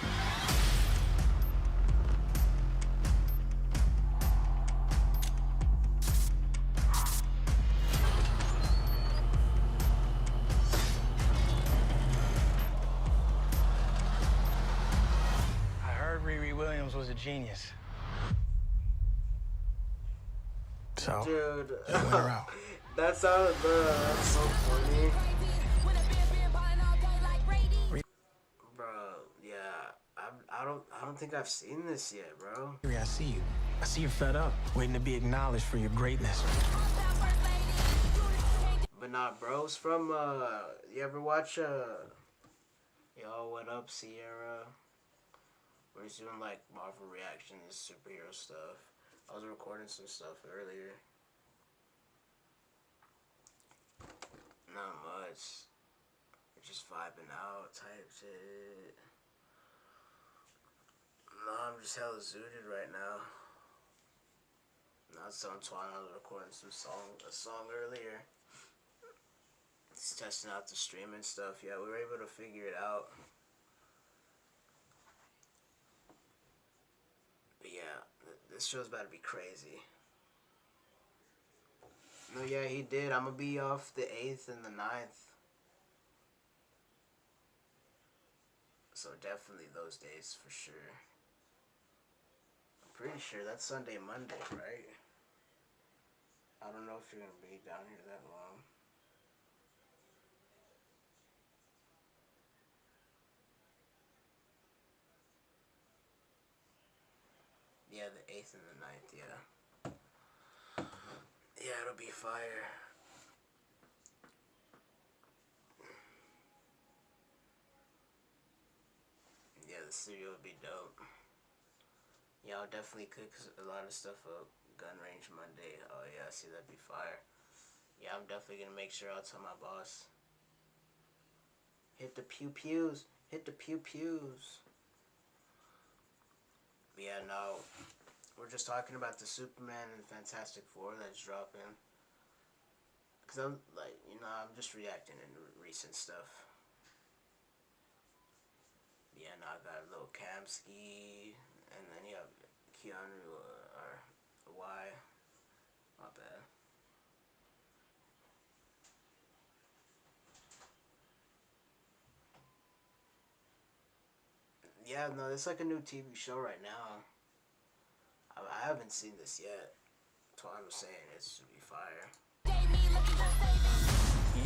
[SPEAKER 21] I heard Riri Williams was a genius. So,
[SPEAKER 1] Dude,
[SPEAKER 21] you let her out.
[SPEAKER 1] that sounds, that's so funny. Bro, yeah, I don't think I've seen this yet, bro.
[SPEAKER 21] Riri, I see you. I see you're fed up, waiting to be acknowledged for your greatness.
[SPEAKER 1] But nah, bro, it's from, you ever watch, Yo, What Up, Sierra? Where he's doing, like, Marvel reactions, superhero stuff. I was recording some stuff earlier. Not much. We're just vibing out type shit. No, I'm just hella zooted right now. Not so Antoine, I was recording a song earlier. Just testing out the stream and stuff. Yeah, we were able to figure it out. But yeah, this show's about to be crazy. No, yeah, he did. I'm gonna be off the 8th and the 9th. So definitely those days for sure. I'm pretty sure that's Sunday, Monday, right? I don't know if you're gonna be down here that long. Yeah, the 8th and the 9th, yeah. Yeah, it'll be fire. Yeah, the studio would be dope. Yeah, I'll definitely cook a lot of stuff up. Gun range Monday. Oh yeah, I see, that'd be fire. Yeah, I'm definitely gonna make sure I'll tell my boss. Hit the pew pews. Hit the pew pews. But yeah, no. We're just talking about the Superman and Fantastic Four that's dropping. Cause I'm like, you know, I'm just reacting to recent stuff. Yeah, now I got a little Kamski, and then you have Keanu, or Y. My bad. Yeah, no, it's like a new TV show right now. I haven't seen this yet. That's what I'm saying. It should be fire.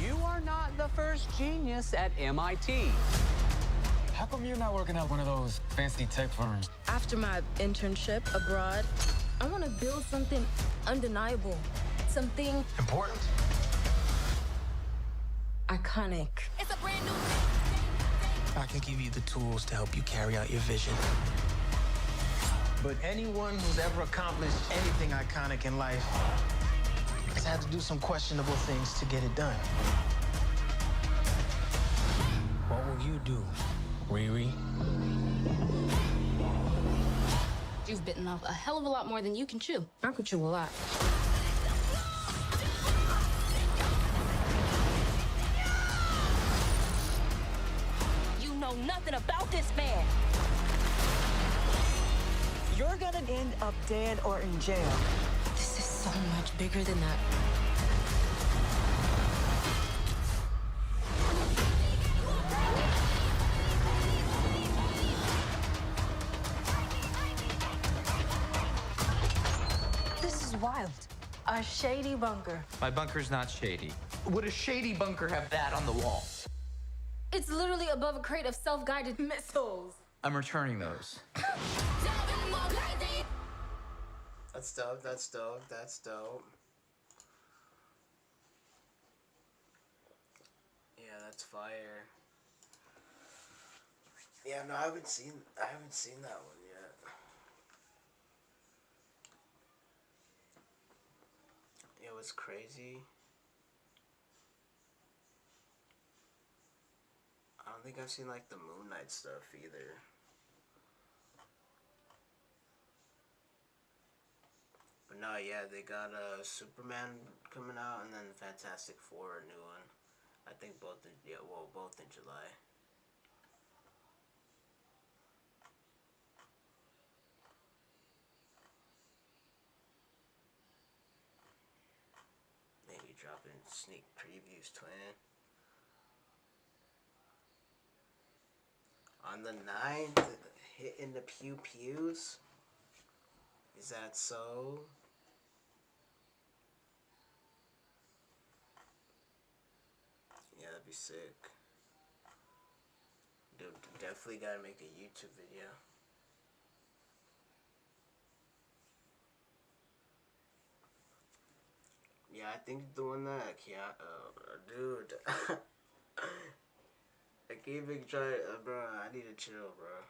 [SPEAKER 4] You are not the first genius at MIT.
[SPEAKER 22] How come you're not working at one of those fancy tech firms?
[SPEAKER 23] After my internship abroad, I want to build something undeniable. Something
[SPEAKER 22] important.
[SPEAKER 23] Iconic.
[SPEAKER 22] It's a brand new I can give you the tools to help you carry out your vision. But anyone who's ever accomplished anything iconic in life has had to do some questionable things to get it done. What will you do, Riri?
[SPEAKER 23] You've bitten off a hell of a lot more than you can chew. I could chew a lot. You know nothing about this man.
[SPEAKER 24] You're gonna end up dead or in jail.
[SPEAKER 23] This is so much bigger than that. This is wild. A shady bunker.
[SPEAKER 22] My bunker's not shady. Would a shady bunker have that on the wall?
[SPEAKER 23] It's literally above a crate of self-guided missiles.
[SPEAKER 22] I'm returning those.
[SPEAKER 1] That's dope, that's dope, that's dope. Yeah, that's fire. Yeah, no, I haven't seen that one yet. Yeah, what's crazy? I don't think I've seen like the Moon Knight stuff either. But no, yeah, they got Superman coming out, and then Fantastic Four, a new one. I think both in both in July. Maybe dropping sneak previews, twin. On the 9th, hitting the pew pews. Is that so? Yeah, that'd be sick. Dude, definitely gotta make a YouTube video. Yeah, I think the one that I can't, dude. I can't even try, bro, I need to chill, bro.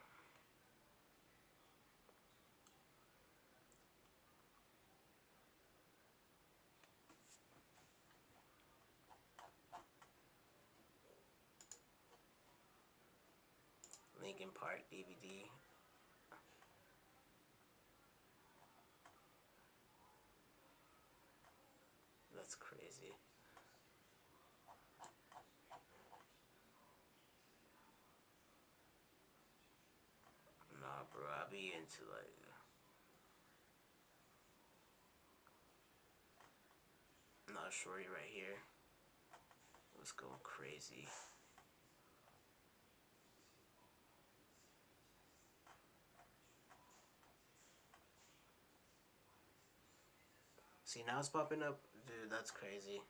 [SPEAKER 1] Linkin Park DVD. That's crazy. Nah, bro, I be into like nah, shorty right here. Let's go crazy. See, now it's popping up. Dude, that's crazy.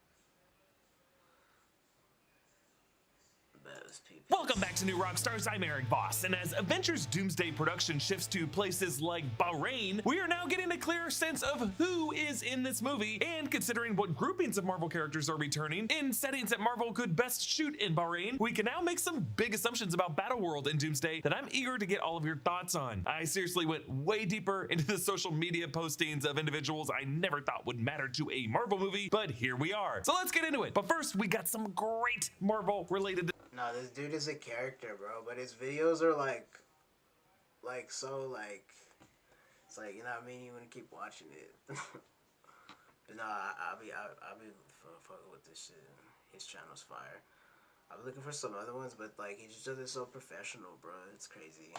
[SPEAKER 1] Bet. those people.
[SPEAKER 6] Welcome back to New Rockstars. I'm Eric Voss, and as Avengers Doomsday production shifts to places like Bahrain, we are now getting a clearer sense of who is in this movie, and considering what groupings of Marvel characters are returning in settings that Marvel could best shoot in Bahrain, we can now make some big assumptions about Battleworld and Doomsday that I'm eager to get all of your thoughts on. I seriously went way deeper into the social media postings of individuals I never thought would matter to a Marvel movie, but here we are. So let's get into it. But first, we got some great Marvel related.
[SPEAKER 1] No, this dude is a character, bro, but his videos are like so like, it's like, you know what I mean, you want to keep watching it. But no, I'll be fucking with this shit. His channel's fire. I'll be looking for some other ones, but like, he just does it so professional, bro. It's crazy.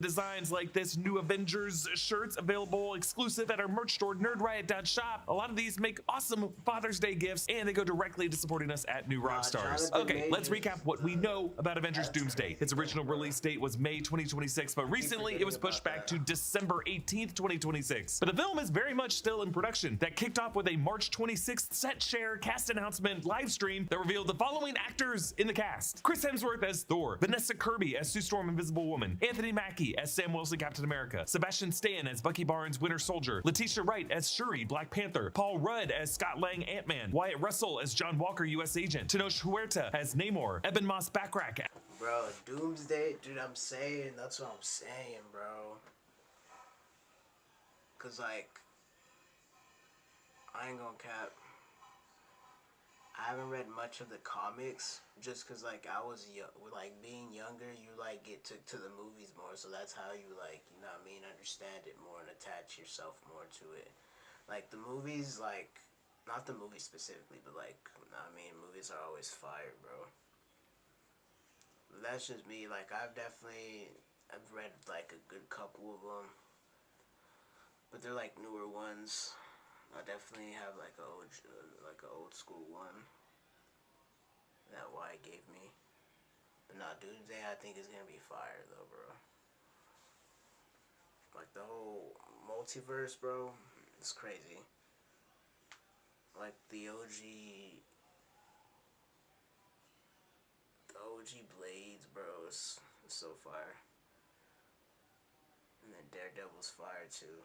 [SPEAKER 6] Designs like this new Avengers shirts available exclusive at our merch store, nerdriot.shop. A lot of these make awesome Father's Day gifts, and they go directly to supporting us at New Rockstars. Okay, let's recap what we know about Avengers Doomsday. Its original release date was May 2026, but recently it was pushed back to December 18th, 2026. But the film is very much still in production. That kicked off with a March 26th set share cast announcement live stream that revealed the following actors in the cast: Chris Hemsworth as Thor, Vanessa Kirby as Sue Storm Invisible Woman, Anthony Mackie as Sam Wilson Captain America, Sebastian Stan as Bucky Barnes Winter Soldier, Letitia Wright as Shuri Black Panther, Paul Rudd as Scott Lang Ant-Man, Wyatt Russell as John Walker US Agent, Tenoch Huerta as Namor, Ebon Moss-Backrack.
[SPEAKER 1] Bro, Doomsday, dude, I'm saying, that's what I'm saying, bro. Cause like, I ain't gonna cap, I haven't read much of the comics just cause like I was young, like being younger, you like get took to the movies more, so that's how you like, you know what I mean, understand it more and attach yourself more to it. Like the movies, like, not the movie specifically, but like, you know what I mean, movies are always fire, bro. That's just me. Like I've read like a good couple of them, but they're like newer ones. I definitely have like a old school one that Wyatt gave me. But nah, Doomsday I think is gonna be fire though, bro. Like the whole multiverse, bro, it's crazy. Like the OG Blades, bro, it's so fire. And then Daredevil's fire too.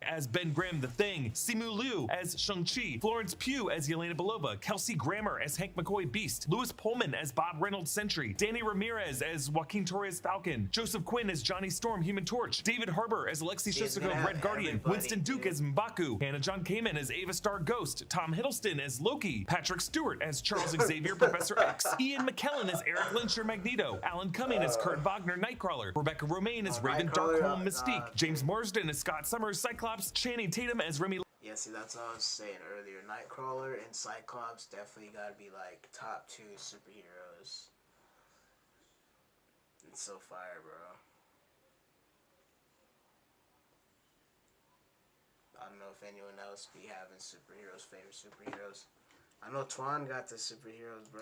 [SPEAKER 6] As Ben Grimm, The Thing, Simu Liu as Shang-Chi, Florence Pugh as Yelena Belova, Kelsey Grammer as Hank McCoy Beast, Louis Pullman as Bob Reynolds Sentry, Danny Ramirez as Joaquin Torres Falcon, Joseph Quinn as Johnny Storm Human Torch, David Harbour as Alexei Shostakov Red Guardian, Winston Duke as M'Baku, Hannah John Kamen as Ava Star Ghost, Tom Hiddleston as Loki, Patrick Stewart as Charles Xavier Professor X, Ian McKellen as Eric Lynch Magneto, Alan Cumming as Kurt Wagner Nightcrawler, Rebecca Romaine as Raven Darkholme Mystique, James Marsden as Scott Summers Cyclops, Channing Tatum as Remy.
[SPEAKER 1] Yeah, see, that's what I was saying earlier. Nightcrawler and Cyclops definitely gotta be like top 2 superheroes. It's so fire, bro. I don't know if anyone else be having superheroes, favorite superheroes. I know Twan got the superheroes, bro.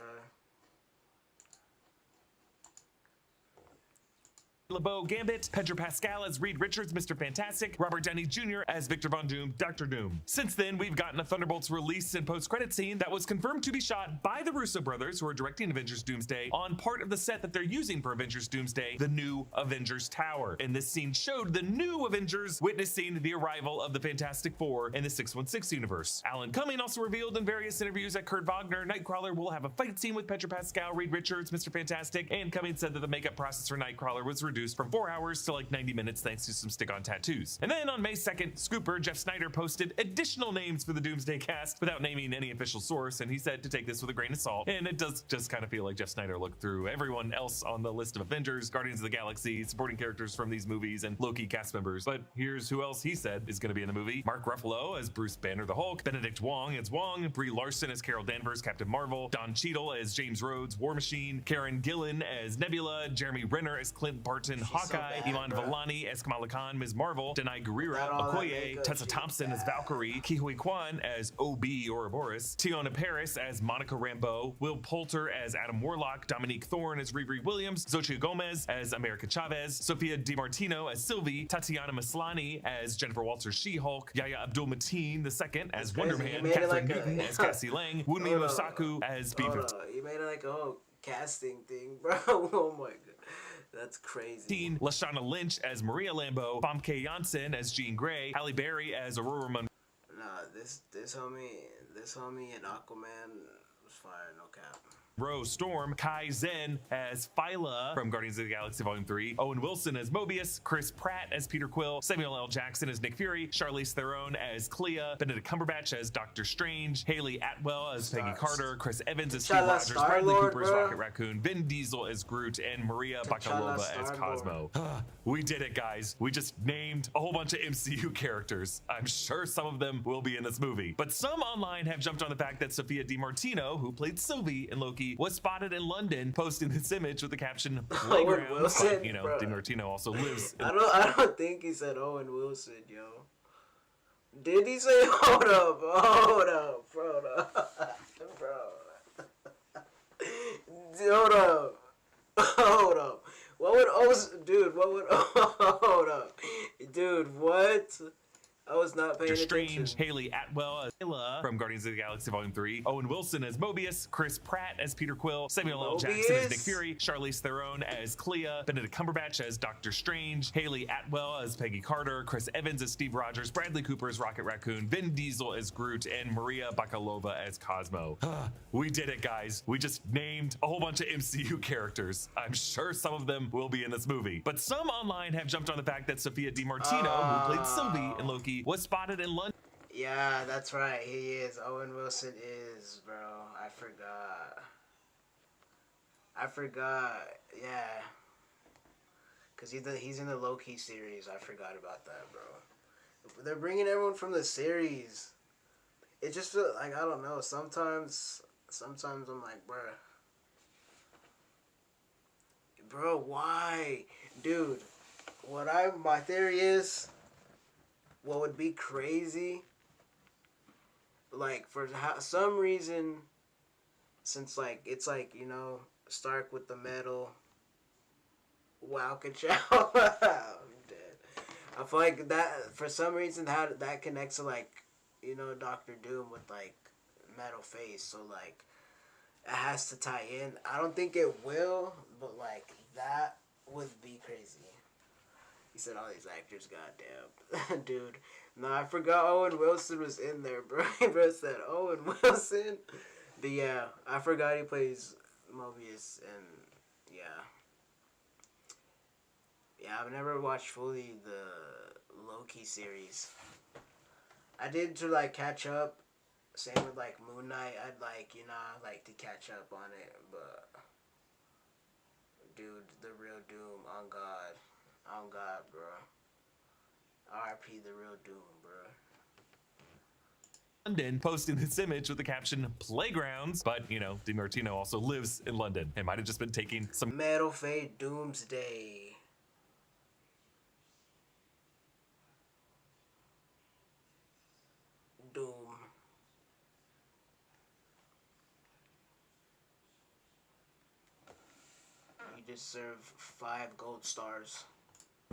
[SPEAKER 6] LeBeau Gambit, Pedro Pascal as Reed Richards, Mr. Fantastic, Robert Downey Jr. as Victor Von Doom, Dr. Doom. Since then, we've gotten a Thunderbolts release and post-credit scene that was confirmed to be shot by the Russo brothers, who are directing Avengers Doomsday, on part of the set that they're using for Avengers Doomsday, the new Avengers Tower. And this scene showed the new Avengers witnessing the arrival of the Fantastic Four in the 616 universe. Alan Cumming also revealed in various interviews that Kurt Wagner, Nightcrawler, will have a fight scene with Pedro Pascal, Reed Richards, Mr. Fantastic, and Cumming said that the makeup process for Nightcrawler was reduced from 4 hours to like 90 minutes thanks to some stick-on tattoos. And then on May 2nd, Scooper Jeff Snyder posted additional names for the Doomsday cast without naming any official source, and he said to take this with a grain of salt. And it does just kind of feel like Jeff Snyder looked through everyone else on the list of Avengers, Guardians of the Galaxy, supporting characters from these movies, and Loki cast members. But here's who else he said is going to be in the movie: Mark Ruffalo as Bruce Banner the Hulk, Benedict Wong as Wong, Brie Larson as Carol Danvers Captain Marvel, Don Cheadle as James Rhodes War Machine, Karen Gillan as Nebula, Jeremy Renner as Clint Barton Hawkeye, Iman Vellani as Kamala Khan Ms. Marvel, Denai Guerrero Okoye, Tessa Thompson as Valkyrie, Kihui Kwan as OB Ouroboros, Tiona Paris as Monica Rambeau, Will Poulter as Adam Warlock, Dominique Thorne as Riri Williams, Xochitl Gomez as America Chavez, Sophia DiMartino as Sylvie, Tatiana Maslany as Jennifer Walters She-Hulk, Yahya Abdul-Mateen II as Wonder Man, Catherine Newton as Cassie Lang, Wunmi Mosaku as Beaver.
[SPEAKER 1] You made it like a whole casting thing, bro. Oh my god. That's crazy.
[SPEAKER 6] Lashana Lynch as Maria Lambeau, Famke Janssen as Jean Grey, Halle Berry as Aurora Monroe.
[SPEAKER 1] Nah, this homie in Aquaman was fire, no cap.
[SPEAKER 6] Rose Storm, Kai Zen as Phyla from Guardians of the Galaxy Volume 3, Owen Wilson as Mobius, Chris Pratt as Peter Quill, Samuel L. Jackson as Nick Fury, Charlize Theron as Clea, Benedict Cumberbatch as Doctor Strange, Haley Atwell as Peggy Carter, Chris Evans as Steve Rogers, Bradley Cooper as Rocket Raccoon, Vin Diesel as Groot, and Maria Bakalova as Cosmo. We did it, guys. We just named a whole bunch of MCU characters. I'm sure some of them will be in this movie, but some online have jumped on the fact that Sophia DiMartino, who played Sylvie in Loki, was spotted in London posting this image with the caption "Playground."
[SPEAKER 1] Wilson,
[SPEAKER 6] but, you know,
[SPEAKER 1] bro.
[SPEAKER 6] DiMartino also lives.
[SPEAKER 1] I don't think he said Owen Wilson, yo. Did he say hold up, bro? Hold up. What would dude? What would hold up, dude? What? I was not paying attention.
[SPEAKER 6] Haley Atwell as Hela from Guardians of the Galaxy Volume 3, Owen Wilson as Mobius, Chris Pratt as Peter Quill, Samuel L. Jackson as Nick Fury, Charlize Theron as Clea, Benedict Cumberbatch as Doctor Strange, Haley Atwell as Peggy Carter, Chris Evans as Steve Rogers, Bradley Cooper as Rocket Raccoon, Vin Diesel as Groot, and Maria Bakalova as Cosmo. We did it, guys. We just named a whole bunch of MCU characters. I'm sure some of them will be in this movie, but some online have jumped on the fact that Sophia DiMartino, who played Sylvie in Loki, was spotted in London.
[SPEAKER 1] Yeah, that's right. He is. Owen Wilson is, bro. I forgot. Yeah. Because he's in the Loki series. I forgot about that, bro. They're bringing everyone from the series. It just feels like, I don't know. Sometimes I'm like, bro, why? Dude, my theory is, what would be crazy, like, for some reason, since, like, it's like, you know, Stark with the metal, wow, ka-chow, I'm dead. I feel like that, for some reason, that connects to, like, you know, Doctor Doom with, like, metal face, so, like, it has to tie in. I don't think it will, but, like, that would be crazy. He said all these actors, goddamn. Dude. No, I forgot Owen Wilson was in there, bro. Bro said Owen Wilson. But yeah, I forgot he plays Mobius, and yeah. Yeah, I've never watched fully the Loki series. I did to, like, catch up. Same with, like, Moon Knight. I'd like, you know, I like to catch up on it, but dude, the real Doom, on God. On God, bro. R.I.P. the real Doom, bro.
[SPEAKER 6] London, posting this image with the caption "Playgrounds," but you know, DiMartino also lives in London. It might have just been taking some
[SPEAKER 1] Metal Fate Doomsday. Doom. You deserve 5 gold stars.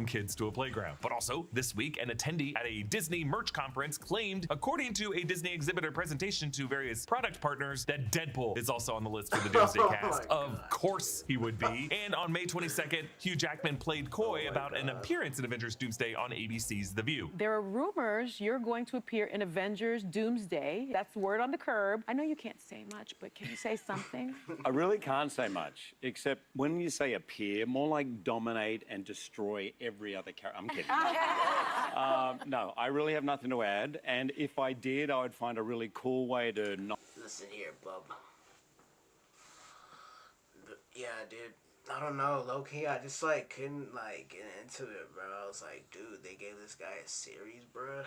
[SPEAKER 6] Kids to a playground. But also, this week, an attendee at a Disney merch conference claimed, according to a Disney exhibitor presentation to various product partners, that Deadpool is also on the list for the Doomsday cast. Of course he would be. And on May 22nd, Hugh Jackman played coy about an appearance in Avengers Doomsday on ABC's The View.
[SPEAKER 2] There are rumors you're going to appear in Avengers Doomsday. That's word on the curb. I know you can't say much, but can you say something?
[SPEAKER 3] I really can't say much, except when you say appear, more like dominate and destroy every other character. I'm kidding. No, I really have nothing to add. And if I did, I would find a really cool way to not.
[SPEAKER 1] Listen here, bub. Yeah, dude. I don't know, low-key, I just, like, couldn't, like, get into it, bro. I was like, dude, they gave this guy a series, bro.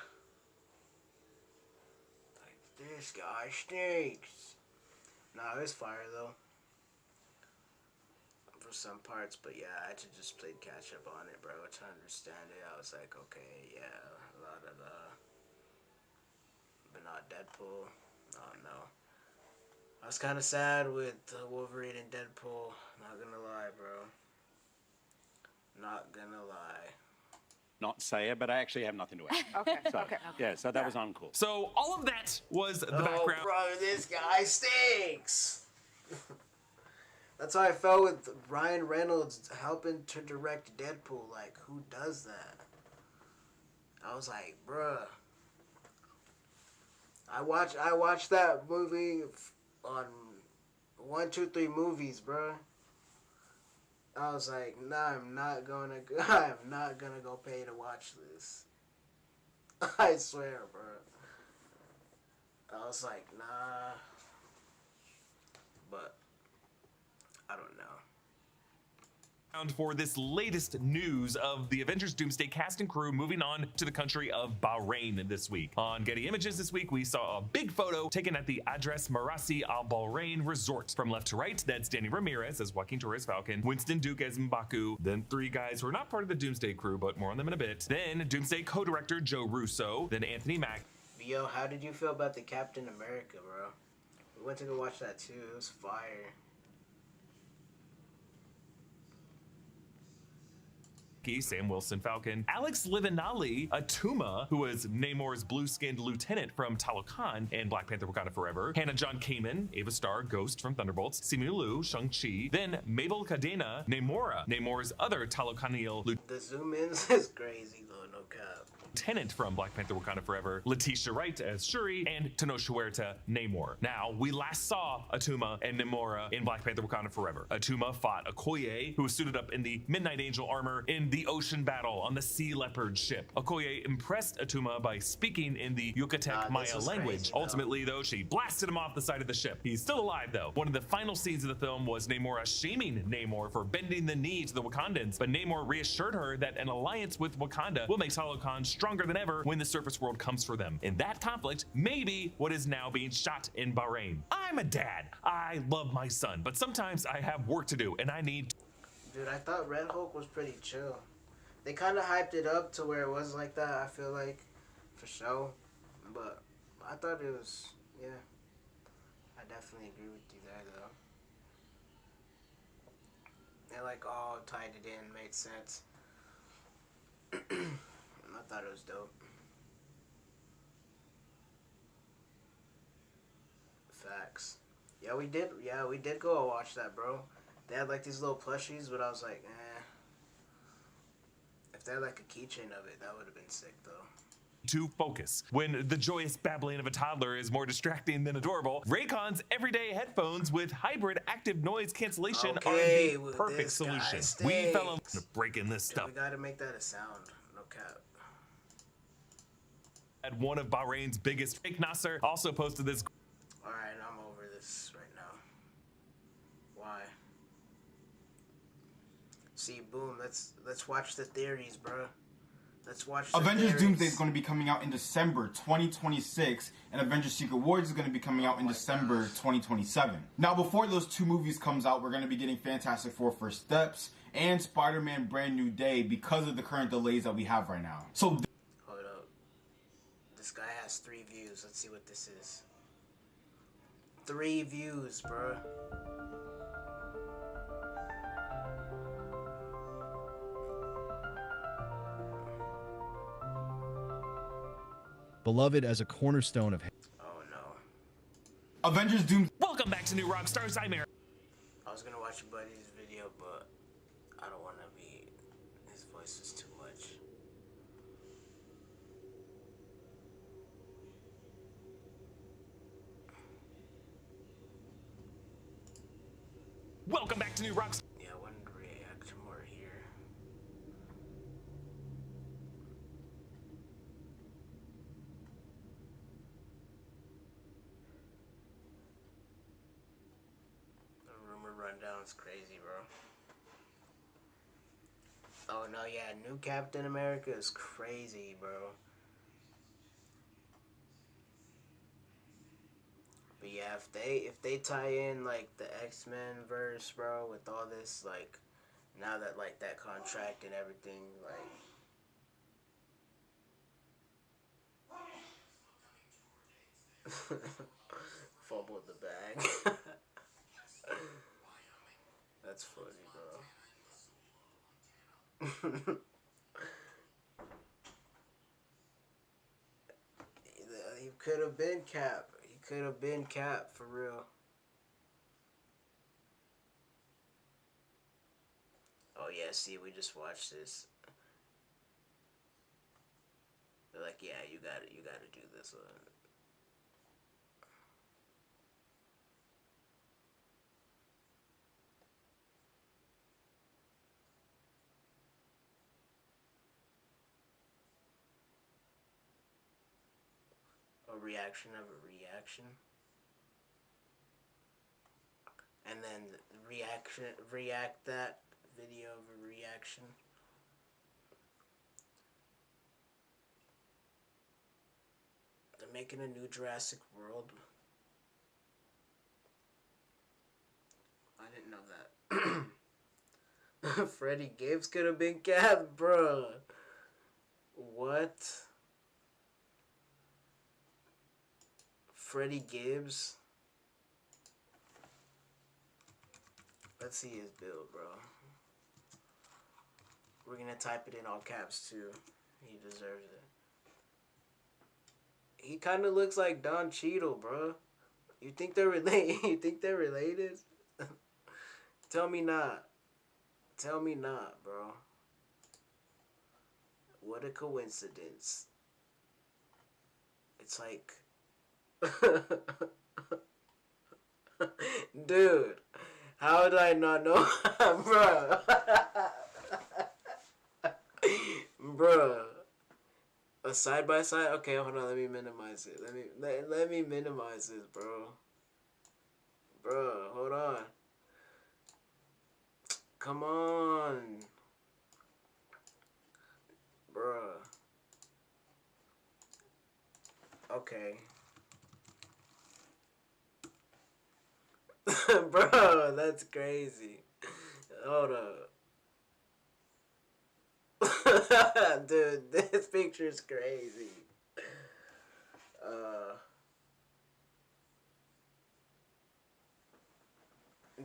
[SPEAKER 1] Like, this guy stinks. Nah, it was fire, though. For some parts, but yeah, I had to just play catch up on it, bro, to understand it. I was like, okay, yeah, a lot of but not Deadpool. Oh no. I was kind of sad with Wolverine and Deadpool. Not gonna lie, bro. Not gonna lie.
[SPEAKER 3] Not say it, but I actually have nothing to add.
[SPEAKER 2] Okay.
[SPEAKER 3] So, yeah, so that was uncool.
[SPEAKER 6] So all of that was the background.
[SPEAKER 1] Bro, this guy stinks. That's how I felt with Ryan Reynolds helping to direct Deadpool. Like, who does that? I was like, bruh. I watched that movie on 1, 2, 3 movies, bruh. I was like, nah, I'm not gonna go pay to watch this. I swear, bruh. I was like, nah. But I don't know.
[SPEAKER 6] For this latest news of the Avengers Doomsday cast and crew moving on to the country of Bahrain this week. On Getty Images this week, we saw a big photo taken at the Adres Marasi Al Bahrain Resort. From left to right, that's Danny Ramirez as Joaquin Torres Falcon, Winston Duke as M'Baku, then 3 guys who are not part of the Doomsday crew, but more on them in a bit. Then Doomsday co-director Joe Russo, then Anthony Mack.
[SPEAKER 1] Yo, how did you feel about the Captain America, bro? We went to go watch that too. It was fire.
[SPEAKER 6] Sam Wilson Falcon, Alex Livinali Atuma, who was Namor's blue-skinned lieutenant from Talokan and Black Panther Wakanda Forever, Hannah John Kamen, Ava Starr, Ghost from Thunderbolts, Simu Liu, Shang-Chi, then Mabel Cadena, Namora, Namor's other Talokanial
[SPEAKER 1] The zoom-ins is crazy though, no cap.
[SPEAKER 6] Lieutenant from Black Panther Wakanda Forever, Letitia Wright as Shuri, and Tenoch Huerta, Namor. Now, we last saw Atuma and Namora in Black Panther Wakanda Forever. Atuma fought Okoye, who was suited up in the Midnight Angel armor in the ocean battle on the Sea Leopard ship. Okoye impressed Atuma by speaking in the Yucatec Maya language. Ultimately, though, she blasted him off the side of the ship. He's still alive, though. One of the final scenes of the film was Namora shaming Namor for bending the knee to the Wakandans, but Namor reassured her that an alliance with Wakanda will make Talokan stronger than ever when the surface world comes for them. In that conflict, maybe what is now being shot in Bahrain. I'm a dad. I love my son, but sometimes I have work to do and I need.
[SPEAKER 1] Dude, I thought Red Hulk was pretty chill. They kind of hyped it up to where it was like that, I feel like, for sure. But I thought it was, yeah. I definitely agree with you there, though. They like all tied it in, made sense. I thought it was dope. Facts. Yeah, we did go watch that, bro. They had like these little plushies, but I was like, eh. If they had like a keychain of it, that would have been sick, though.
[SPEAKER 6] To focus. When the joyous babbling of a toddler is more distracting than adorable, Raycon's everyday headphones with hybrid active noise cancellation are the perfect solution. We fell in breaking this stuff.
[SPEAKER 1] We gotta make that a sound, no cap.
[SPEAKER 6] At one of Bahrain's biggest, Fake Nasser also posted this.
[SPEAKER 1] Alright, I'm over this right now. Why? See, boom, let's watch the theories, bro. Let's watch the
[SPEAKER 5] Avengers
[SPEAKER 1] theories.
[SPEAKER 5] Doomsday is going to be coming out in December 2026, and Avengers Secret Wars is going to be coming out in December 2027. Now, before those 2 movies comes out, we're going to be getting Fantastic Four First Steps and Spider-Man Brand New Day because of the current delays that we have right now. So,
[SPEAKER 1] hold up. This guy has 3 views. Let's see what this is. 3 views, bro.
[SPEAKER 7] Beloved as a cornerstone of.
[SPEAKER 1] Oh no.
[SPEAKER 5] Avengers Doom.
[SPEAKER 6] Welcome back to New Rockstars. I'm Eric.
[SPEAKER 1] I was gonna watch your buddy's video, but I don't want to be. His voice is too much.
[SPEAKER 6] Welcome back to New Rockstars.
[SPEAKER 1] Yeah, I wanted to react more here. Rundown's crazy, bro. Oh no, yeah, new Captain America is crazy, bro. But yeah, if they tie in like the X-Men verse, bro, with all this, like, now that like that contract and everything, like fumbled the bag. That's funny, bro. He could have been Cap. He could have been Cap for real. see, we just watched this. They're like, yeah, you gotta do this one. A reaction of a reaction. And then react that video of a reaction. They're making a new Jurassic World. I didn't know that. Freddie Gibbs could have been cast, bruh. What? Freddie Gibbs? Let's see his build, bro. We're gonna type it in all caps too. He deserves it. He kind of looks like Don Cheadle, bro. You think they're related? You think they're related? Tell me not. Tell me not, bro. What a coincidence. It's like... Dude, how did I not know? Bro. Bro. A side by side? Okay, hold on, let me minimize it. Let me minimize this, bro. Bro, hold on. Come on. Bro. Okay. Bro, that's crazy. Hold up. Dude, this picture's crazy.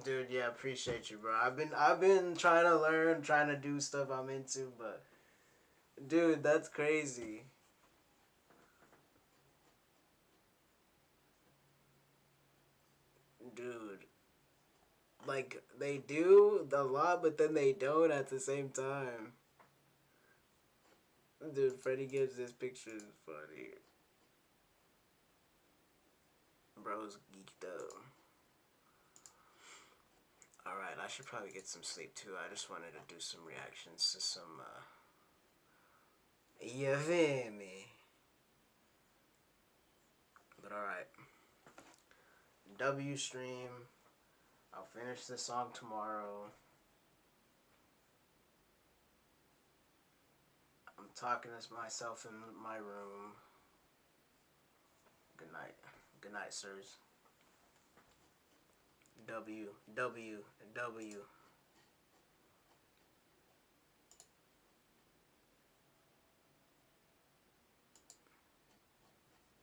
[SPEAKER 1] Dude, yeah, appreciate you, bro. I've been trying to learn, trying to do stuff I'm into, but dude, that's crazy. Dude, like, they do a lot, but then they don't at the same time. Dude, Freddie Gibbs, this picture is funny. Bro's geeked up. Alright, I should probably get some sleep too. I just wanted to do some reactions to some, you feel me? But alright. W stream. I'll finish this song tomorrow. I'm talking to myself in my room. Good night. Good night, sirs. W.